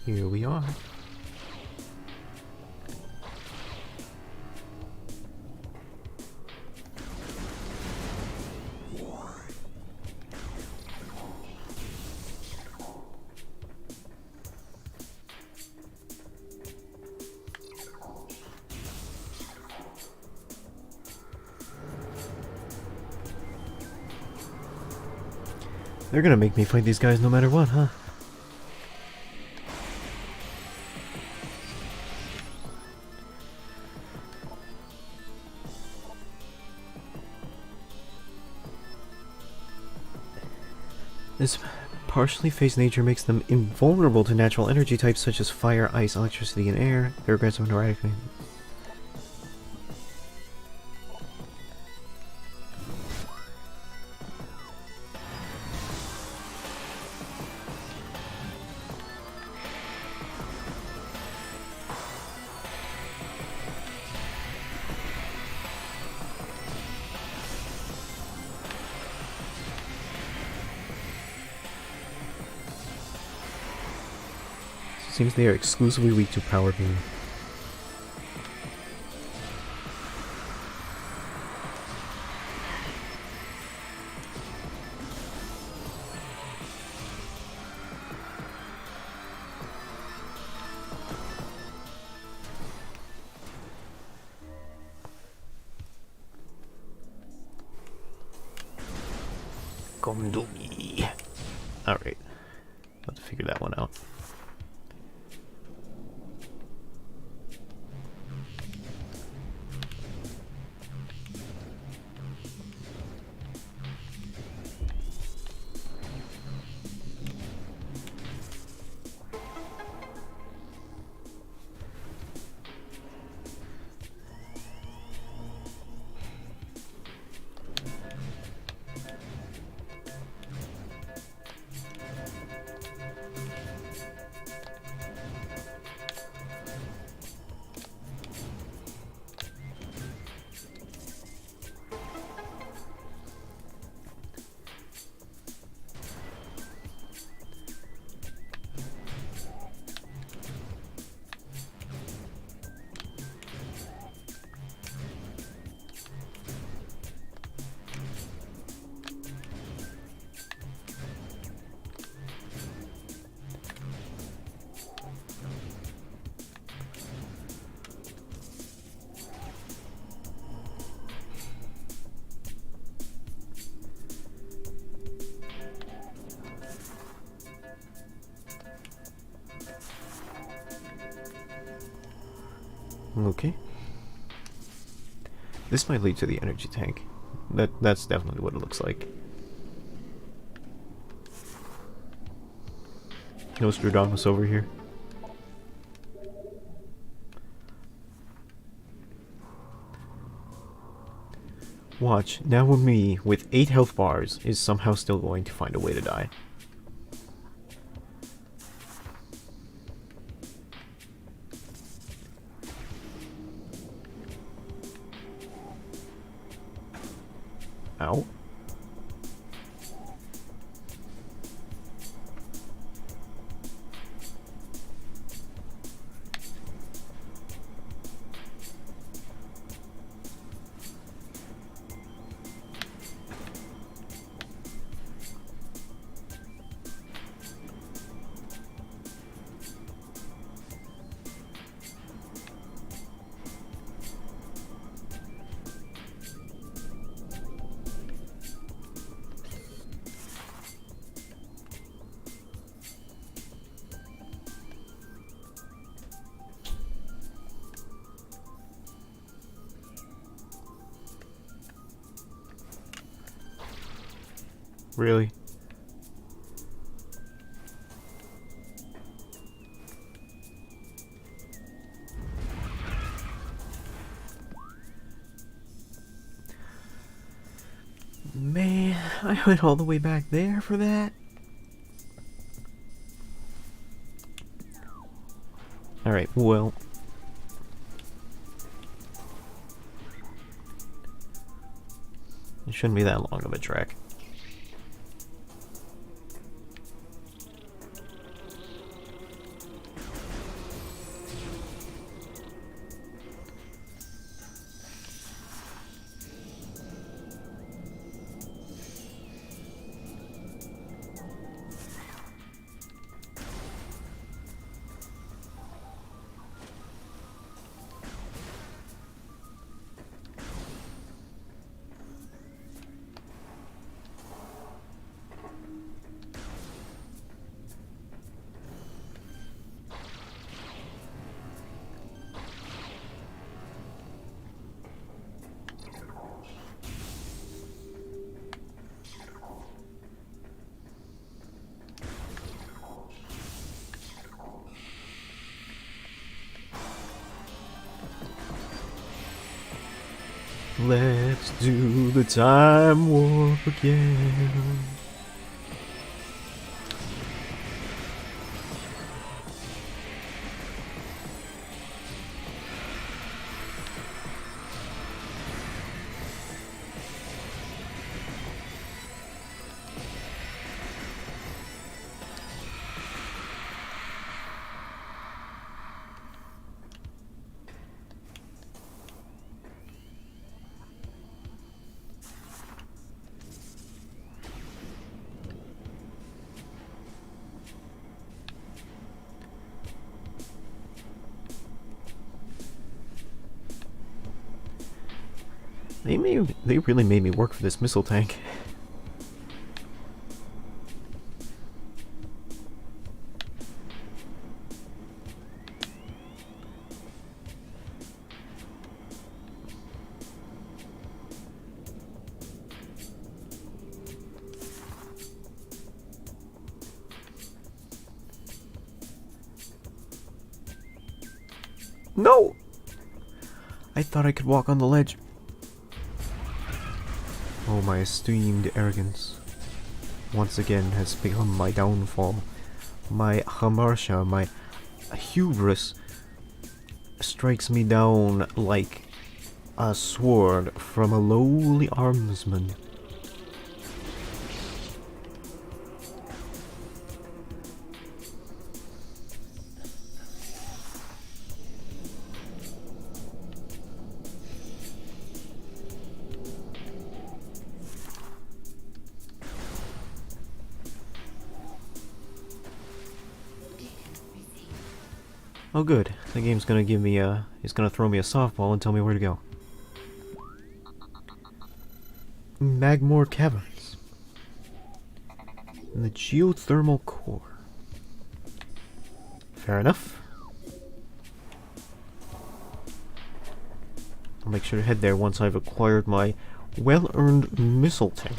Here we are. They're gonna make me fight these guys no matter what, huh? This partially phased nature makes them invulnerable to natural energy types such as fire, ice, electricity, and air. They're aggressive and erratic. Seems they are exclusively weak to power beam. Gondomi. Alright. Have to figure that one out. Okay. This might lead to the energy tank. That's definitely what it looks like. Nostradamus over here. Watch, now me, with 8 health bars, is somehow still going to find a way to die. Ow. Really? Man, I went all the way back there for that? Alright, well. It shouldn't be that long of a trek. Let's do the time warp again. They really made me work for this missile tank. No! I thought I could walk on the ledge. Oh, my esteemed arrogance once again has become my downfall. My hamartia, my hubris strikes me down like a sword from a lowly armsman. Oh good, the game's gonna give me he's gonna throw me a softball and tell me where to go. Magmore Caverns. And the geothermal core. Fair enough. I'll make sure to head there once I've acquired my well-earned missile tank.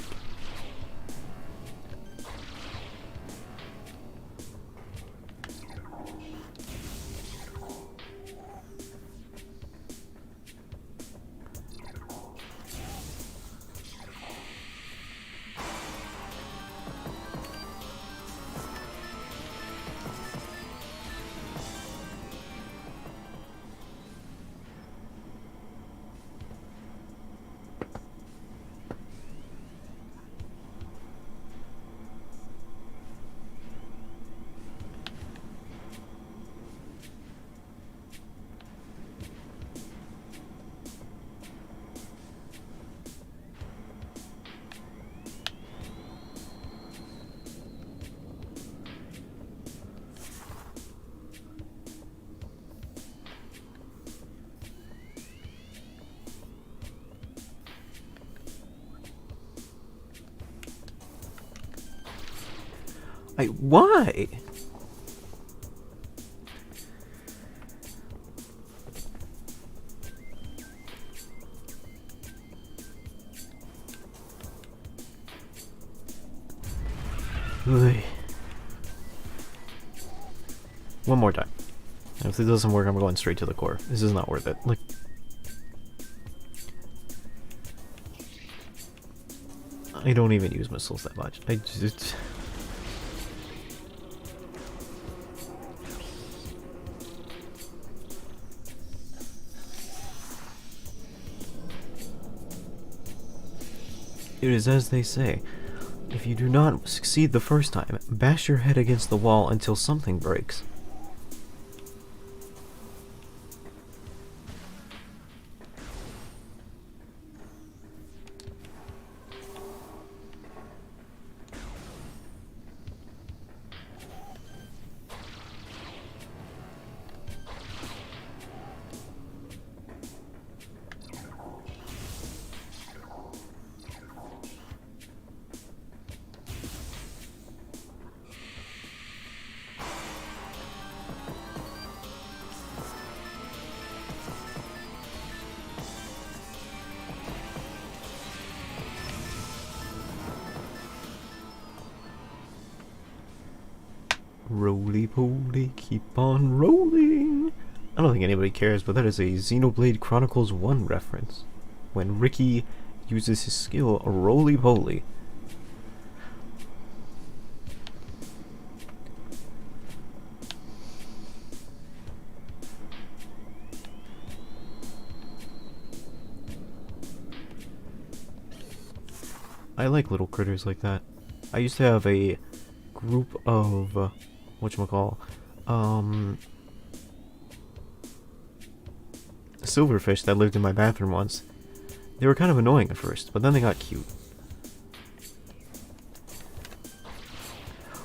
Why? Ugh. One more time. If it doesn't work, I'm going straight to the core. This is not worth it. Like, I don't even use missiles that much. I just... It is as they say. If you do not succeed the first time, bash your head against the wall until something breaks. Roly-poly, keep on rolling. I don't think anybody cares, but that is a Xenoblade Chronicles 1 reference. When Ricky uses his skill, roly-poly. I like little critters like that. I used to have a group of, whatchamacall, silverfish that lived in my bathroom once. They were kind of annoying at first, but then they got cute.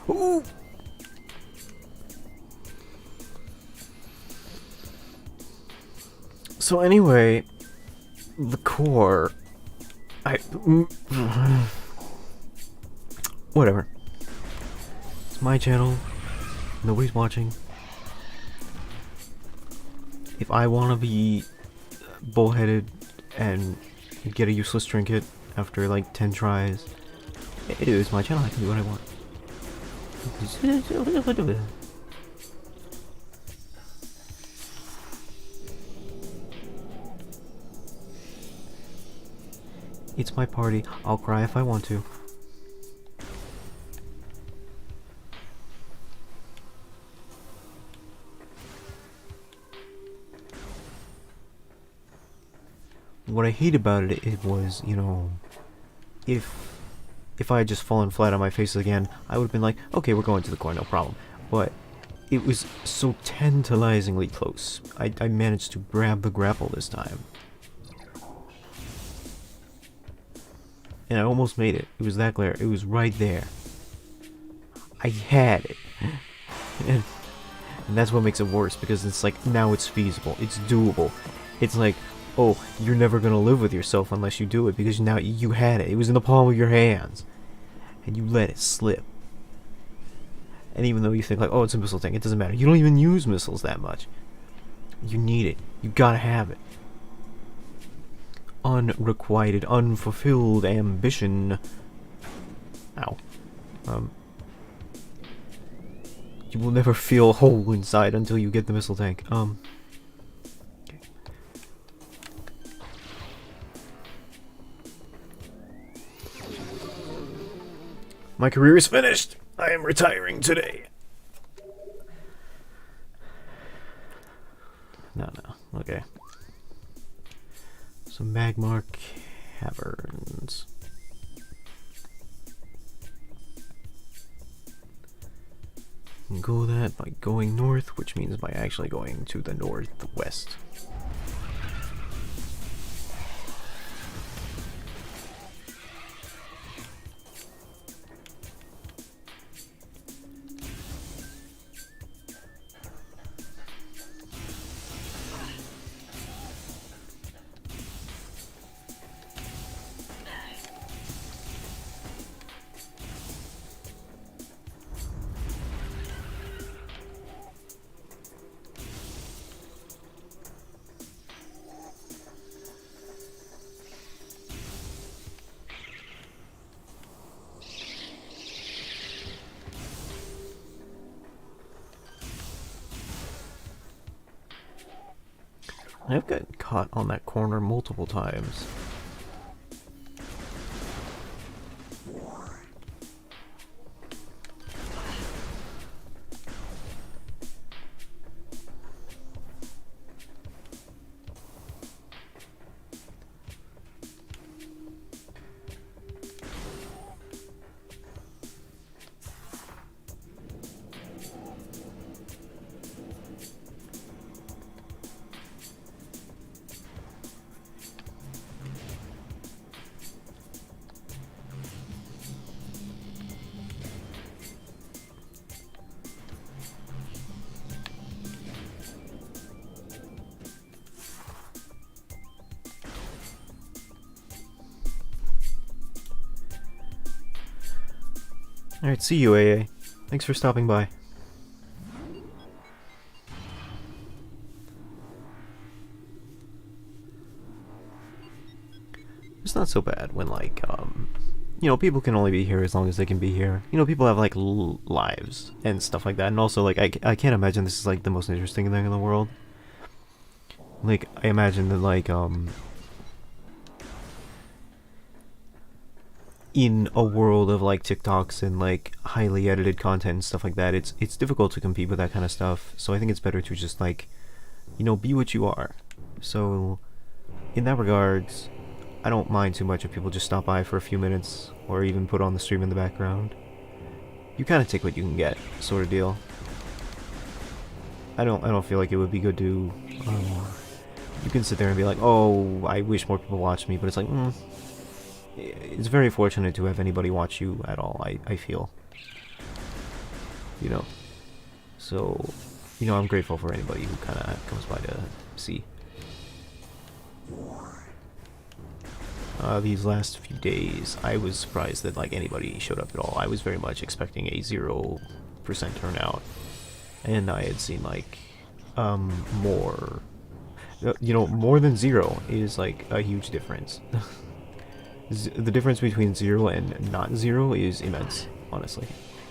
Ooh! So anyway, the core, whatever. It's my channel. Nobody's watching. If I want to be bullheaded and get a useless trinket after like 10 tries, it is my channel. I can do what I want. It's my party. I'll cry if I want to. What I hate about it, it was, you know, if I had just fallen flat on my face again, I would have been like, okay, we're going to the core, no problem. But it was so tantalizingly close. I managed to grab the grapple this time. And I almost made it. It was that clear. It was right there. I had it. And that's what makes it worse, because it's like, now it's feasible. It's doable. It's like, oh, you're never gonna live with yourself unless you do it, because now you had it. It was in the palm of your hands. And you let it slip. And even though you think like, oh, it's a missile tank, it doesn't matter. You don't even use missiles that much. You need it. You gotta have it. Unrequited, unfulfilled ambition. Ow. You will never feel whole inside until you get the missile tank. Okay. My career is finished. I am retiring today. No. Okay. So Magmar Caverns. Go that by going north, which means by actually going to the northwest. I've got caught on that corner multiple times. Alright, see you, AA. Thanks for stopping by. It's not so bad when, like, you know, people can only be here as long as they can be here. You know, people have, like, lives and stuff like that. And also, like, I can't imagine this is, like, the most interesting thing in the world. Like, I imagine that, like, in a world of like TikToks and like highly edited content and stuff like that, it's difficult to compete with that kind of stuff. So I think it's better to just like, you know, be what you are. So in that regards, I don't mind too much if people just stop by for a few minutes or even put on the stream in the background. You kind of take what you can get, sort of deal. I don't feel like it would be good to. You can sit there and be like, oh, I wish more people watched me, but it's like, it's very fortunate to have anybody watch you at all, I feel. You know. So, you know, I'm grateful for anybody who kind of comes by to see. These last few days, I was surprised that, like, anybody showed up at all. I was very much expecting a 0% turnout. And I had seen, like, more... You know, more than 0 is, like, a huge difference. The difference between 0 and not 0 is immense, honestly.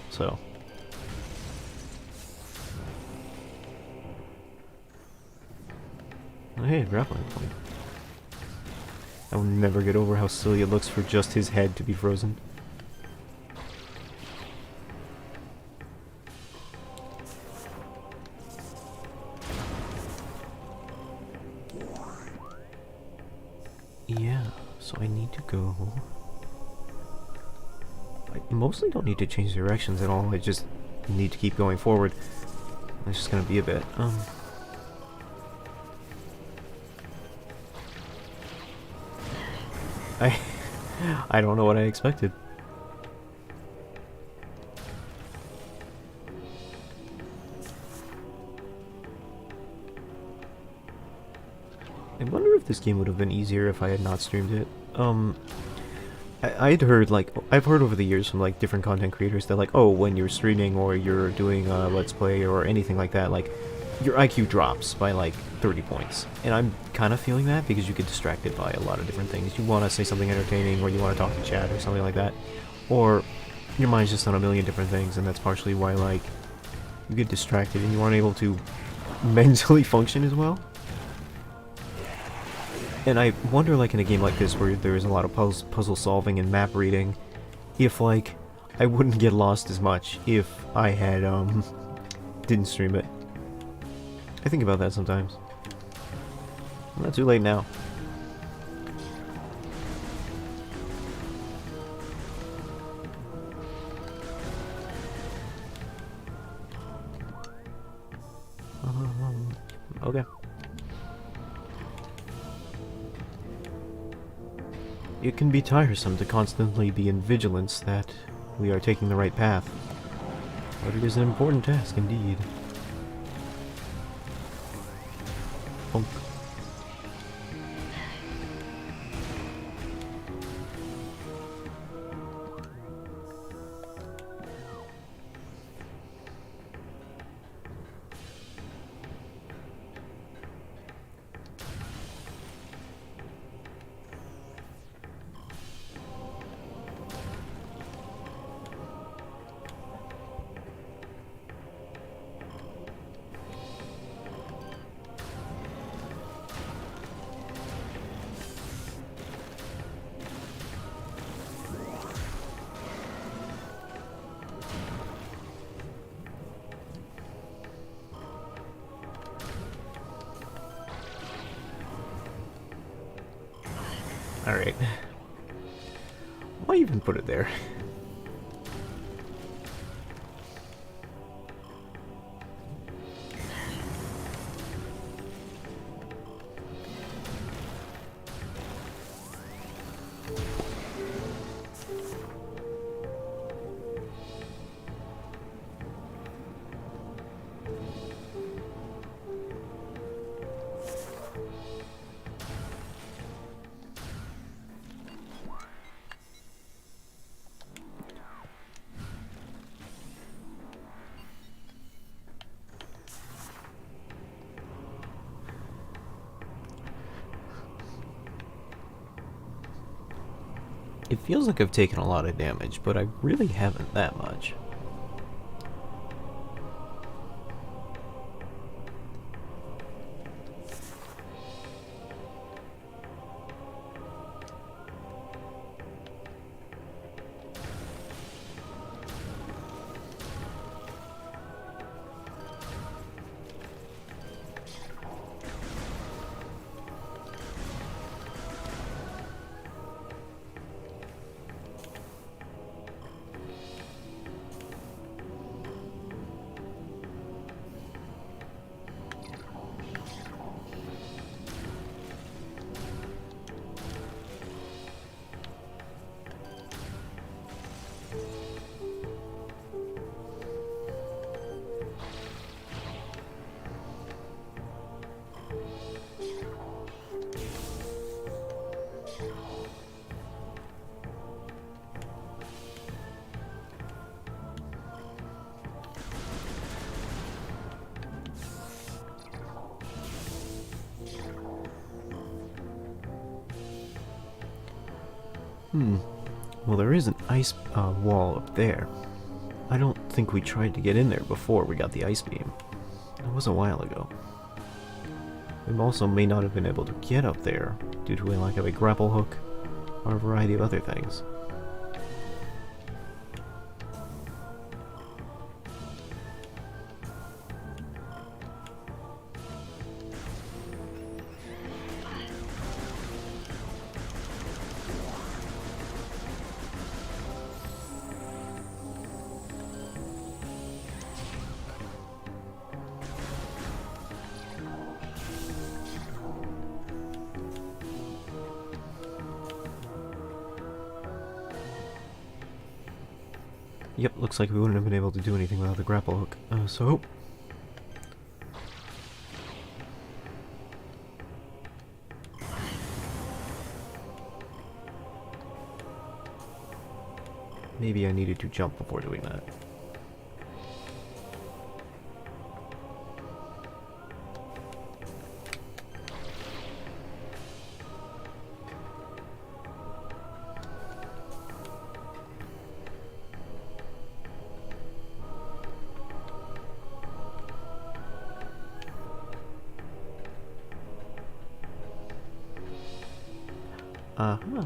So... Hey, grappling point. I will never get over how silly it looks for just his head to be frozen. Yeah, so I need to go... I mostly don't need to change directions at all, I just need to keep going forward. It's just gonna be a bit, I don't know what I expected. I wonder if this game would have been easier if I had not streamed it. I'd heard, like, I've heard over the years from, like, different content creators that, like, oh, when you're streaming or you're doing a Let's Play or anything like that, like, your IQ drops by, like, 30 points. And I'm kind of feeling that because you get distracted by a lot of different things. You want to say something entertaining, or you want to talk to chat or something like that. Or your mind's just on a million different things, and that's partially why, like, you get distracted and you aren't able to mentally function as well. And I wonder, like, in a game like this where there is a lot of puzzle solving and map reading, if, like, I wouldn't get lost as much if I had, didn't stream it. I think about that sometimes. Not too late now. Okay. It can be tiresome to constantly be in vigilance that we are taking the right path, but it is an important task indeed. Bonk. Alright. Why even put it there? It feels like I've taken a lot of damage, but I really haven't that much. Well, there is an ice wall up there. I don't think we tried to get in there before we got the ice beam. That was a while ago. We also may not have been able to get up there due to a lack of a grapple hook or a variety of other things. Yep, looks like we wouldn't have been able to do anything without the grapple hook. So... maybe I needed to jump before doing that. Uh-huh.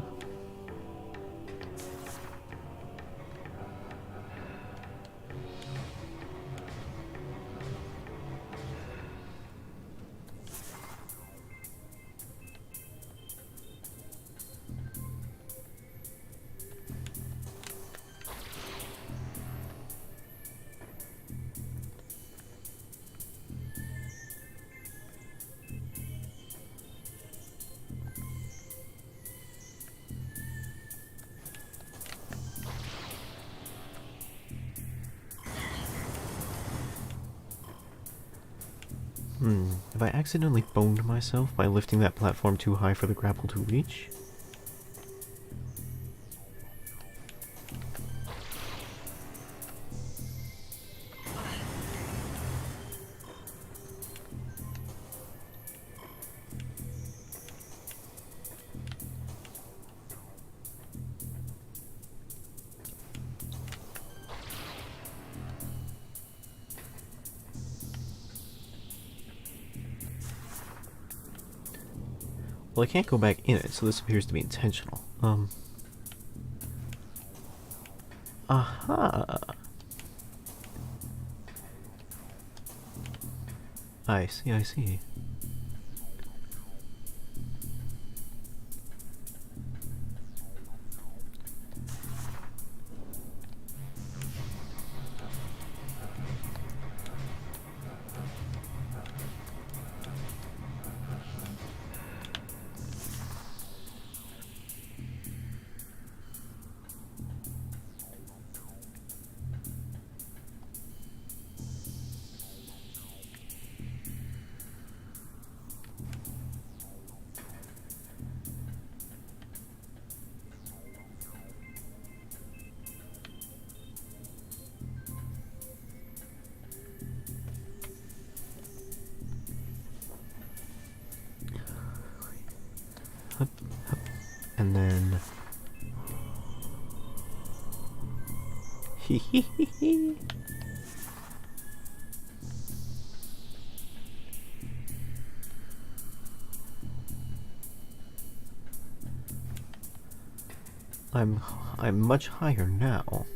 Have I accidentally boned myself by lifting that platform too high for the grapple to reach? Well, I can't go back in it, so this appears to be intentional. Aha! I see, I see. and then... I'm much higher now.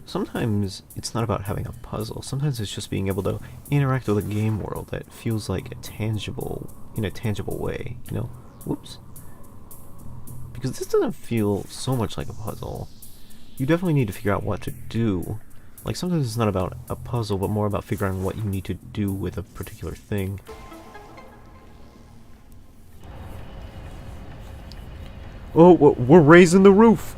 Sometimes it's not about having a puzzle. Sometimes it's just being able to interact with a game world that feels like in a tangible way, you know? Whoops. Because this doesn't feel so much like a puzzle. You definitely need to figure out what to do. Like, sometimes it's not about a puzzle, but more about figuring out what you need to do with a particular thing. Oh, we're raising the roof!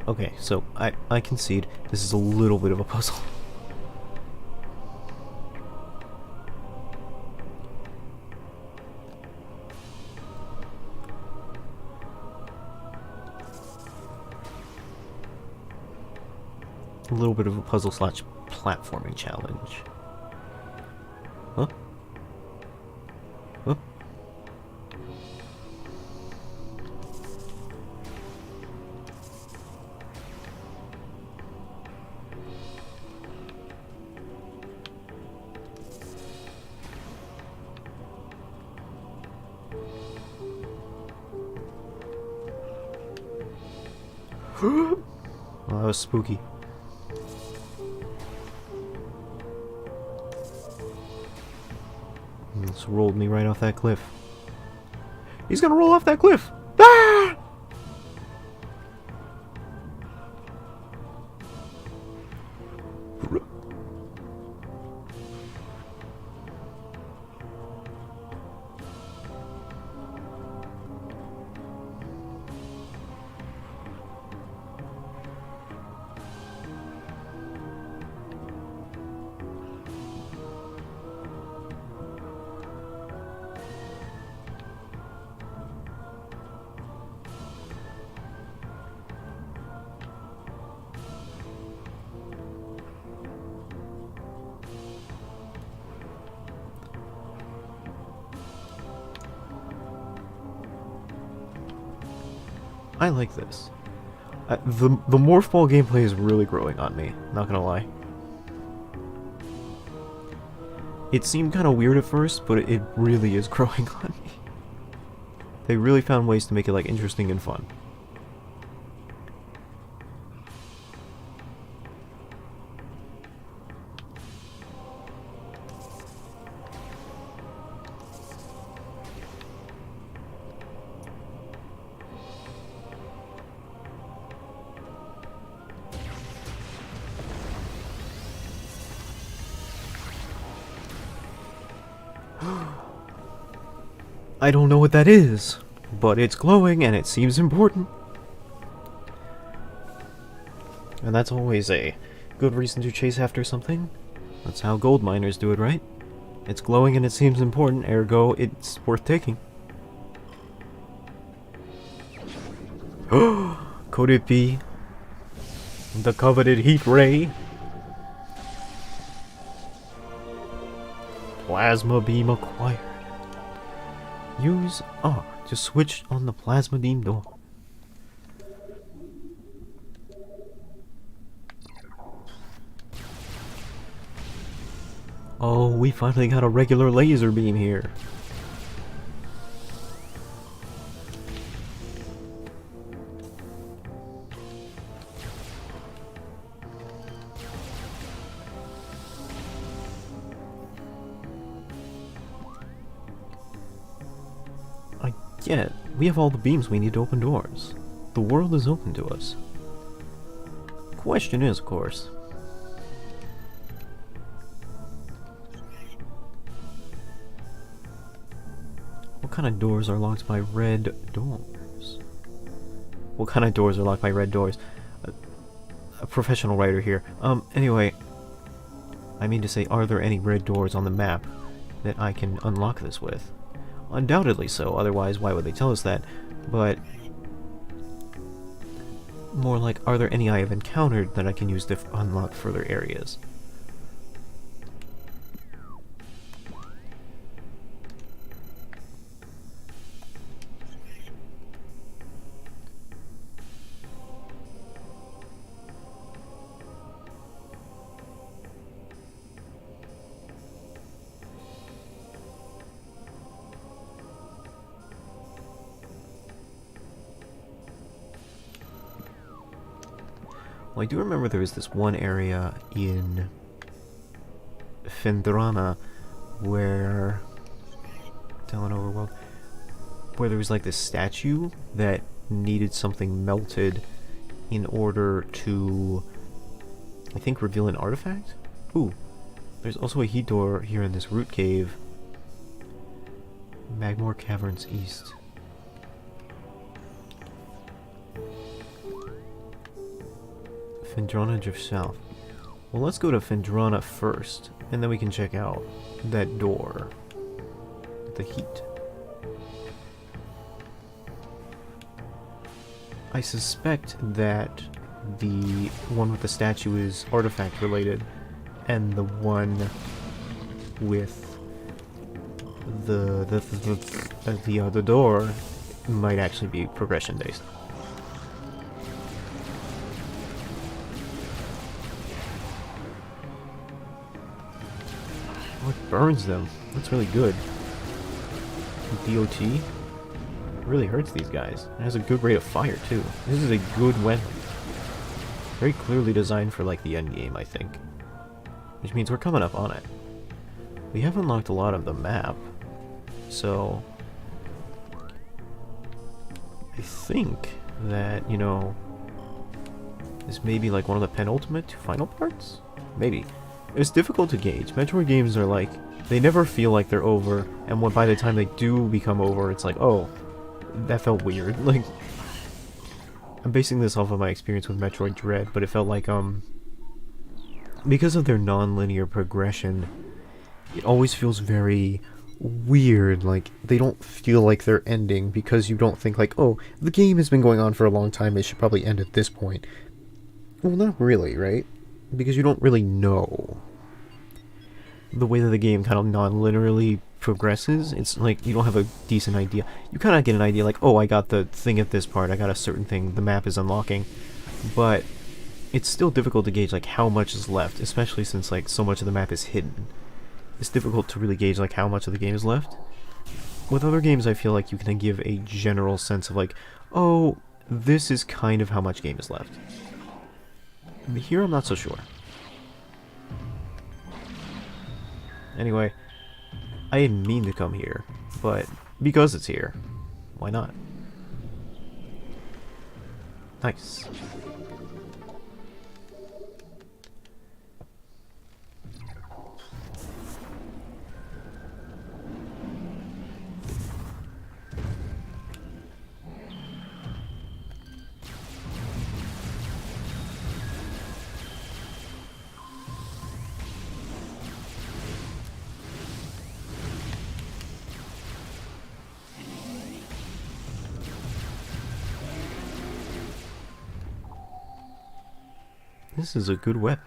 Okay, so I concede this is a little bit of a puzzle. A little bit of a puzzle slash platforming challenge. Huh? Huh? Well, that was spooky. This rolled me right off that cliff. He's gonna roll off that cliff! Ah! I like this. The morph ball gameplay is really growing on me, not gonna lie. It seemed kind of weird at first, but it really is growing on me. They really found ways to make it like interesting and fun. I don't know what that is, but it's glowing and it seems important. And that's always a good reason to chase after something. That's how gold miners do it, right? It's glowing and it seems important, ergo it's worth taking. Could it be the coveted heat ray? Plasma beam acquired. Use R to switch on the plasma beam door. Oh, we finally got a regular laser beam here. yet. We have all the beams we need to open doors. The world is open to us. Question is, of course, what kind of doors are locked by red doors? What kind of doors are locked by red doors? A professional writer here. Anyway, I mean to say, are there any red doors on the map that I can unlock this with? Undoubtedly so, otherwise why would they tell us that? But more like, are there any I have encountered that I can use to unlock further areas? Well, I do remember there was this one area in Fendrana where... down overworld, where there was like this statue that needed something melted in order to, I think, reveal an artifact? Ooh, there's also a heat door here in this root cave. Magmore Caverns East. Fendrana Drift South. Well, let's go to Fendrana first, and then we can check out that door. The heat. I suspect that the one with the statue is artifact related, and the one with the door might actually be progression based. Oh, it burns them. That's really good. DOT really hurts these guys. It has a good rate of fire too. This is a good weapon. Very clearly designed for like the end game, I think. Which means we're coming up on it. We have unlocked a lot of the map, so I think that, you know, this may be like one of the penultimate final parts? Maybe. It's difficult to gauge. Metroid games are like, they never feel like they're over, and when by the time they do become over, it's like, oh, that felt weird. Like, I'm basing this off of my experience with Metroid Dread, but it felt like, because of their non-linear progression, it always feels very weird. Like, they don't feel like they're ending, because you don't think like, oh, the game has been going on for a long time, it should probably end at this point. Well, not really, right? Because you don't really know. The way that the game kind of non-linearly progresses, it's like you don't have a decent idea. You kind of get an idea like, oh, I got the thing at this part, I got a certain thing, the map is unlocking. But it's still difficult to gauge like how much is left, especially since like so much of the map is hidden. It's difficult to really gauge like how much of the game is left. With other games, I feel like you can give a general sense of like, oh, this is kind of how much game is left. But here I'm not so sure. Anyway, I didn't mean to come here, but because it's here, why not? Nice. This is a good weapon.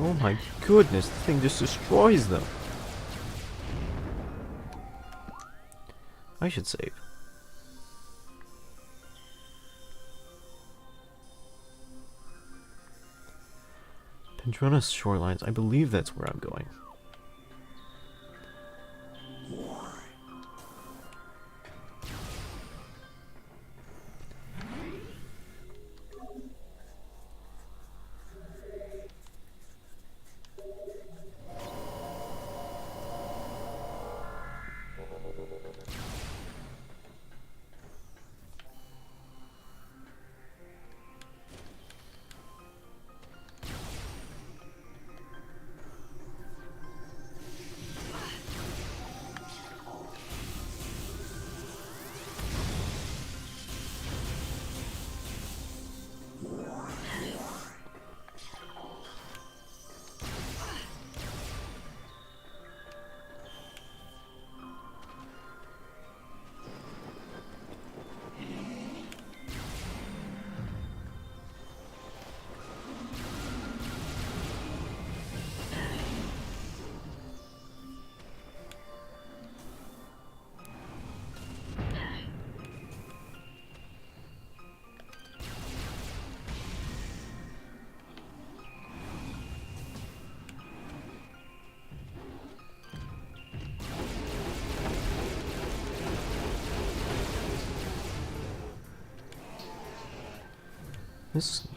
Oh my goodness, this thing just destroys them. I should save. Pendrona Shorelines, I believe that's where I'm going.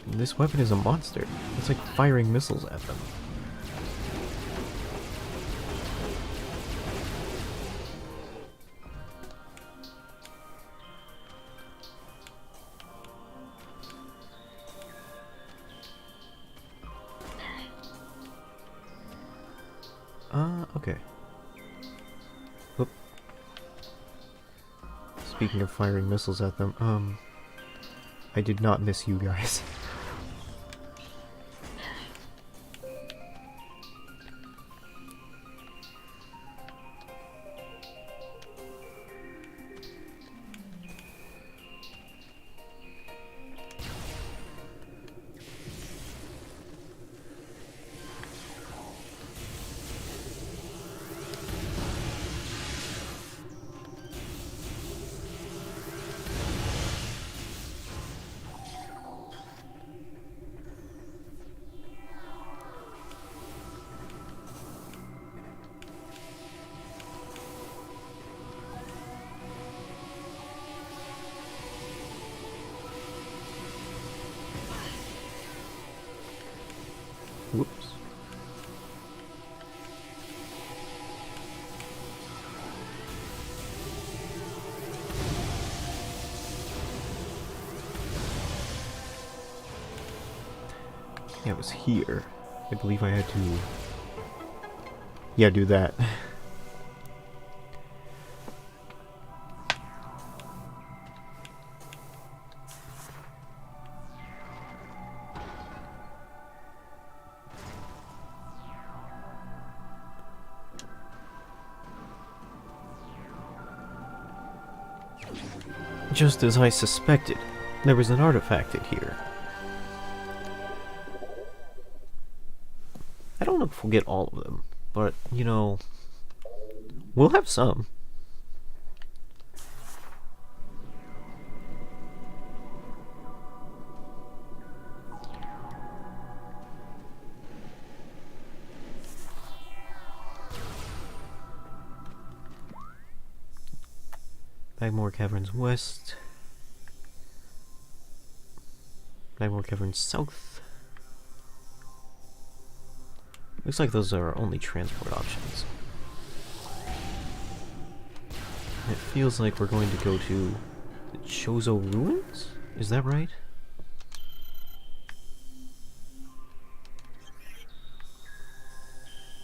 This weapon is a monster. It's like firing missiles at them. Okay. Whoop. Speaking of firing missiles at them, I did not miss you guys. Whoops. Yeah, it was here. I believe I had to... Yeah, do that. Just as I suspected, there was an artifact in here. I don't know if we'll get all of them, but, you know, we'll have some. Bagmore Caverns West. Bagmore Caverns South. Looks like those are our only transport options. It feels like we're going to go to the Chozo Ruins? Is that right?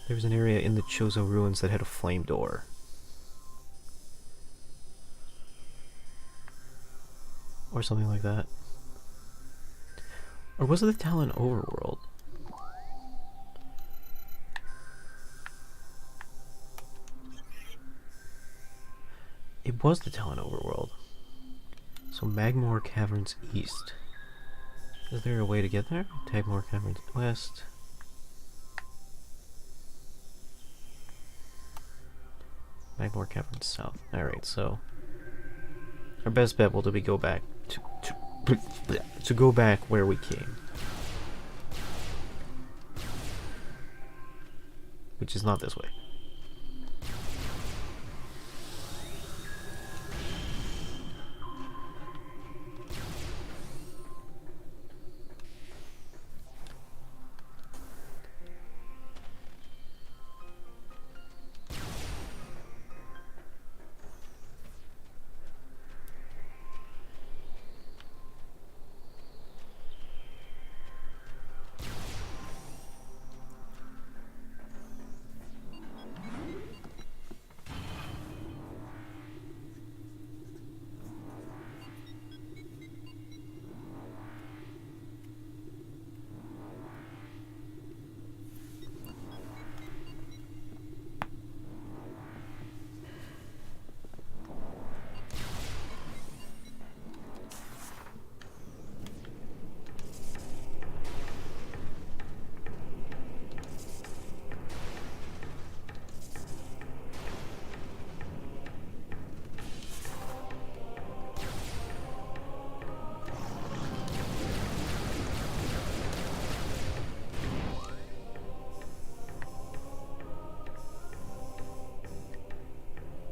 There was an area in the Chozo Ruins that had a flame door. Or something like that. Or was it the Talon Overworld? It was the Talon Overworld. So Magmore Caverns East. Is there a way to get there? Tagmore Caverns West. Magmore Cavern south. Alright, so our best bet will be go back to go back where we came. Which is not this way.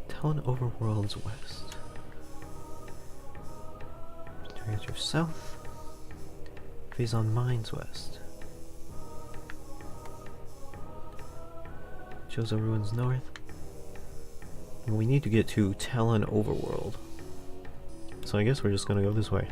Town Overworld's west. Treasure south. Phazon Mines west. Chozo Ruins north. And we need to get to Talon Overworld. So I guess we're just gonna go this way.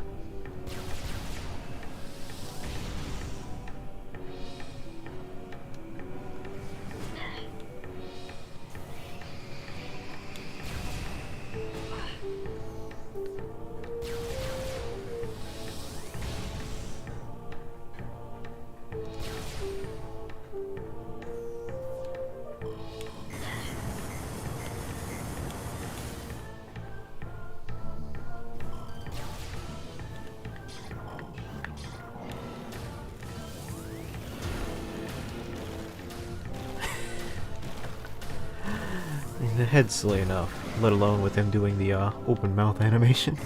The head's silly enough, let alone with him doing the open mouth animation.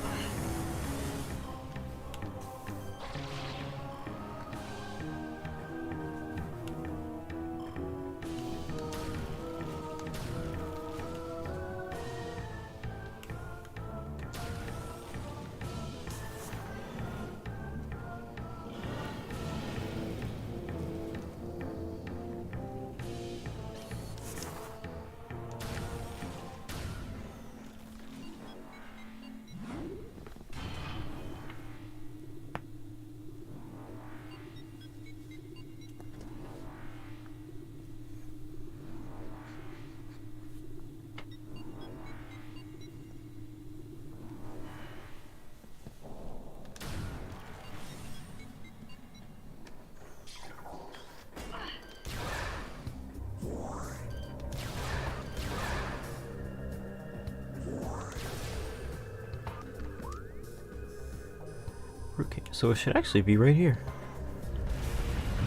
Okay, so it should actually be right here.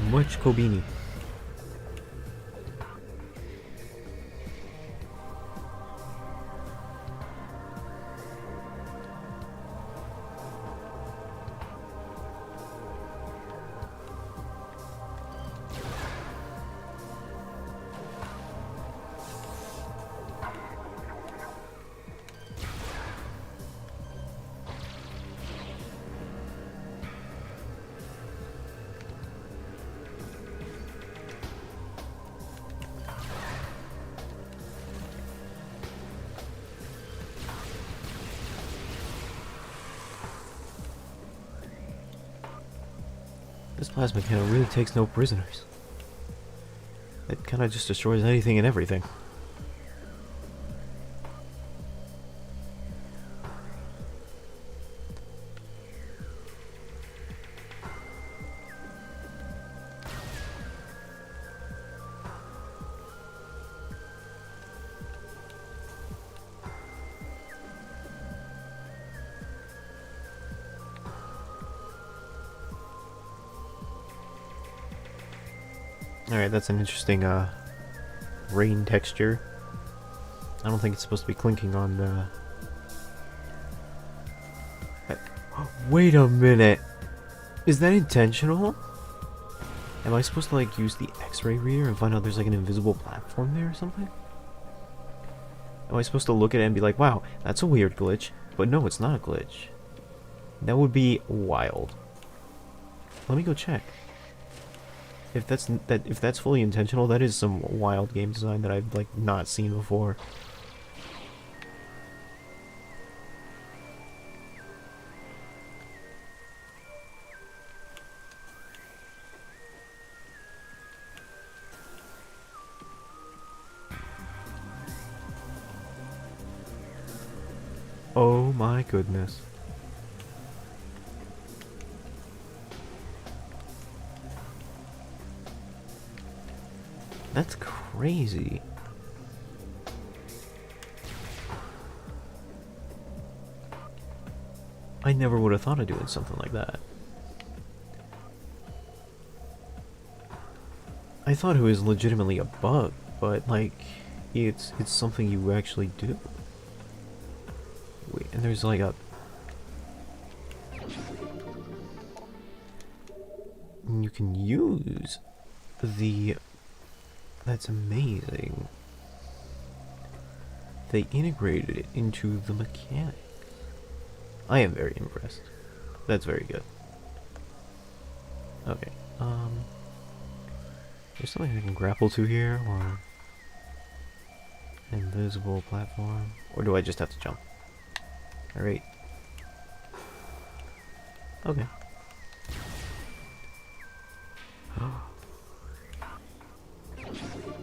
Much Kobini. This plasma cannon really takes no prisoners. It kinda just destroys anything and everything. Alright, that's an interesting rain texture. I don't think it's supposed to be clinking on the... Wait a minute! Is that intentional? Am I supposed to, like, use the X-ray reader and find out there's, like, an invisible platform there or something? Am I supposed to look at it and be like, wow, that's a weird glitch? But no, it's not a glitch. That would be wild. Let me go check. If that's fully intentional, that is some wild game design that I've, like, not seen before. Oh my goodness. That's crazy. I never would have thought of doing something like that. I thought it was legitimately a bug, but like it's something you actually do. Wait, and there's like a... You can use the... That's amazing. They integrated it into the mechanics. I am very impressed. That's very good. Okay, there's something I can grapple to here, or... Invisible platform? Or do I just have to jump? Alright. Okay.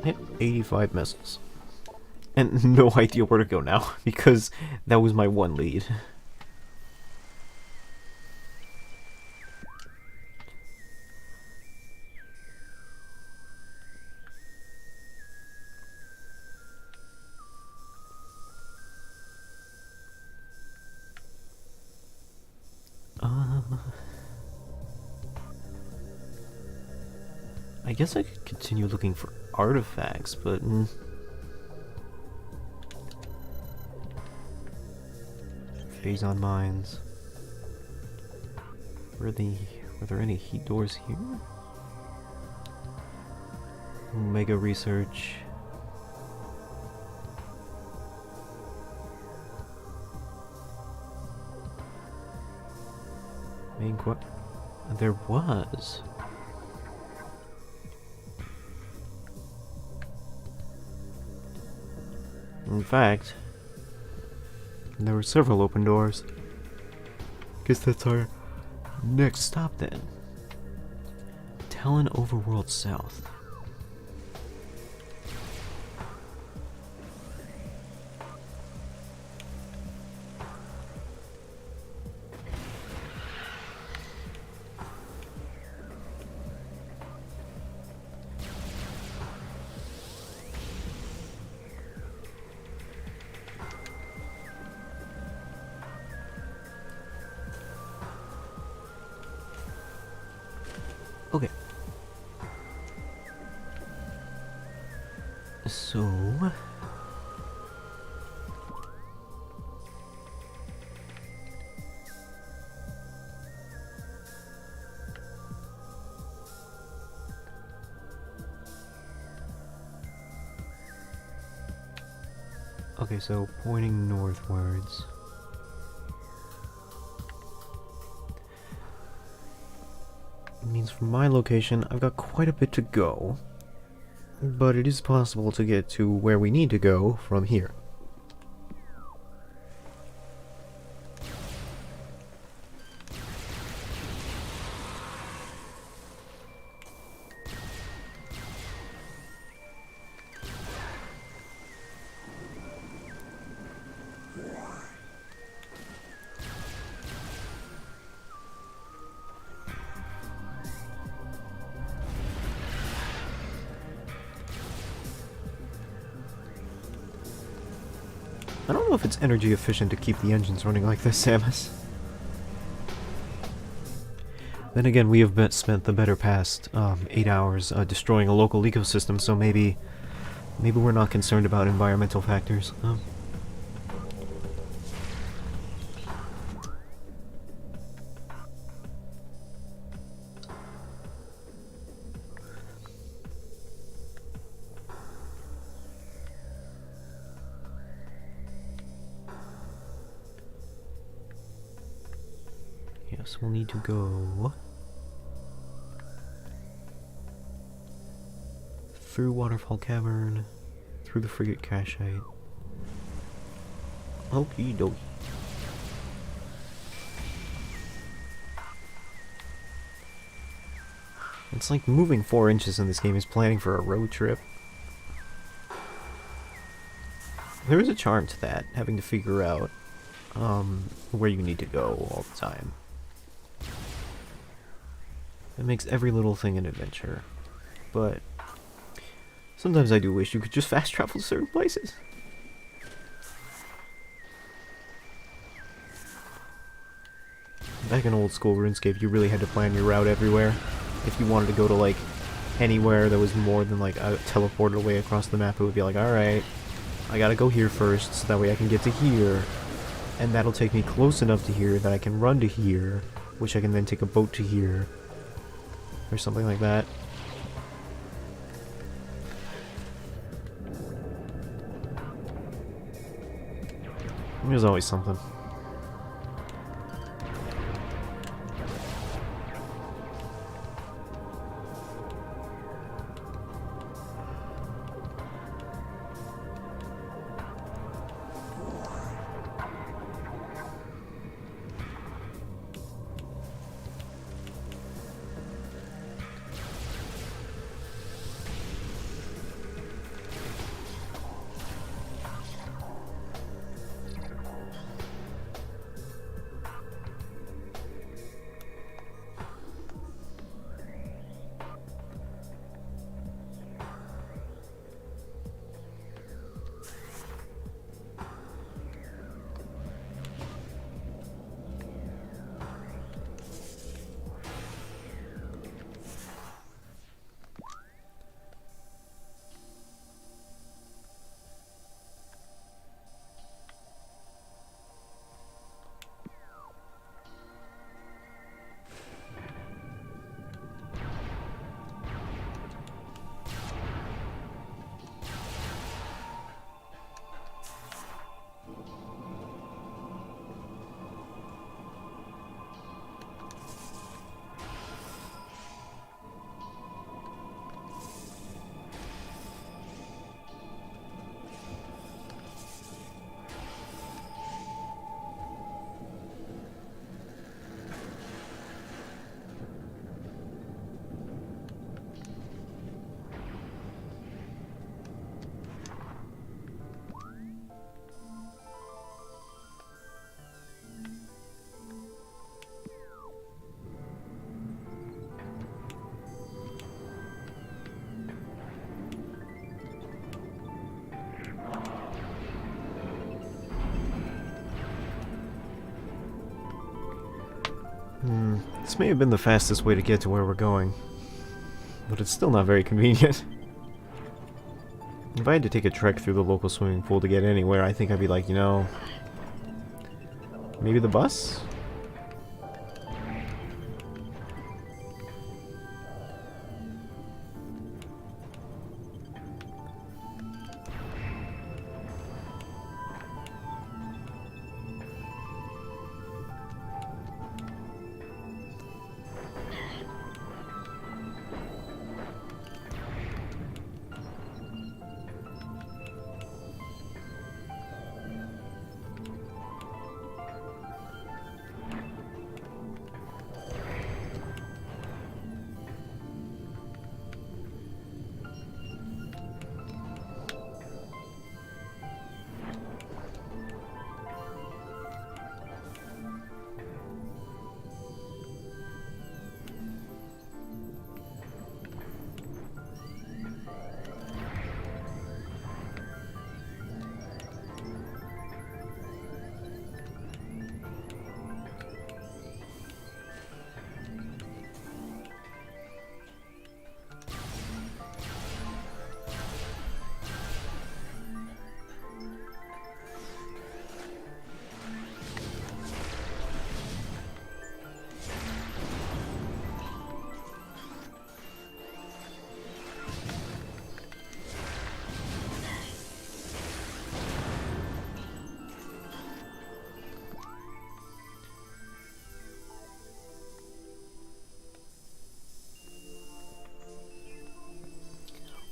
I have 85 missiles. And no idea where to go now, because that was my one lead. I guess I could continue looking for artifacts, but... Phazon mines. Were there any heat doors here? Mega research. Main quest. There was. In fact, there were several open doors. Guess that's our next stop then. Talon Overworld South. Okay. So... Okay, so pointing northwards. Means from my location, I've got quite a bit to go, but it is possible to get to where we need to go from here. I don't know if it's energy efficient to keep the engines running like this, Samus. Then again, we have spent the better past 8 hours destroying a local ecosystem, so maybe Maybe we're not concerned about environmental factors. Yes, we'll need to go through Waterfall Cavern, through the Frigate Cache. Okie dokie. It's like moving 4 inches in this game is planning for a road trip. There is a charm to that, having to figure out where you need to go all the time. It makes every little thing an adventure. But sometimes I do wish you could just fast travel to certain places. Back in old school RuneScape, you really had to plan your route everywhere. If you wanted to go to, like, anywhere that was more than, like, a teleported away across the map, it would be like, alright, I gotta go here first, so that way I can get to here. And that'll take me close enough to here that I can run to here, which I can then take a boat to here. Or something like that. There's always something. This may have been the fastest way to get to where we're going, but it's still not very convenient. If I had to take a trek through the local swimming pool to get anywhere, I think I'd be like, you know, maybe the bus?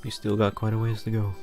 We still got quite a ways to go.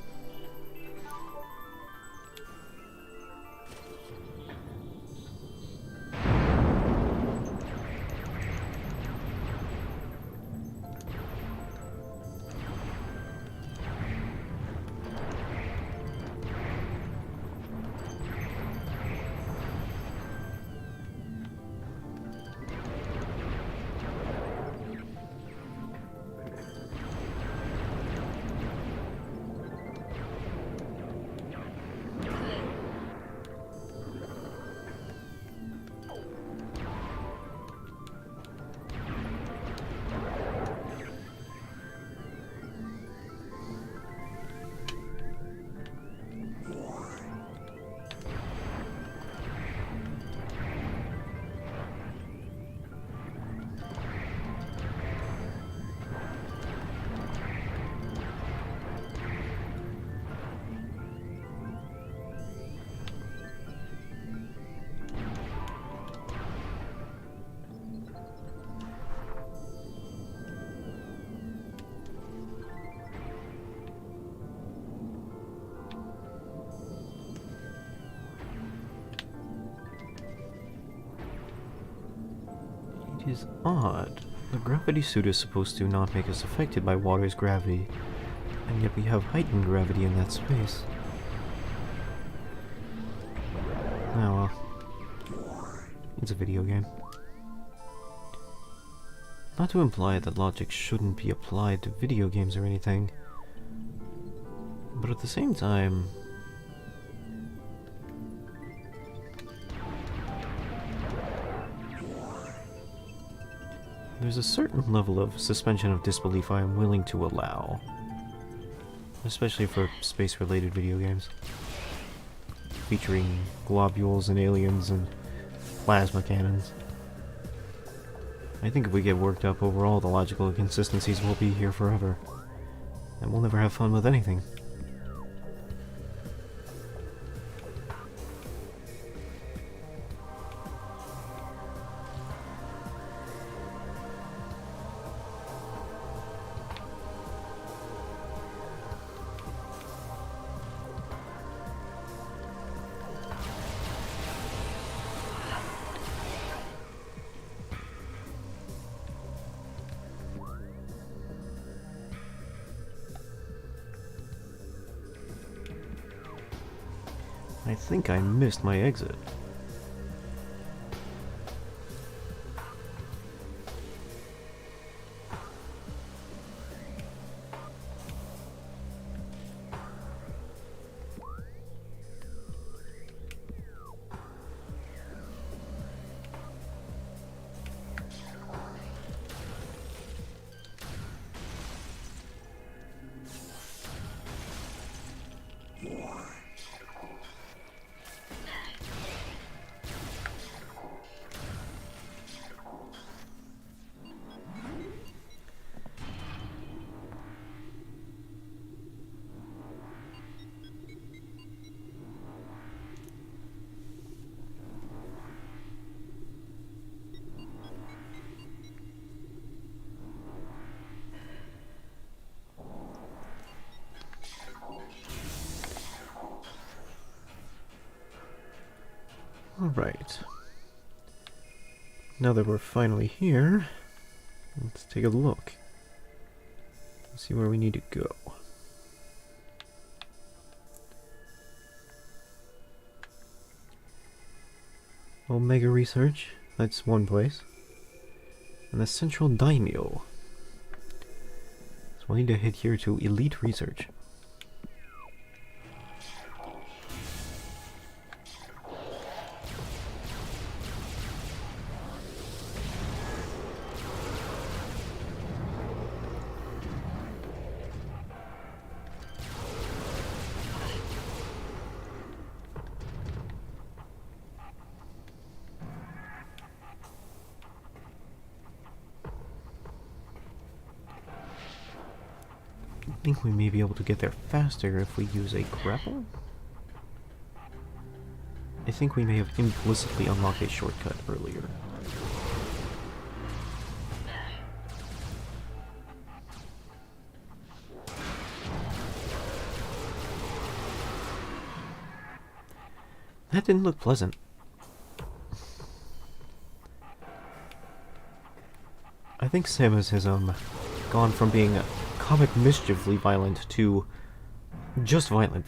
It is odd. The gravity suit is supposed to not make us affected by water's gravity, and yet we have heightened gravity in that space. Oh well. It's a video game. Not to imply that logic shouldn't be applied to video games or anything, but at the same time, there's a certain level of suspension of disbelief I am willing to allow. Especially for space-related video games. Featuring globules and aliens and plasma cannons. I think if we get worked up over all the logical inconsistencies, we'll be here forever. And we'll never have fun with anything. I think I missed my exit. Alright. Now that we're finally here, let's take a look. See where we need to go. Omega Research, that's one place. And the Central Daimyo. So I need to head here to Elite Research. I think we may be able to get there faster if we use a grapple. I think we may have implicitly unlocked a shortcut earlier. That didn't look pleasant. I think Samus has gone from being comic mischiefly violent to just violent.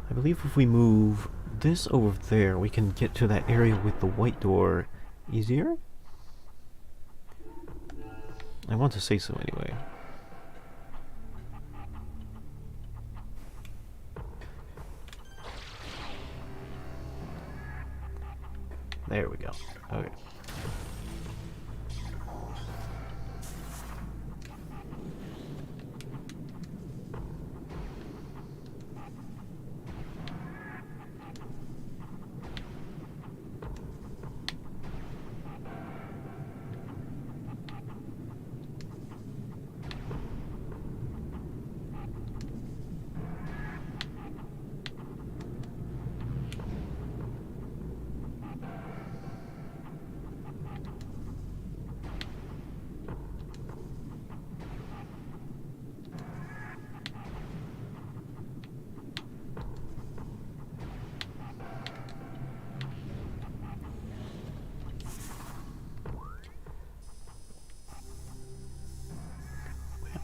I believe if we move this over there, we can get to that area with the white door easier? I want to say so anyway. There we go. Okay.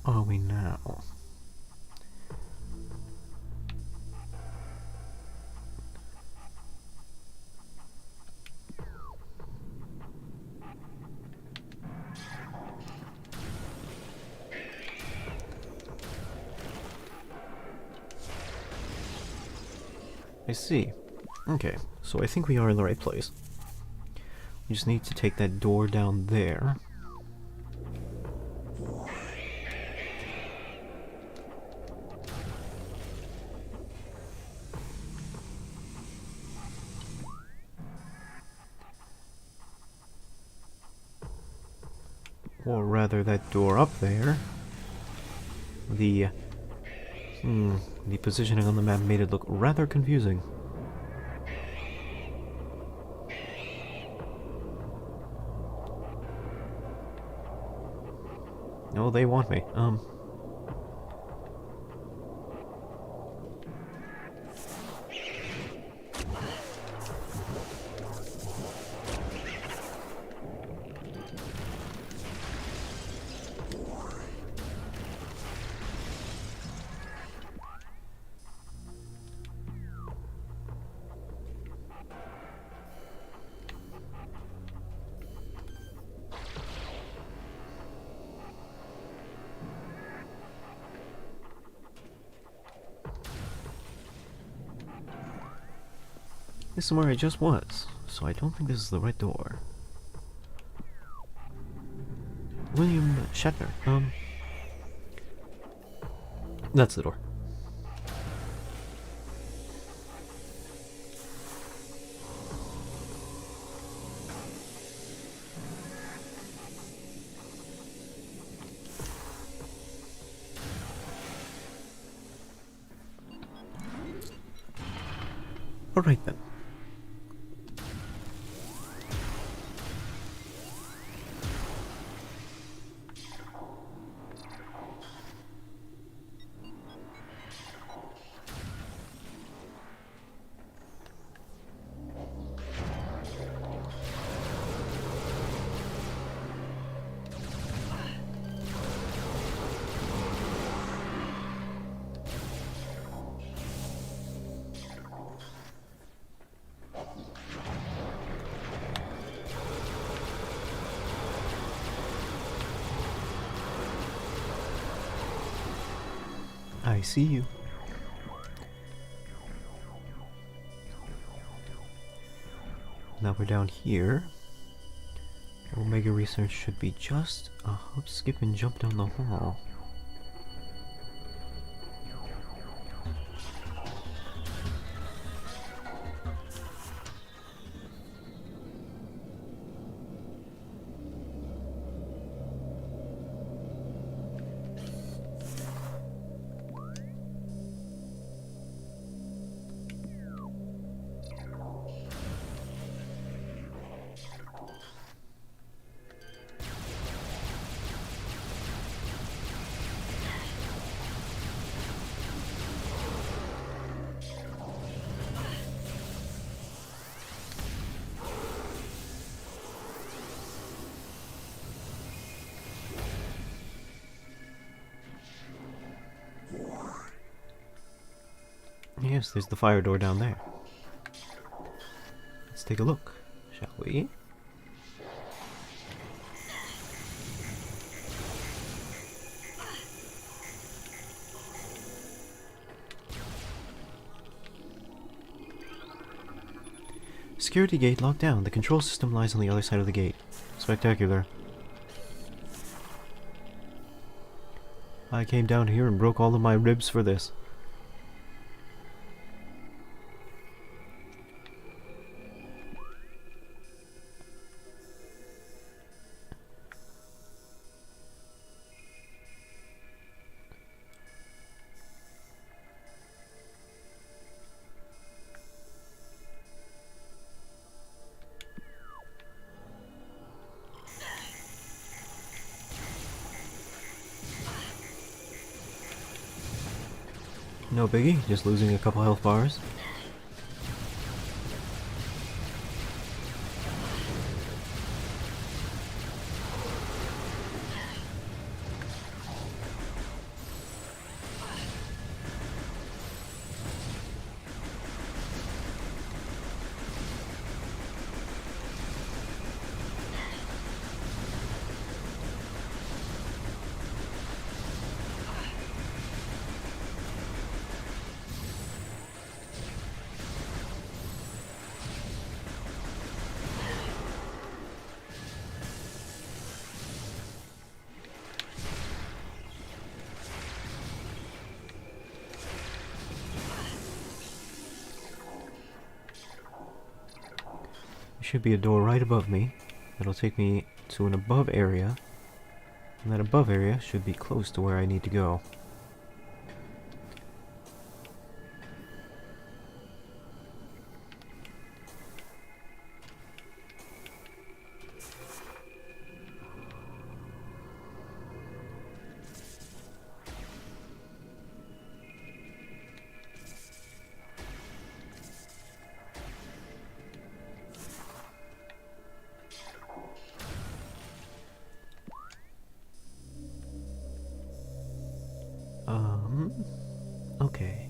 Where are we now? I see. Okay, so I think we are in the right place. We just need to take that door down there. Or rather, that door up there. The positioning on the map made it look rather confusing. No, they want me. This is where I just was, so I don't think this is the right door. William Shatner, that's the door. Alright then. I see you. Now we're down here. Omega Research should be just a hop, skip, and jump down the hall. yes, there's the fire door down there. Let's take a look, shall we? Security gate locked down. The control system lies on the other side of the gate. Spectacular. I came down here and broke all of my ribs for this. No biggie, just losing a couple health bars. Should be a door right above me. That'll take me to an above area. And that above area should be close to where I need to go. Okay.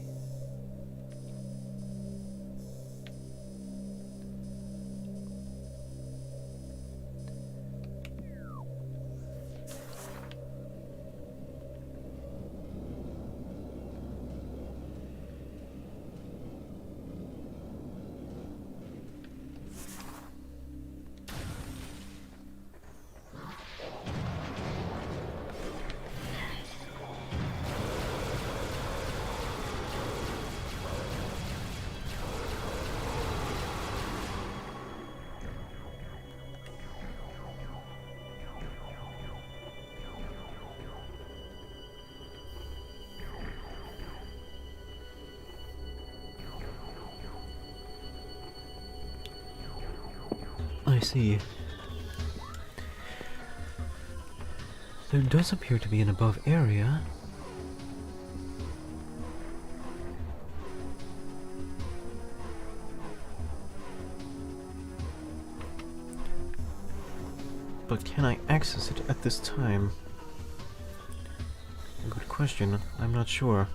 I see. There does appear to be an above area. But can I access it at this time? Good question. I'm not sure.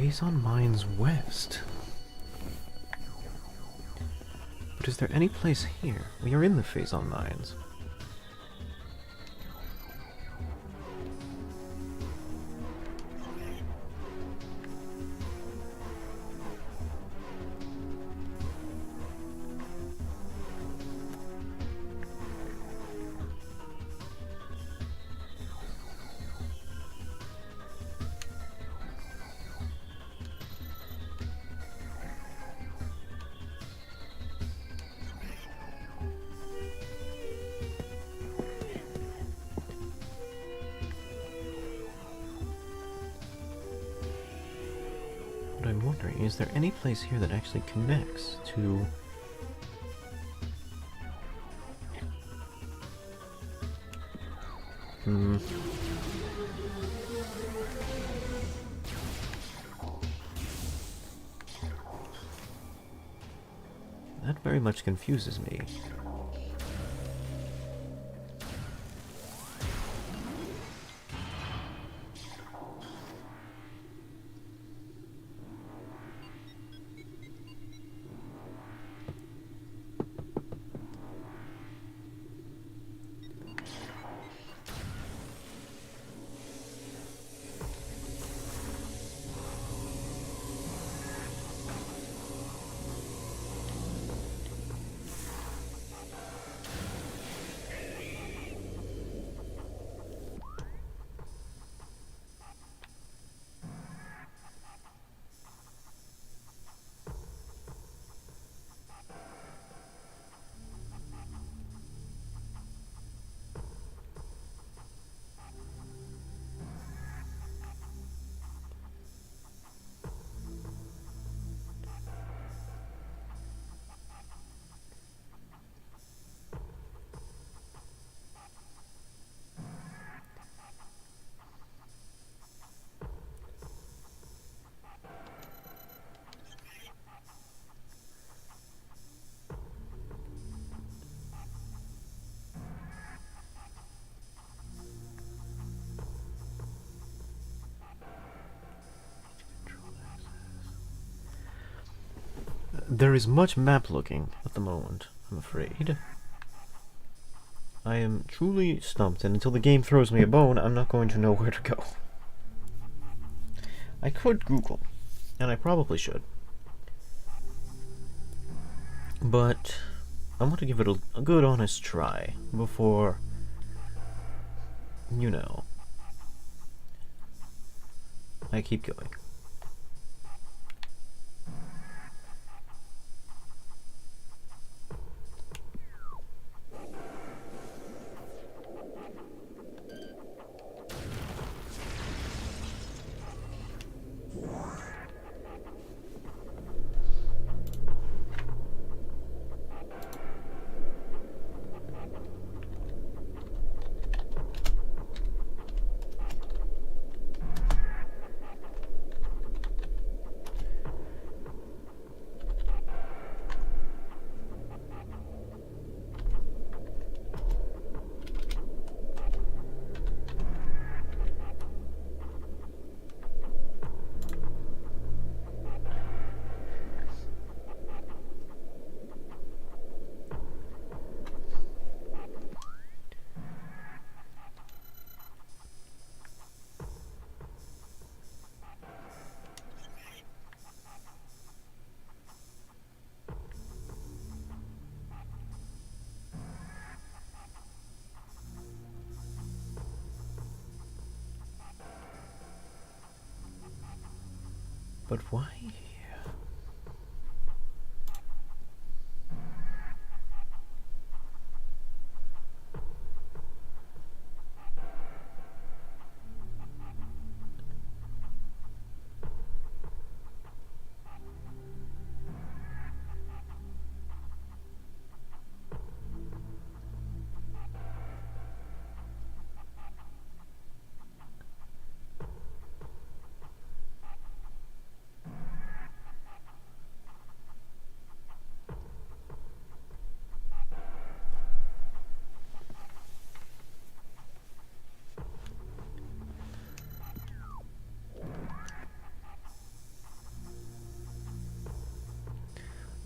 Phazon Mines West. But is there any place here? We are in the Phazon Mines. I'm wondering, is there any place here that actually connects to... That very much confuses me. There is much map looking at the moment, I'm afraid. I am truly stumped, and until the game throws me a bone, I'm not going to know where to go. I could Google, and I probably should. But I want to give it a good honest try before, you know, I keep going. But why here?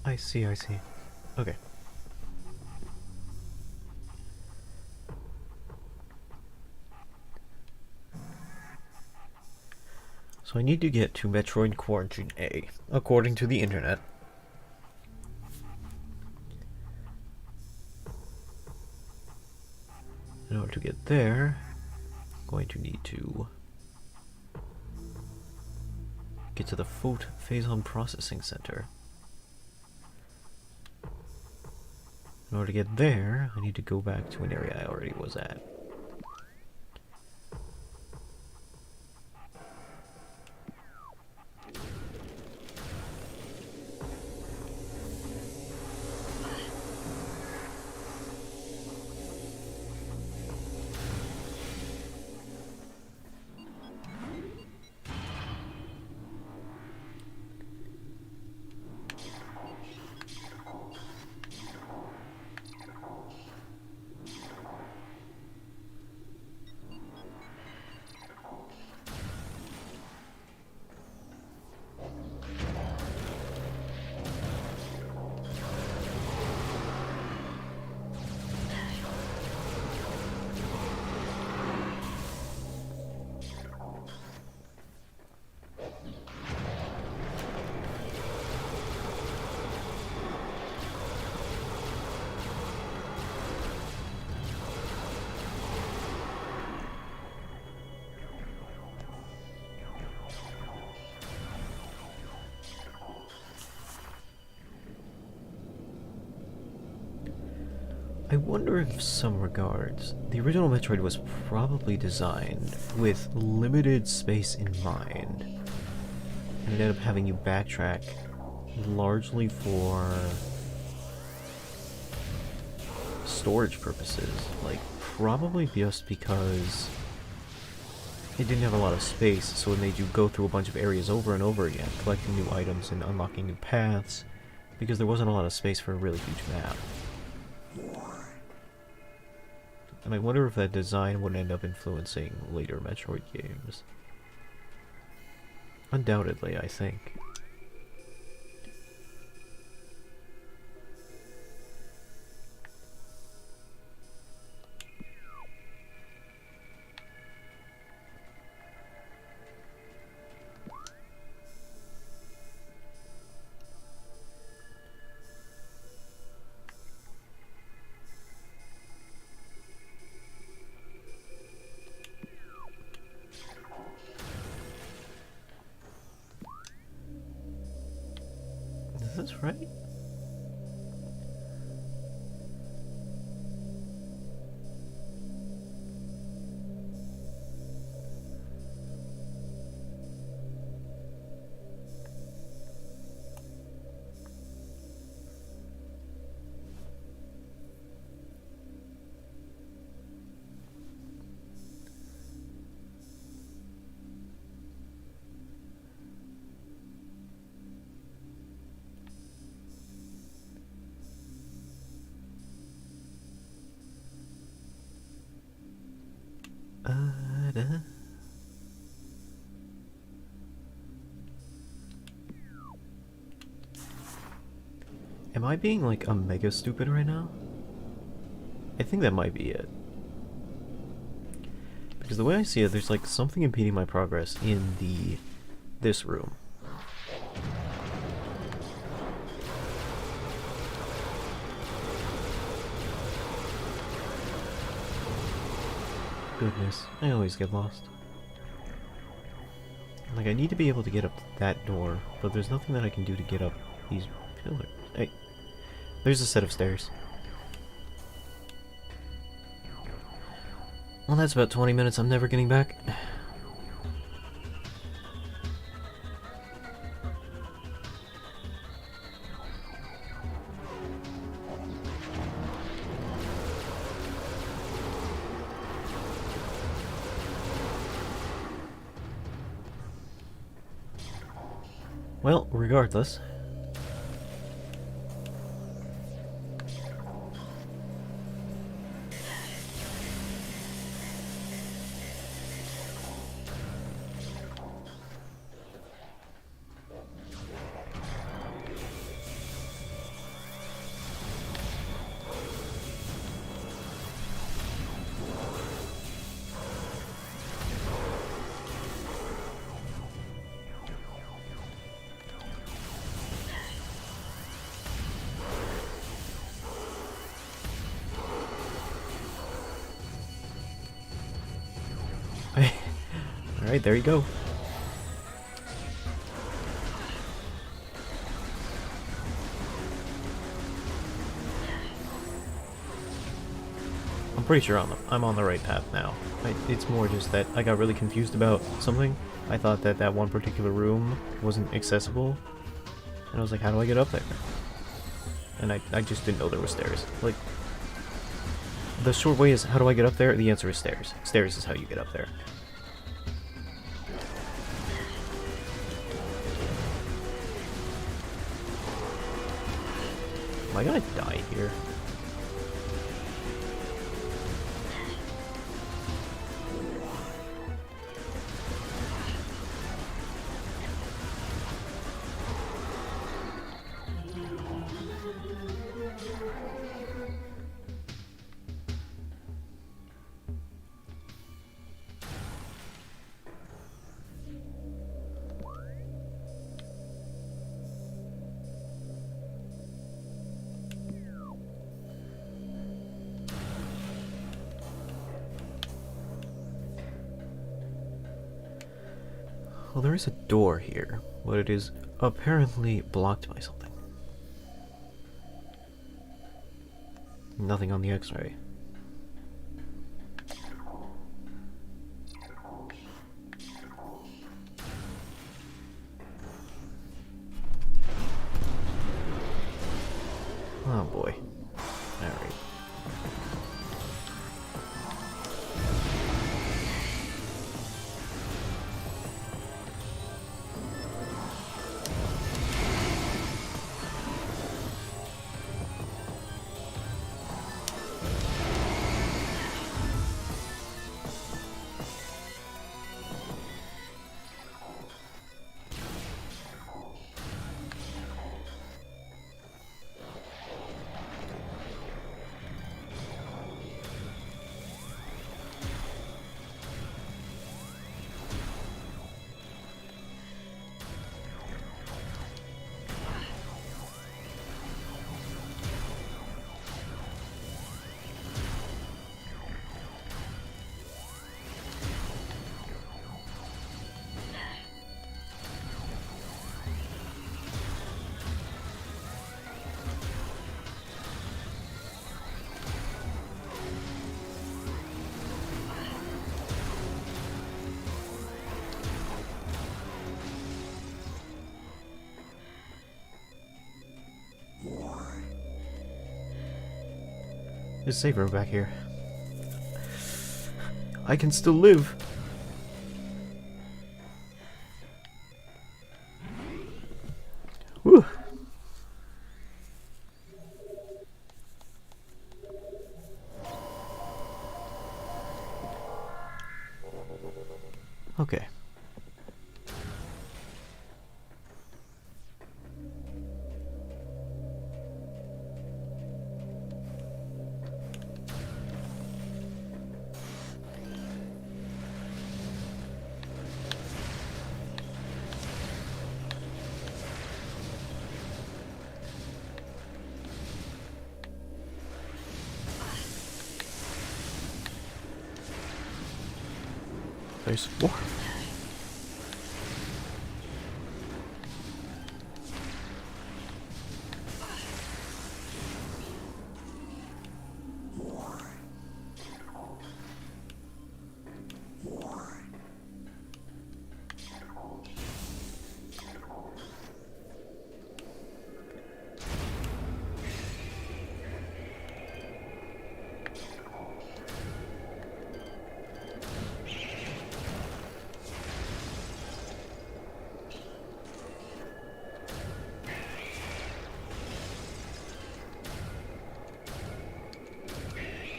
I see, I see. Okay. So I need to get to Metroid Quarantine A, according to the internet. In order to get there, I'm going to need to get to the Phazon Processing Center. In order to get there, I need to go back to an area I already was at. I wonder if, in some regards, the original Metroid was probably designed with limited space in mind, and ended up having you backtrack largely for storage purposes. Like, probably just because it didn't have a lot of space, so it made you go through a bunch of areas over and over again, collecting new items and unlocking new paths, because there wasn't a lot of space for a really huge map. And I wonder if that design would end up influencing later Metroid games. Undoubtedly, I think. Is this right? Da. Am I being like a mega stupid right now? I think that might be it. Because the way I see it, there's like something impeding my progress in this room. Goodness, I always get lost. Like, I need to be able to get up that door, but there's nothing that I can do to get up these pillars. Hey, there's a set of stairs. Well, that's about 20 minutes I'm never getting back. Well, regardless. Alright, there you go. I'm pretty sure I'm on the right path now. It's more just that I got really confused about something. I thought that that one particular room wasn't accessible, and I was like, how do I get up there? And I just didn't know there were stairs. Like, the short way is, how do I get up there? The answer is stairs. Stairs is how you get up there. Am I gonna die here? Well, there is a door here, but it is apparently blocked by something. Nothing on the X-ray. Oh boy. Alright. There's a safe room back here. I can still live. Whew. Okay. There's 4.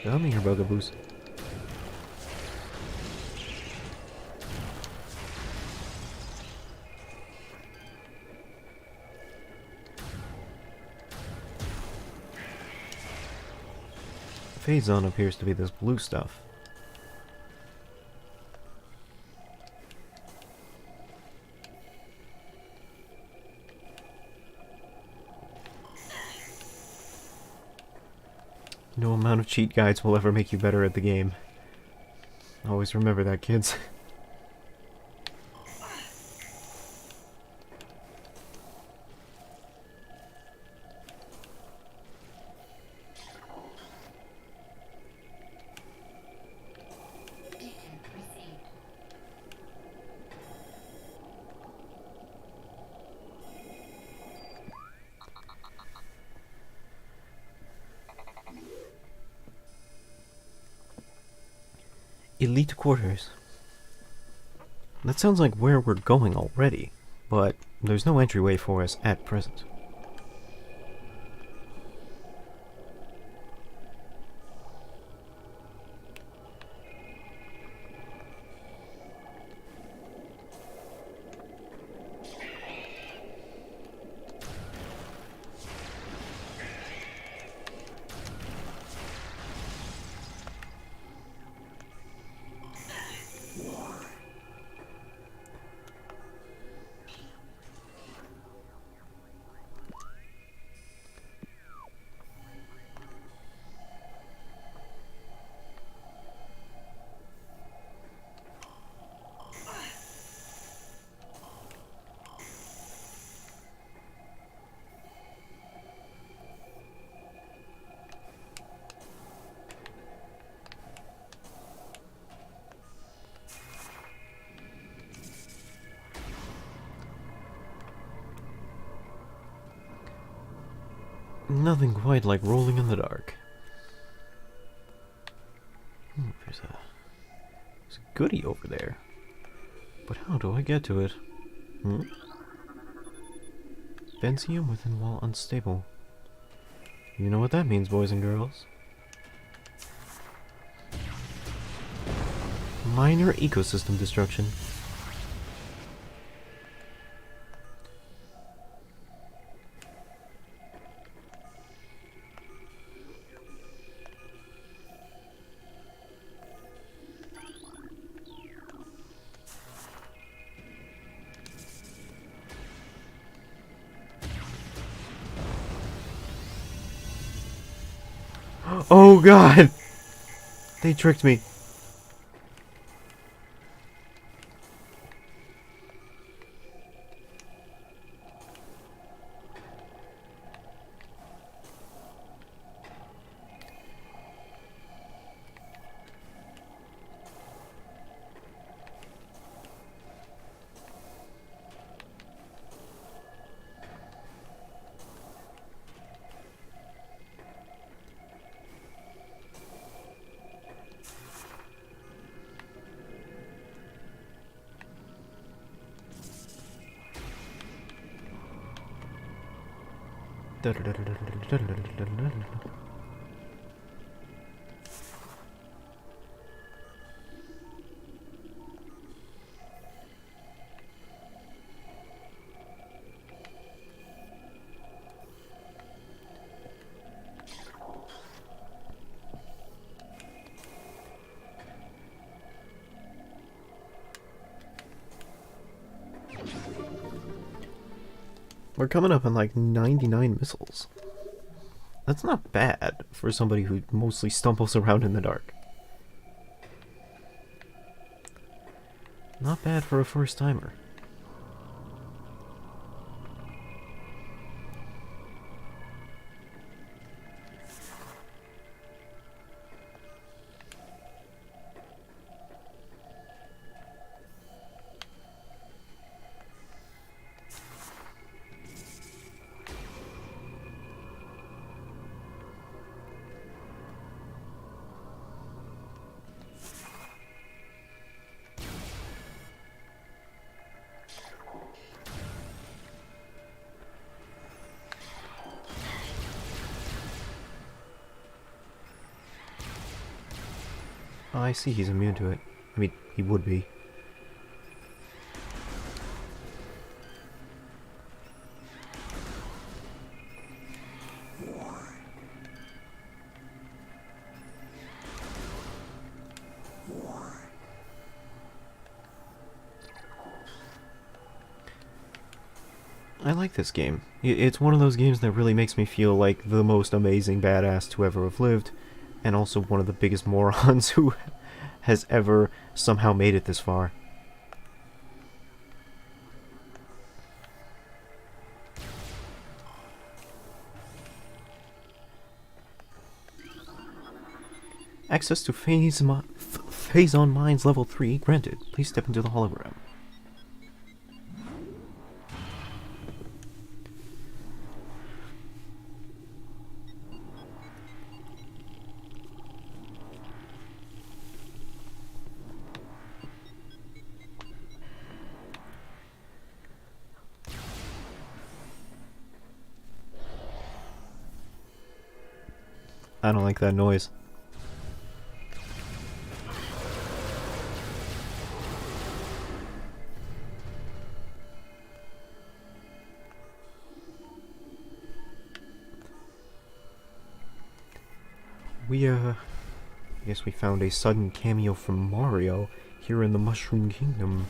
Come here, bugaboos. The phase zone appears to be this blue stuff. No amount of cheat guides will ever make you better at the game. Always remember that, kids. Beacon received. Elite quarters. That sounds like where we're going already, but there's no entryway for us at present. Nothing quite like rolling in the dark. There's a goodie over there. But how do I get to it? Benzene within wall unstable. You know what that means, boys and girls. Minor ecosystem destruction. Oh god! They tricked me. We're coming up on like 99 missiles. That's not bad for somebody who mostly stumbles around in the dark. Not bad for a first timer. Oh, I see he's immune to it. I mean, he would be. I like this game. It's one of those games that really makes me feel like the most amazing badass to ever have lived, and also one of the biggest morons who has ever somehow made it this far. Access to Phase-On Mines Level 3 granted. Please step into the hologram. I don't like that noise. I guess we found a sudden cameo from Mario here in the Mushroom Kingdom.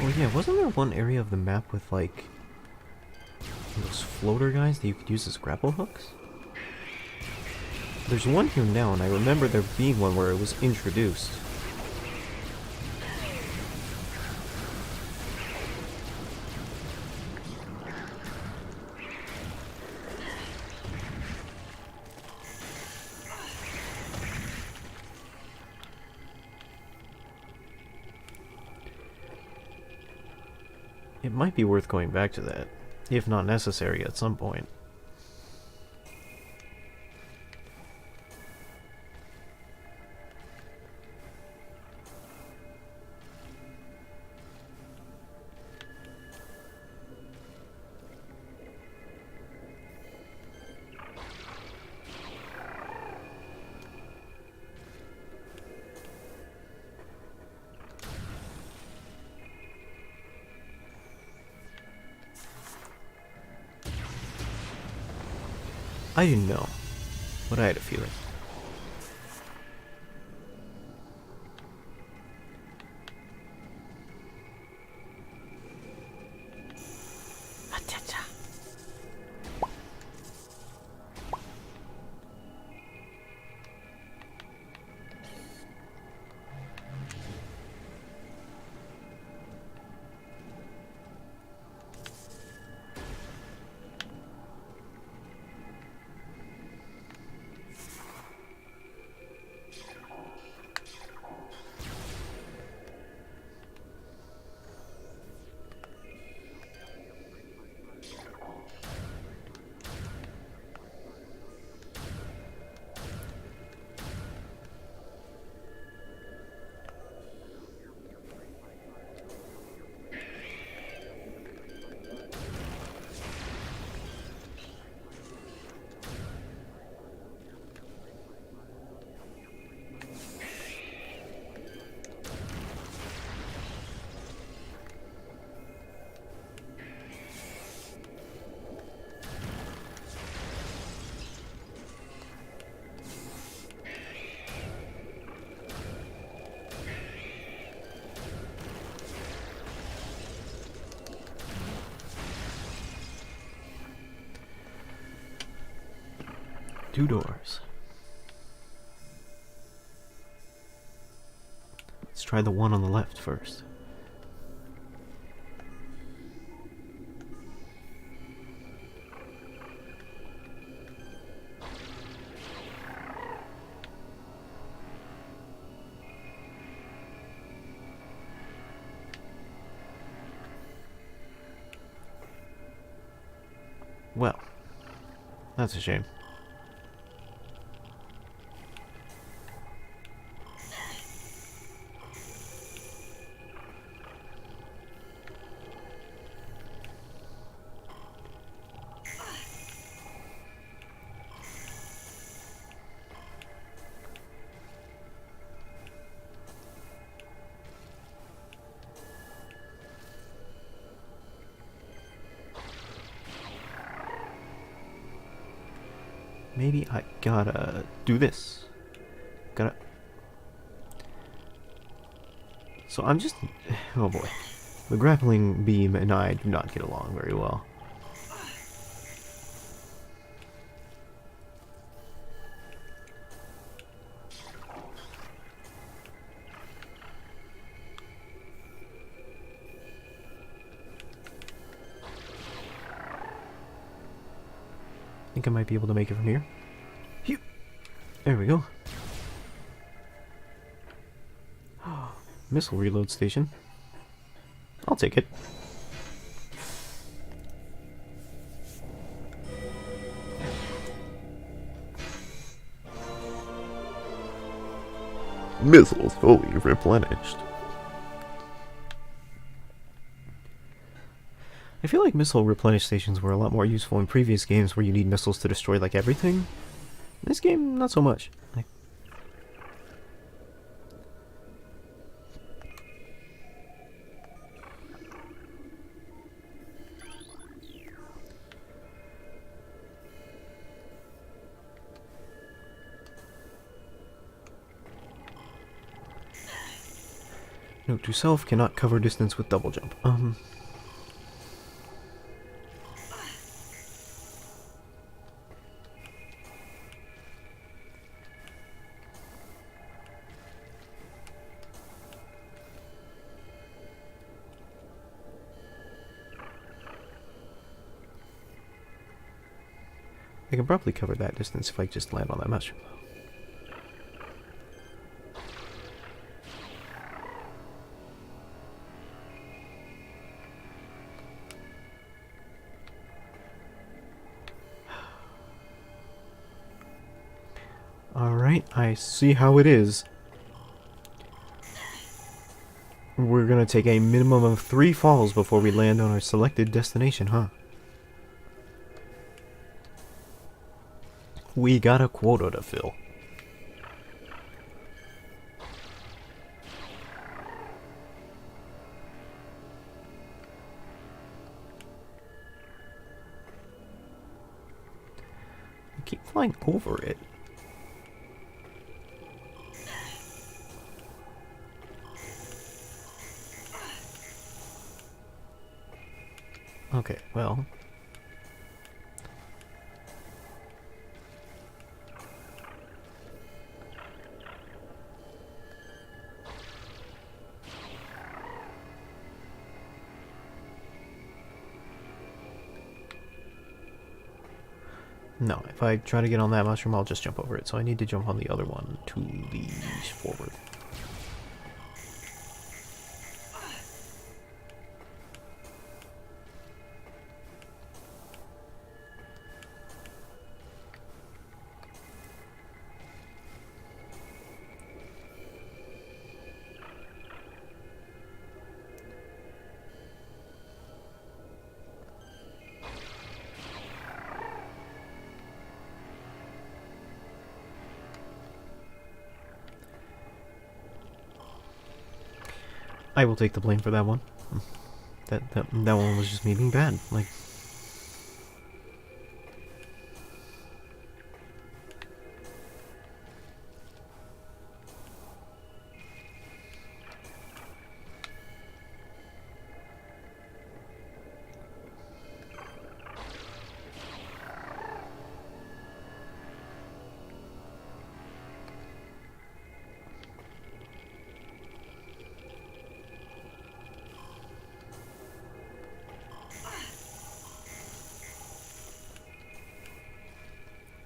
Oh yeah, wasn't there one area of the map with, like, those floater guys that you could use as grapple hooks? There's one here now, and I remember there being one where it was introduced. It might be worth going back to that, if not necessary at some point. I didn't know, but I had a feeling. Two doors. Let's try the one on the left first. Well, that's a shame. Maybe I gotta do this. Gotta... So I'm just... Oh boy. The grappling beam and I do not get along very well. I think I might be able to make it from here. Phew. There we go. Missile reload station. I'll take it. Missiles fully replenished. I feel like missile replenish stations were a lot more useful in previous games where you need missiles to destroy like everything. In this game, not so much. I Note to self, cannot cover distance with double jump. I can probably cover that distance if I just land on that mushroom. Alright, I see how it is. We're gonna take a minimum of 3 falls before we land on our selected destination, huh? We got a quota to fill. I keep flying over it. Okay, well. No, if I try to get on that mushroom, I'll just jump over it. So I need to jump on the other one to the forward. I will take the blame for that one. That one was just me being bad. Like,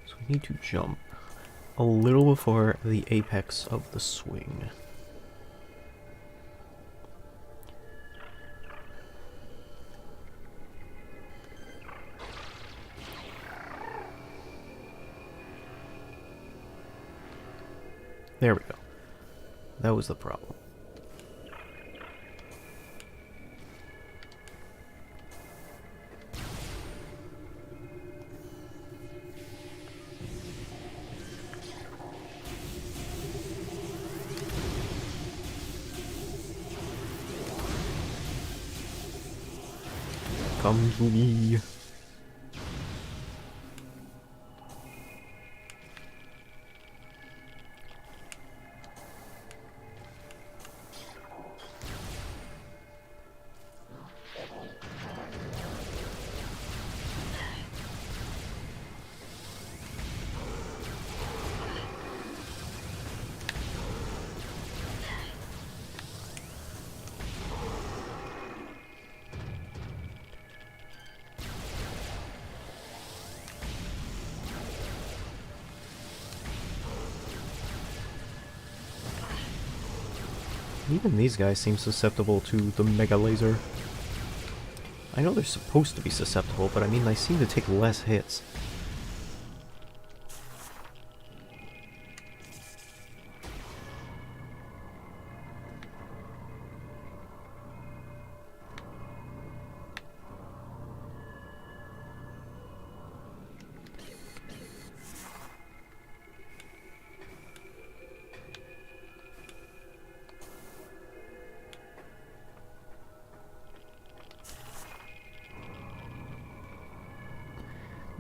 so we need to jump a little before the apex of the swing. There we go. That was the problem. Come to me. Even these guys seem susceptible to the Mega Laser. I know they're supposed to be susceptible, but I mean, they seem to take less hits.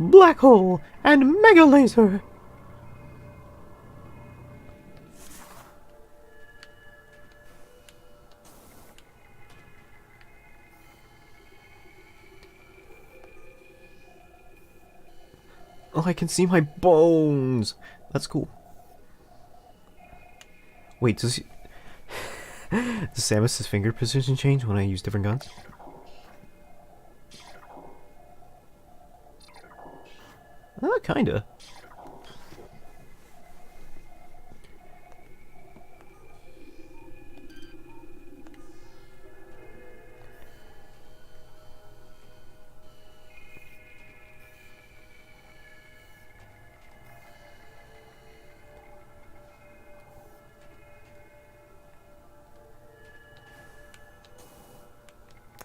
Black hole and Mega Laser! Oh, I can see my bones! That's cool. Wait, does Samus's finger position change when I use different guns? Kinda.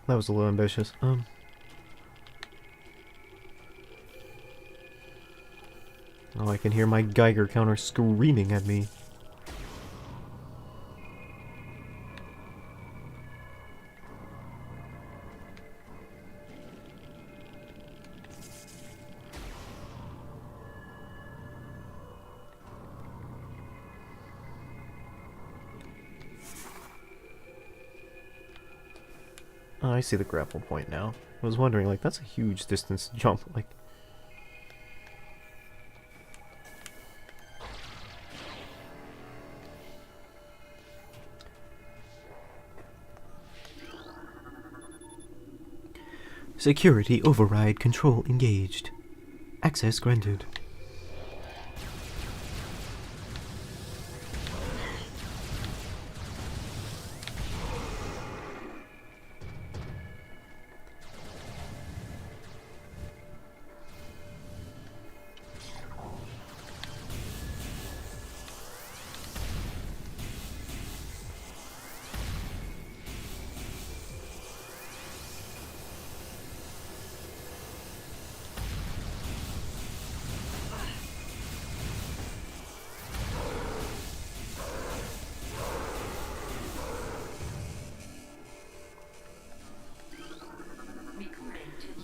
That was a little ambitious. Oh, I can hear my Geiger counter screaming at me. Oh, I see the grapple point now. I was wondering, like, that's a huge distance jump, like... Security override control engaged. Access granted.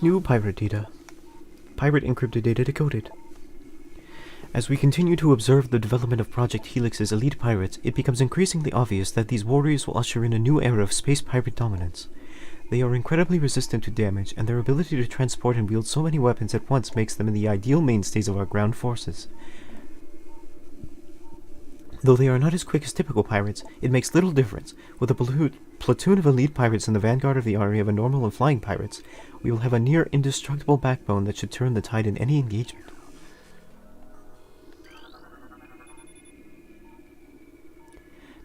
New pirate data. Pirate encrypted data decoded. As we continue to observe the development of Project Helix's elite pirates, it becomes increasingly obvious that these warriors will usher in a new era of space pirate dominance. They are incredibly resistant to damage, and their ability to transport and wield so many weapons at once makes them the ideal mainstays of our ground forces. Though they are not as quick as typical pirates, it makes little difference. With a platoon of elite pirates in the vanguard of the army of a normal and flying pirates, we will have a near indestructible backbone that should turn the tide in any engagement.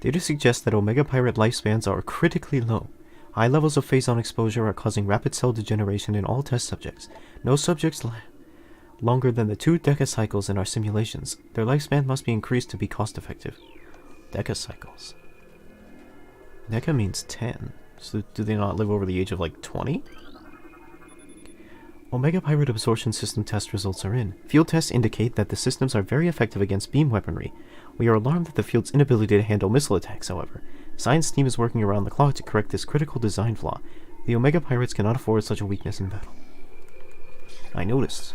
Data suggests that Omega Pirate lifespans are critically low. High levels of phazon exposure are causing rapid cell degeneration in all test subjects. No subjects longer than the 2 decacycles in our simulations. Their lifespan must be increased to be cost-effective. Decacycles. Deca means 10. So do they not live over the age of like 20? Omega Pirate absorption system test results are in. Field tests indicate that the systems are very effective against beam weaponry. We are alarmed at the field's inability to handle missile attacks, however. Science team is working around the clock to correct this critical design flaw. The Omega Pirates cannot afford such a weakness in battle. I noticed.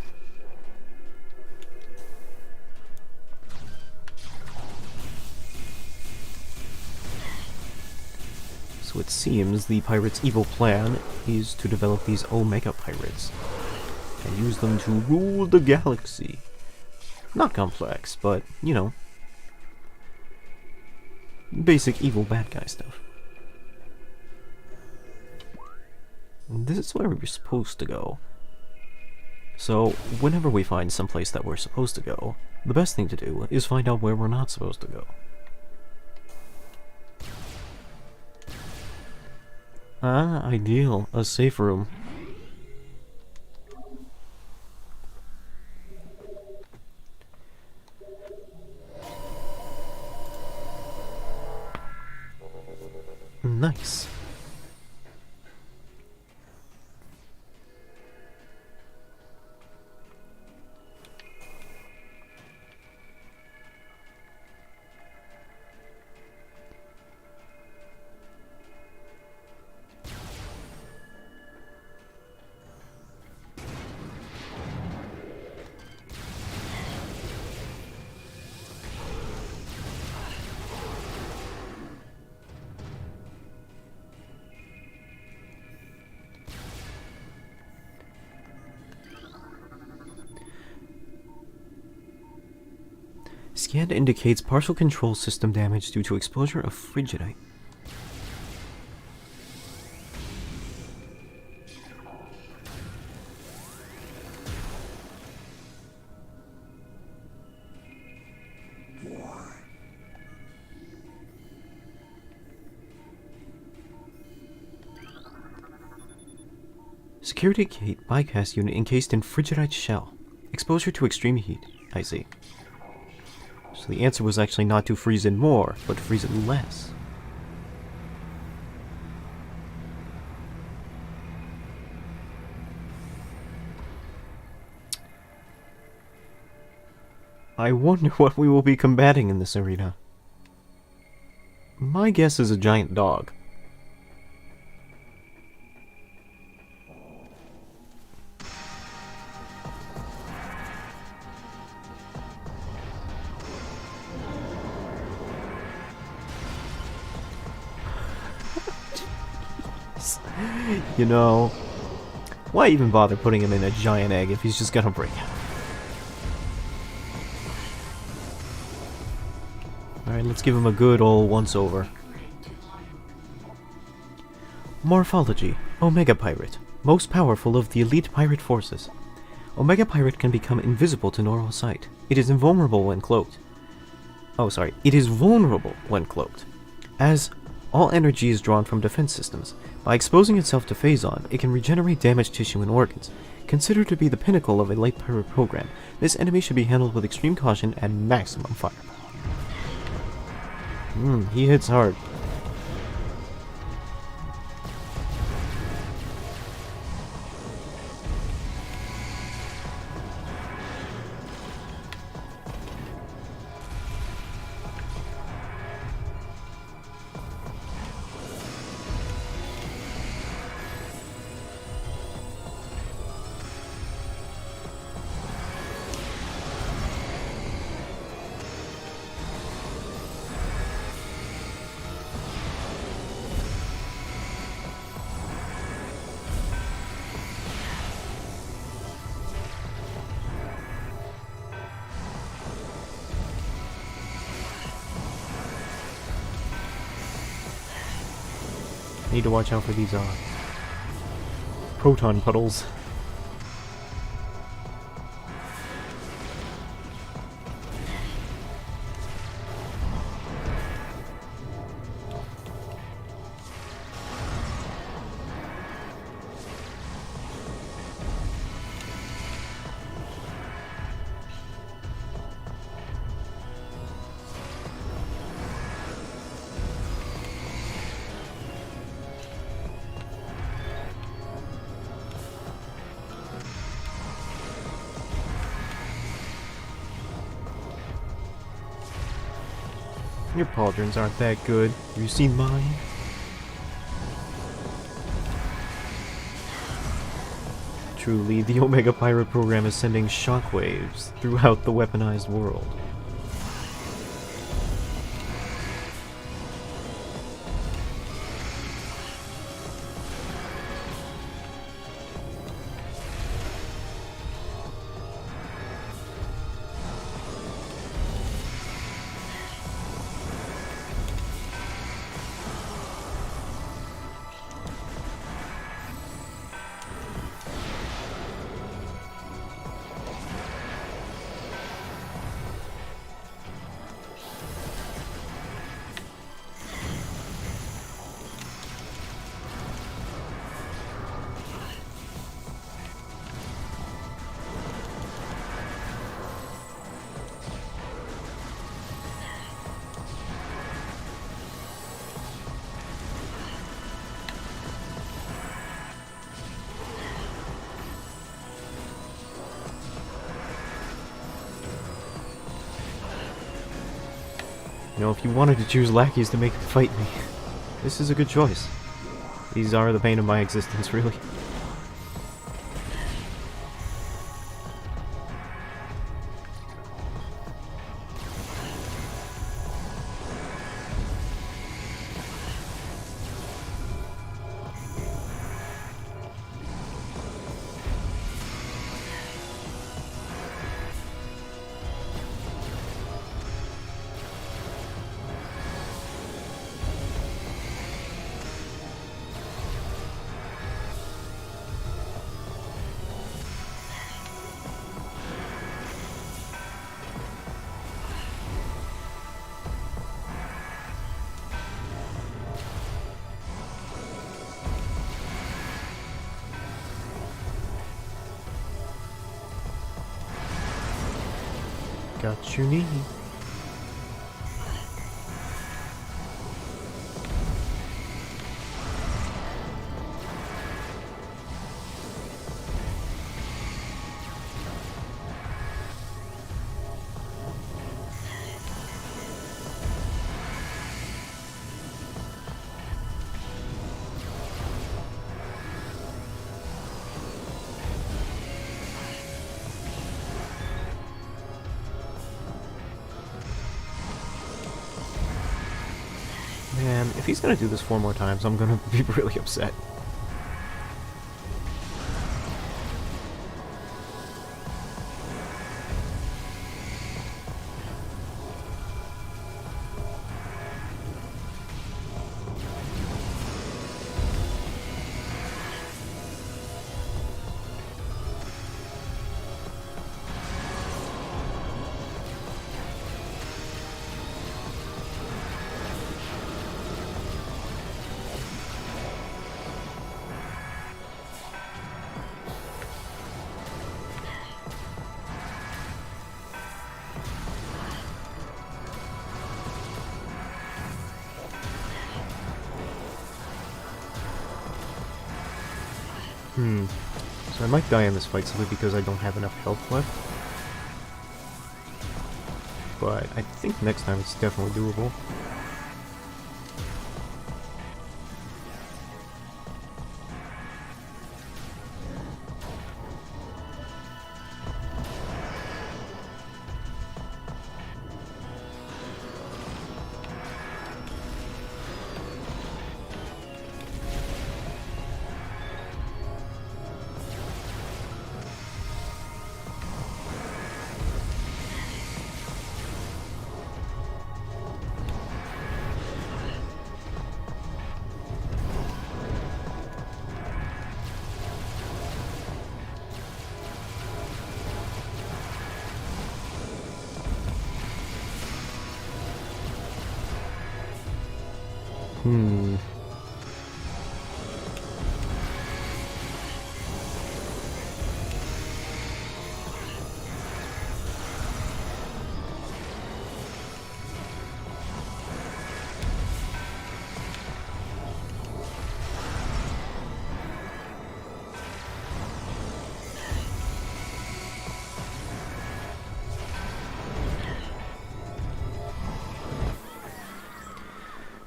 So it seems the pirates' evil plan is to develop these Omega Pirates and use them to rule the galaxy. Not complex, but, you know, basic evil bad guy stuff. And this is where we're supposed to go. So, whenever we find someplace that we're supposed to go, the best thing to do is find out where we're not supposed to go. Ah, ideal. A safe room. Nice. Scan indicates partial control system damage due to exposure of frigidite. Security gate bypass unit encased in frigidite shell. Exposure to extreme heat. I see. So the answer was actually not to freeze it more, but to freeze it less. I wonder what we will be combating in this arena. My guess is a giant dog. You know, why even bother putting him in a giant egg if he's just gonna break out? Alright, let's give him a good old once-over. Morphology. Omega Pirate. Most powerful of the elite pirate forces. Omega Pirate can become invisible to normal sight. It is invulnerable when cloaked. It is vulnerable when cloaked. As all energy is drawn from defense systems. By exposing itself to Phazon, it can regenerate damaged tissue and organs. Considered to be the pinnacle of a light pirate program, this enemy should be handled with extreme caution and maximum firepower. He hits hard. Need to watch out for these proton puddles. Your pauldrons aren't that good. Have you seen mine? Truly, the Omega Pirate program is sending shockwaves throughout the weaponized world. You know, if you wanted to choose lackeys to make them fight me, this is a good choice. These are the bane of my existence, really. Got your knee. Man, if he's gonna do this 4 more times, I'm gonna be really upset. So I might die in this fight simply because I don't have enough health left. But I think next time it's definitely doable.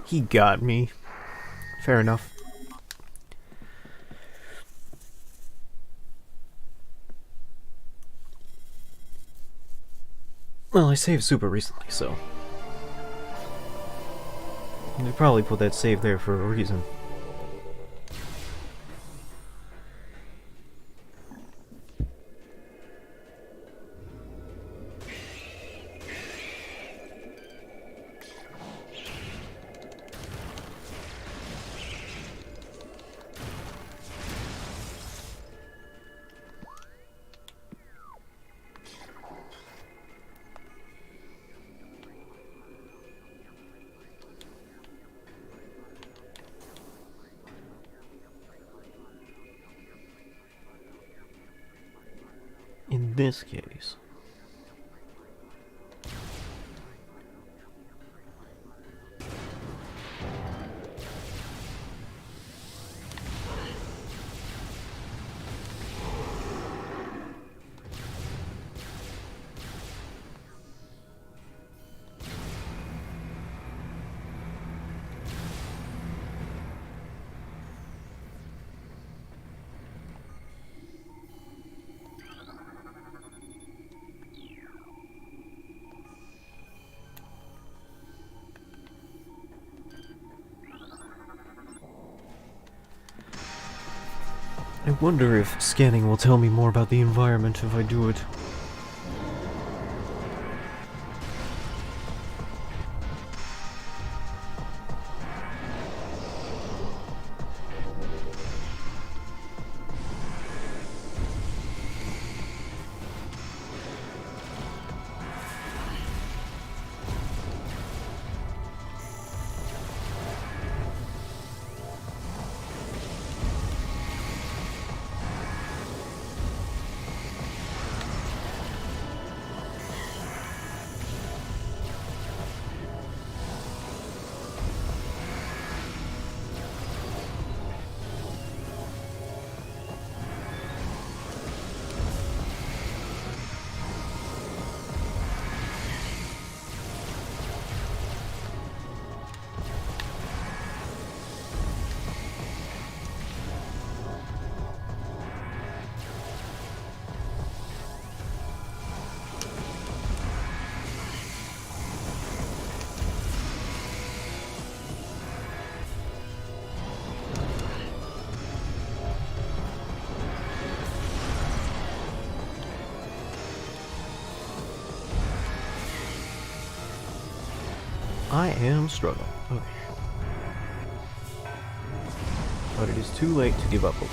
He got me. Fair enough. Well, I saved super recently, so... They probably put that save there for a reason. In this case... I wonder if scanning will tell me more about the environment if I do it. I am struggling. Okay. But it is too late to give up hope.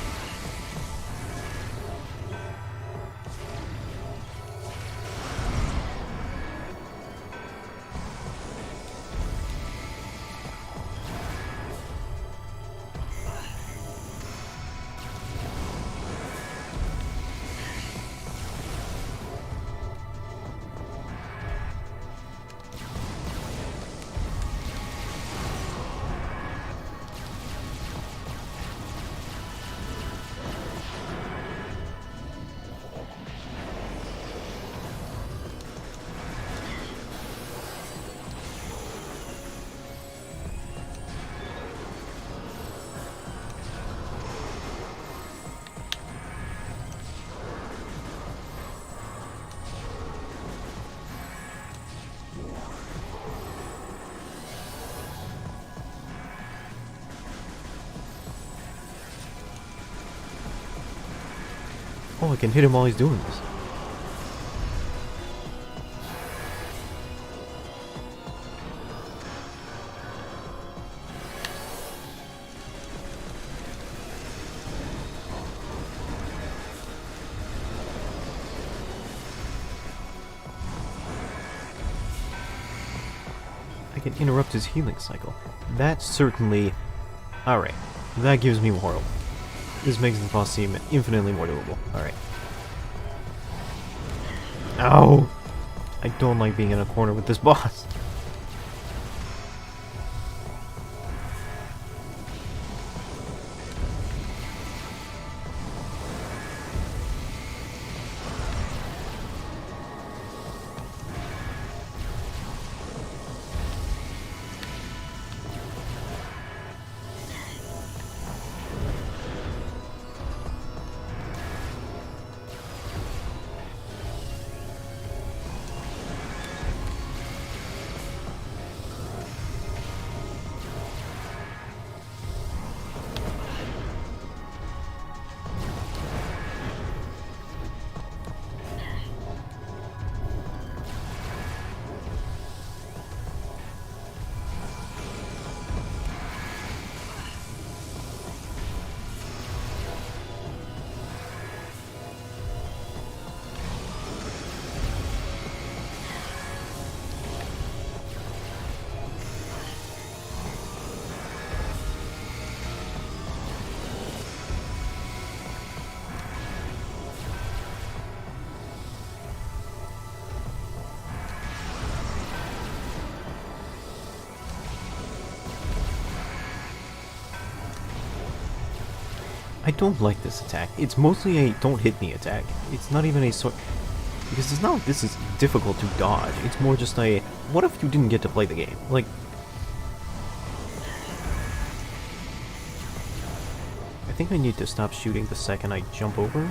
Oh, I can hit him while he's doing this. I can interrupt his healing cycle. That's certainly... Alright, that gives me more hope. This makes the boss seem infinitely more doable. Alright. Ow! I don't like being in a corner with this boss. I don't like this attack. It's mostly a don't hit me attack. It's not even a sort... Because it's not like this is difficult to dodge. It's more just a, what if you didn't get to play the game? Like... I think I need to stop shooting the second I jump over.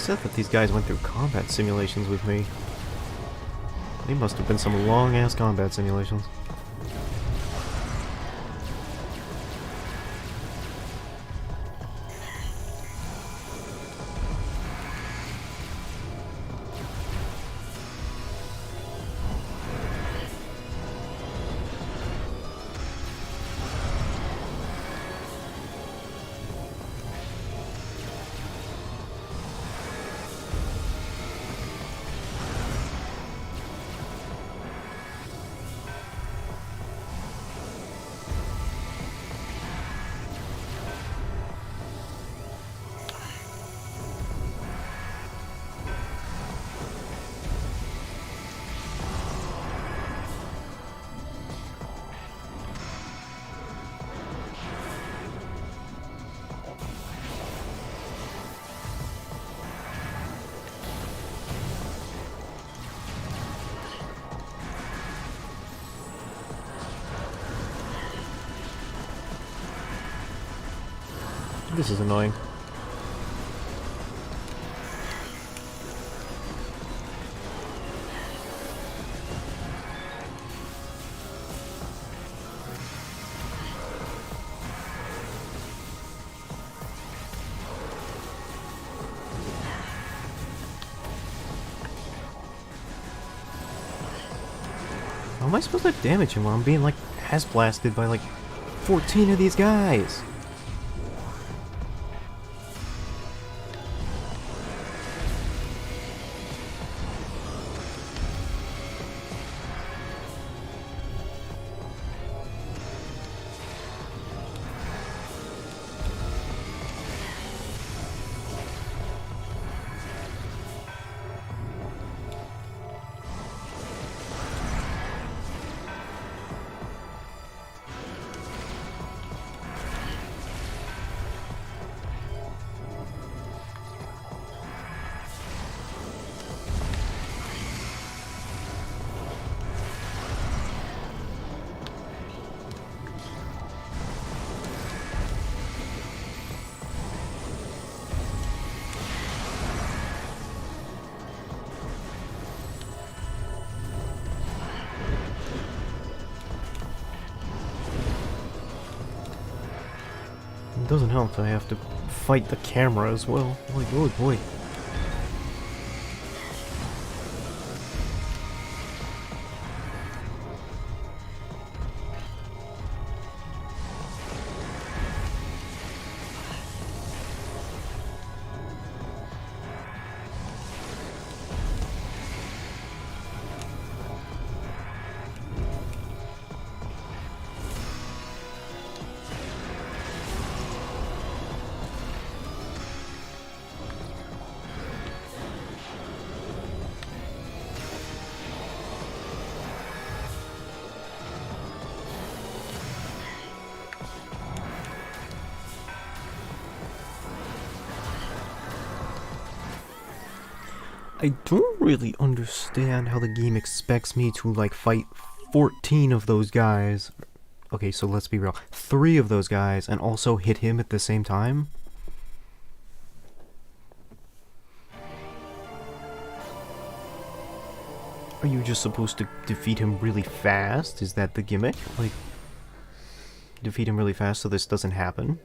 said that these guys went through combat simulations with me. They must have been some long-ass combat simulations. This is annoying. How am I supposed to damage him while I'm being like ass blasted by like 14 of these guys? It doesn't help that I have to fight the camera as well. Like, oh boy. I don't really understand how the game expects me to, like, fight 14 of those guys. Okay, so let's be real. 3 of those guys and also hit him at the same time? Are you just supposed to defeat him really fast? Is that the gimmick? Like, defeat him really fast so this doesn't happen?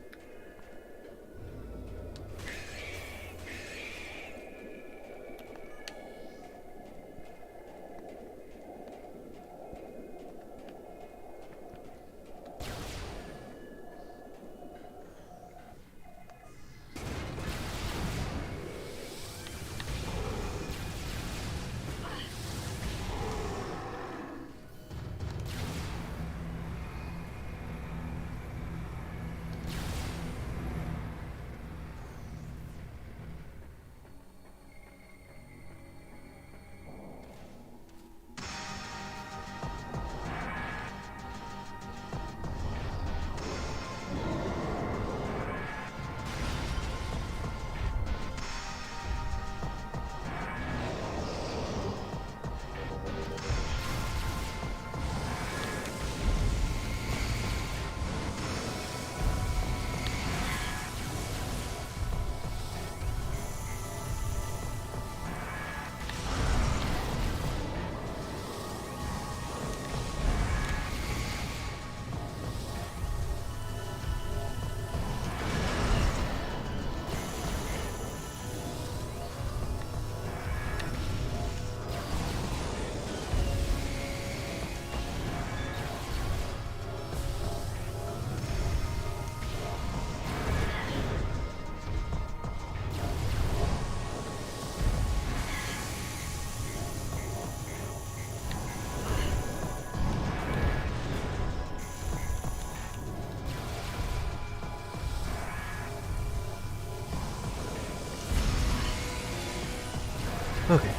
Okay.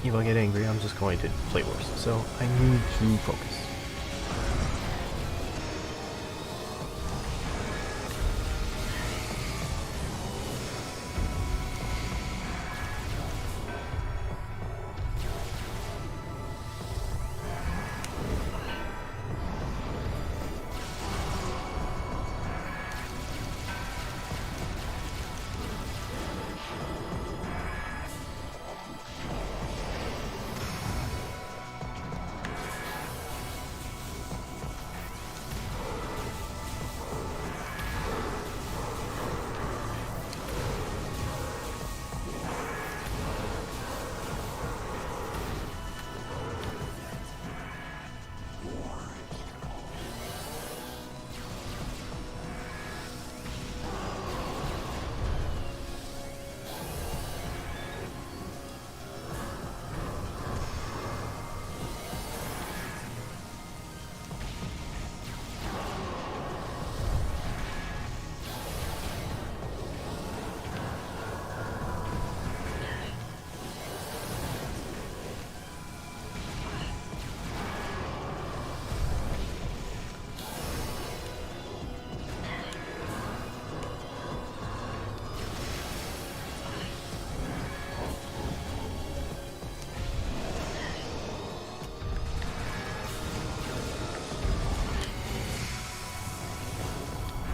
If I get angry, I'm just going to play worse. So I need to focus.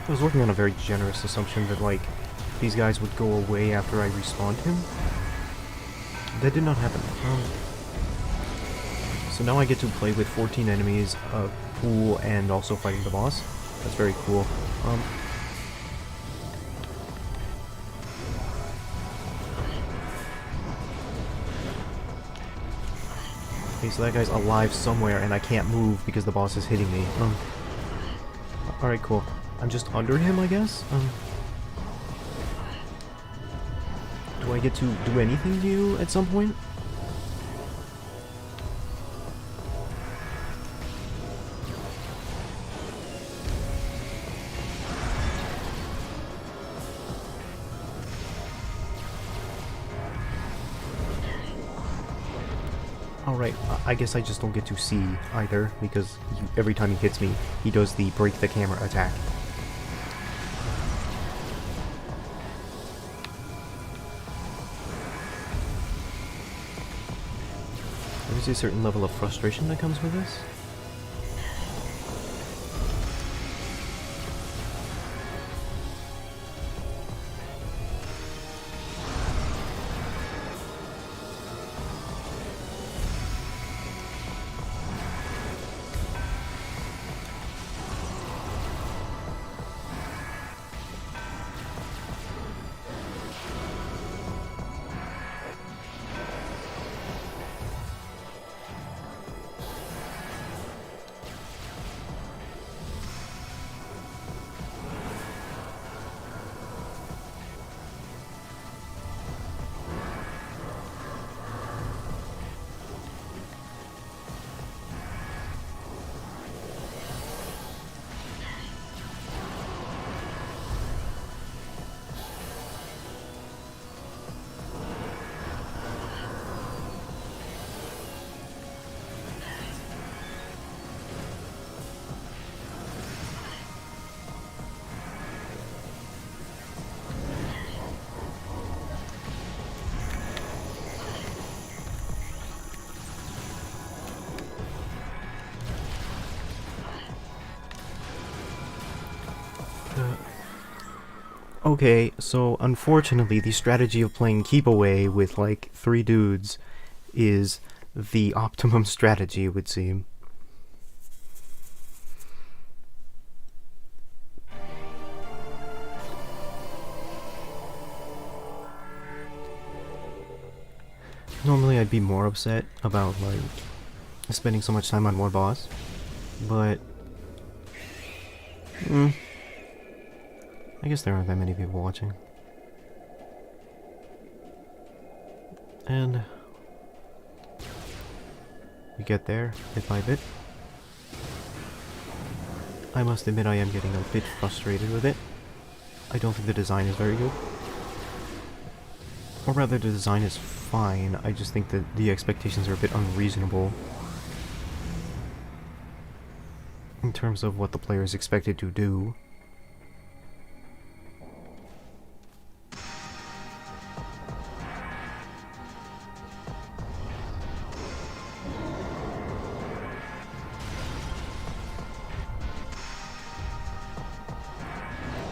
I was working on a very generous assumption that, like, these guys would go away after I respawned him. That did not happen. So now I get to play with 14 enemies, a pool, and also fighting the boss. That's very cool. Okay, so that guy's alive somewhere, and I can't move because the boss is hitting me. Alright, cool. I'm just under him, I guess? Do I get to do anything to you at some point? Alright, I guess I just don't get to see either, because every time he hits me, he does the break the camera attack. There's a certain level of frustration that comes with this. Okay, so unfortunately the strategy of playing keep away with like 3 dudes is the optimum strategy, it would seem. Normally I'd be more upset about like spending so much time on one boss, but I guess there aren't that many people watching. And we get there bit by bit. I must admit I am getting a bit frustrated with it. I don't think the design is very good. Or rather, the design is fine, I just think that the expectations are a bit unreasonable in terms of what the player is expected to do.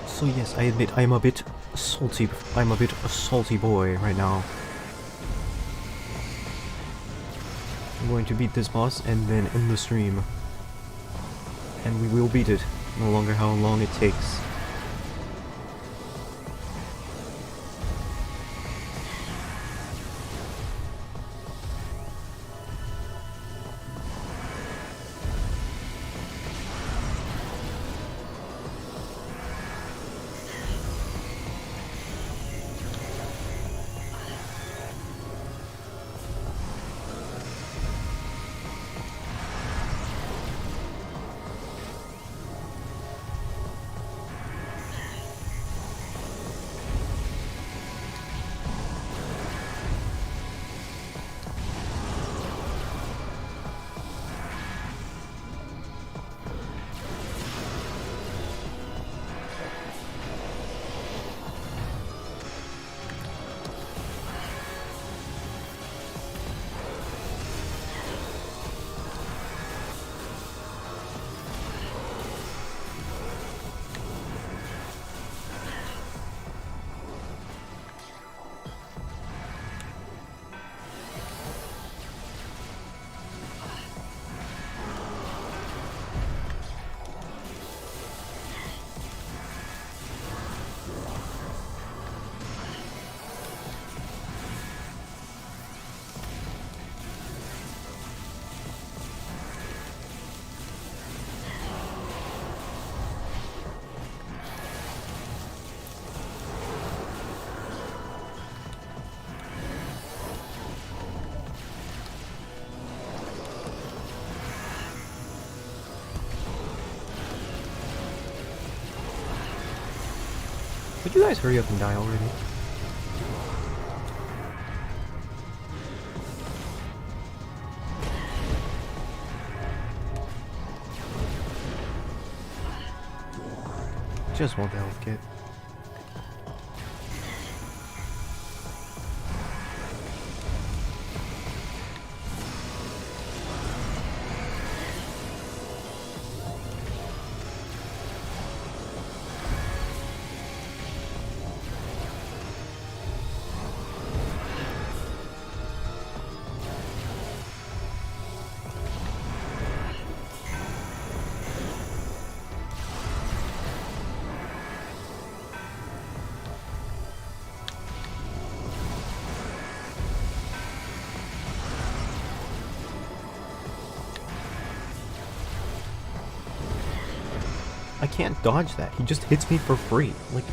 So yes, I admit I'm a bit salty. I'm a bit a salty boy right now. I'm going to beat this boss and then end the stream. And we will beat it, no longer how long it takes. Would you guys hurry up and die already? Just want the health kit. I can't dodge that. He just hits me for free. Like...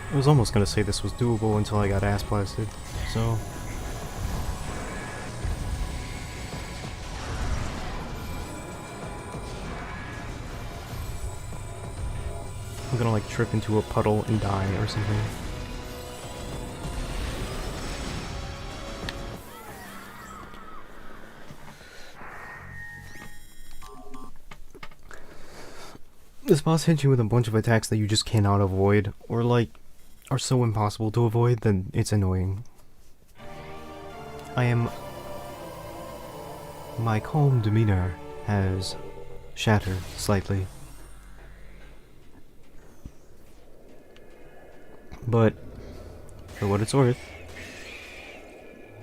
I was almost gonna say this was doable until I got ass blasted, so... I'm gonna like trip into a puddle and die or something. This boss hits you with a bunch of attacks that you just cannot avoid, or like, are so impossible to avoid that it's annoying. My calm demeanor has shattered slightly. But, for what it's worth,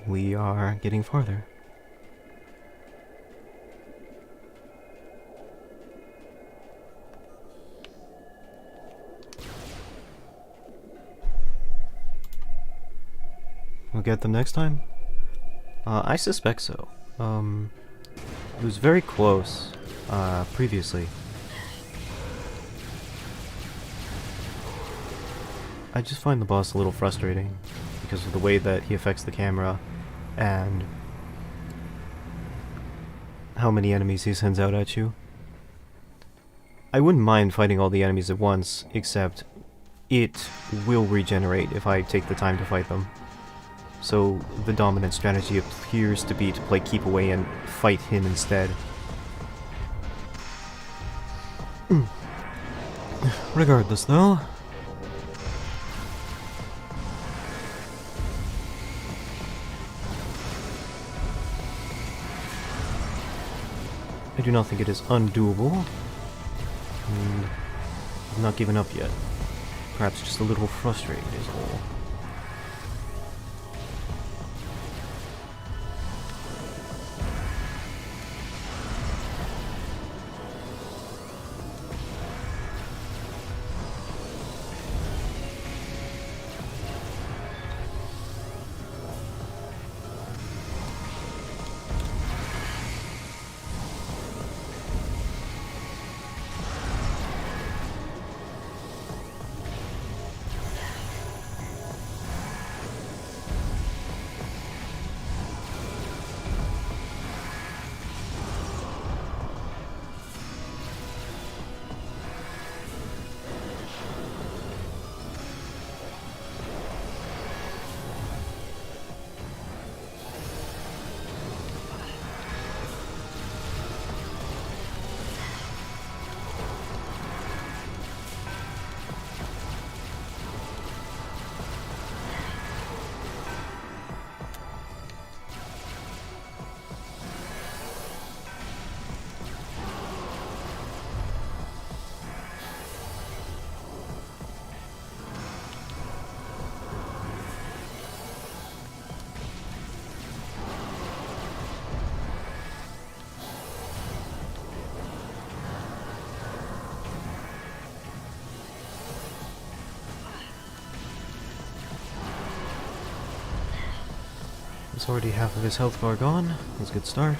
we are getting farther. We'll get them next time? I suspect so. It was very close, previously. I just find the boss a little frustrating because of the way that he affects the camera and how many enemies he sends out at you. I wouldn't mind fighting all the enemies at once, except it will regenerate if I take the time to fight them. So the dominant strategy appears to be to play keep away and fight him instead. Regardless though, I do not think it is undoable, and I've not given up yet. Perhaps just a little frustrated is all. It's already half of his health bar gone. That's a good start.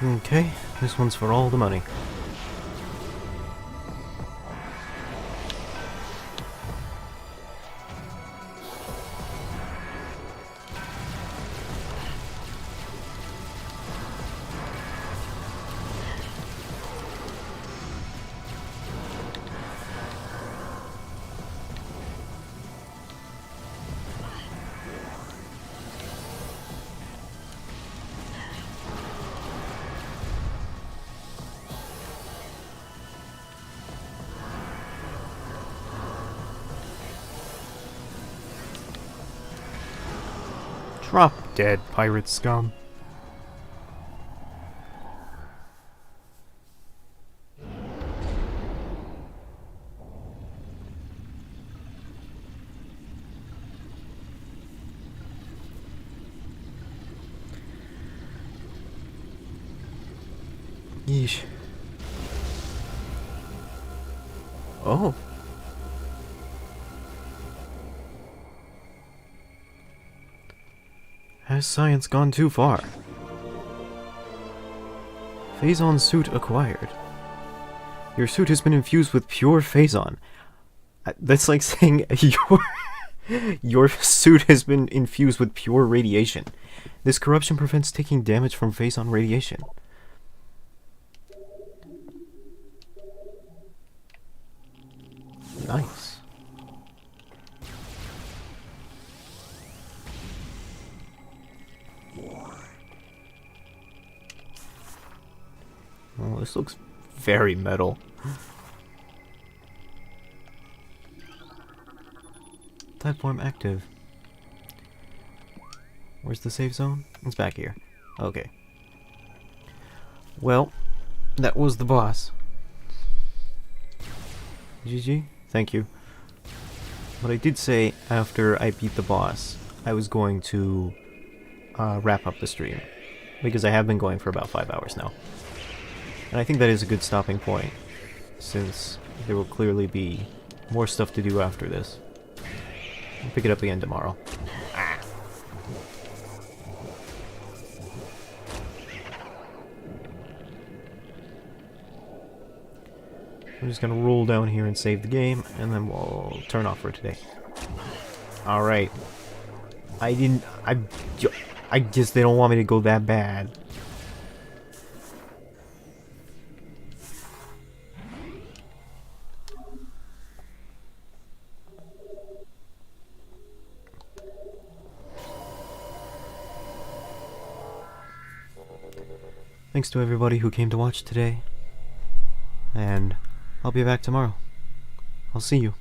Okay, this one's for all the money. Drop dead, pirate scum. Yeesh. Oh. Has science gone too far? Phazon suit acquired. Your suit has been infused with pure Phazon. That's like saying your suit has been infused with pure radiation. This corruption prevents taking damage from Phazon radiation. Nice. Oh, this looks very metal. Type form active. Where's the safe zone? It's back here. Okay. Well, that was the boss. GG. Thank you. But I did say after I beat the boss, I was going to wrap up the stream. Because I have been going for about 5 hours now. And I think that is a good stopping point, since there will clearly be more stuff to do after this. I'll pick it up again tomorrow. I'm just gonna roll down here and save the game, and then we'll turn off for today. Alright. I guess they don't want me to go that bad. Thanks to everybody who came to watch today, and I'll be back tomorrow. I'll see you.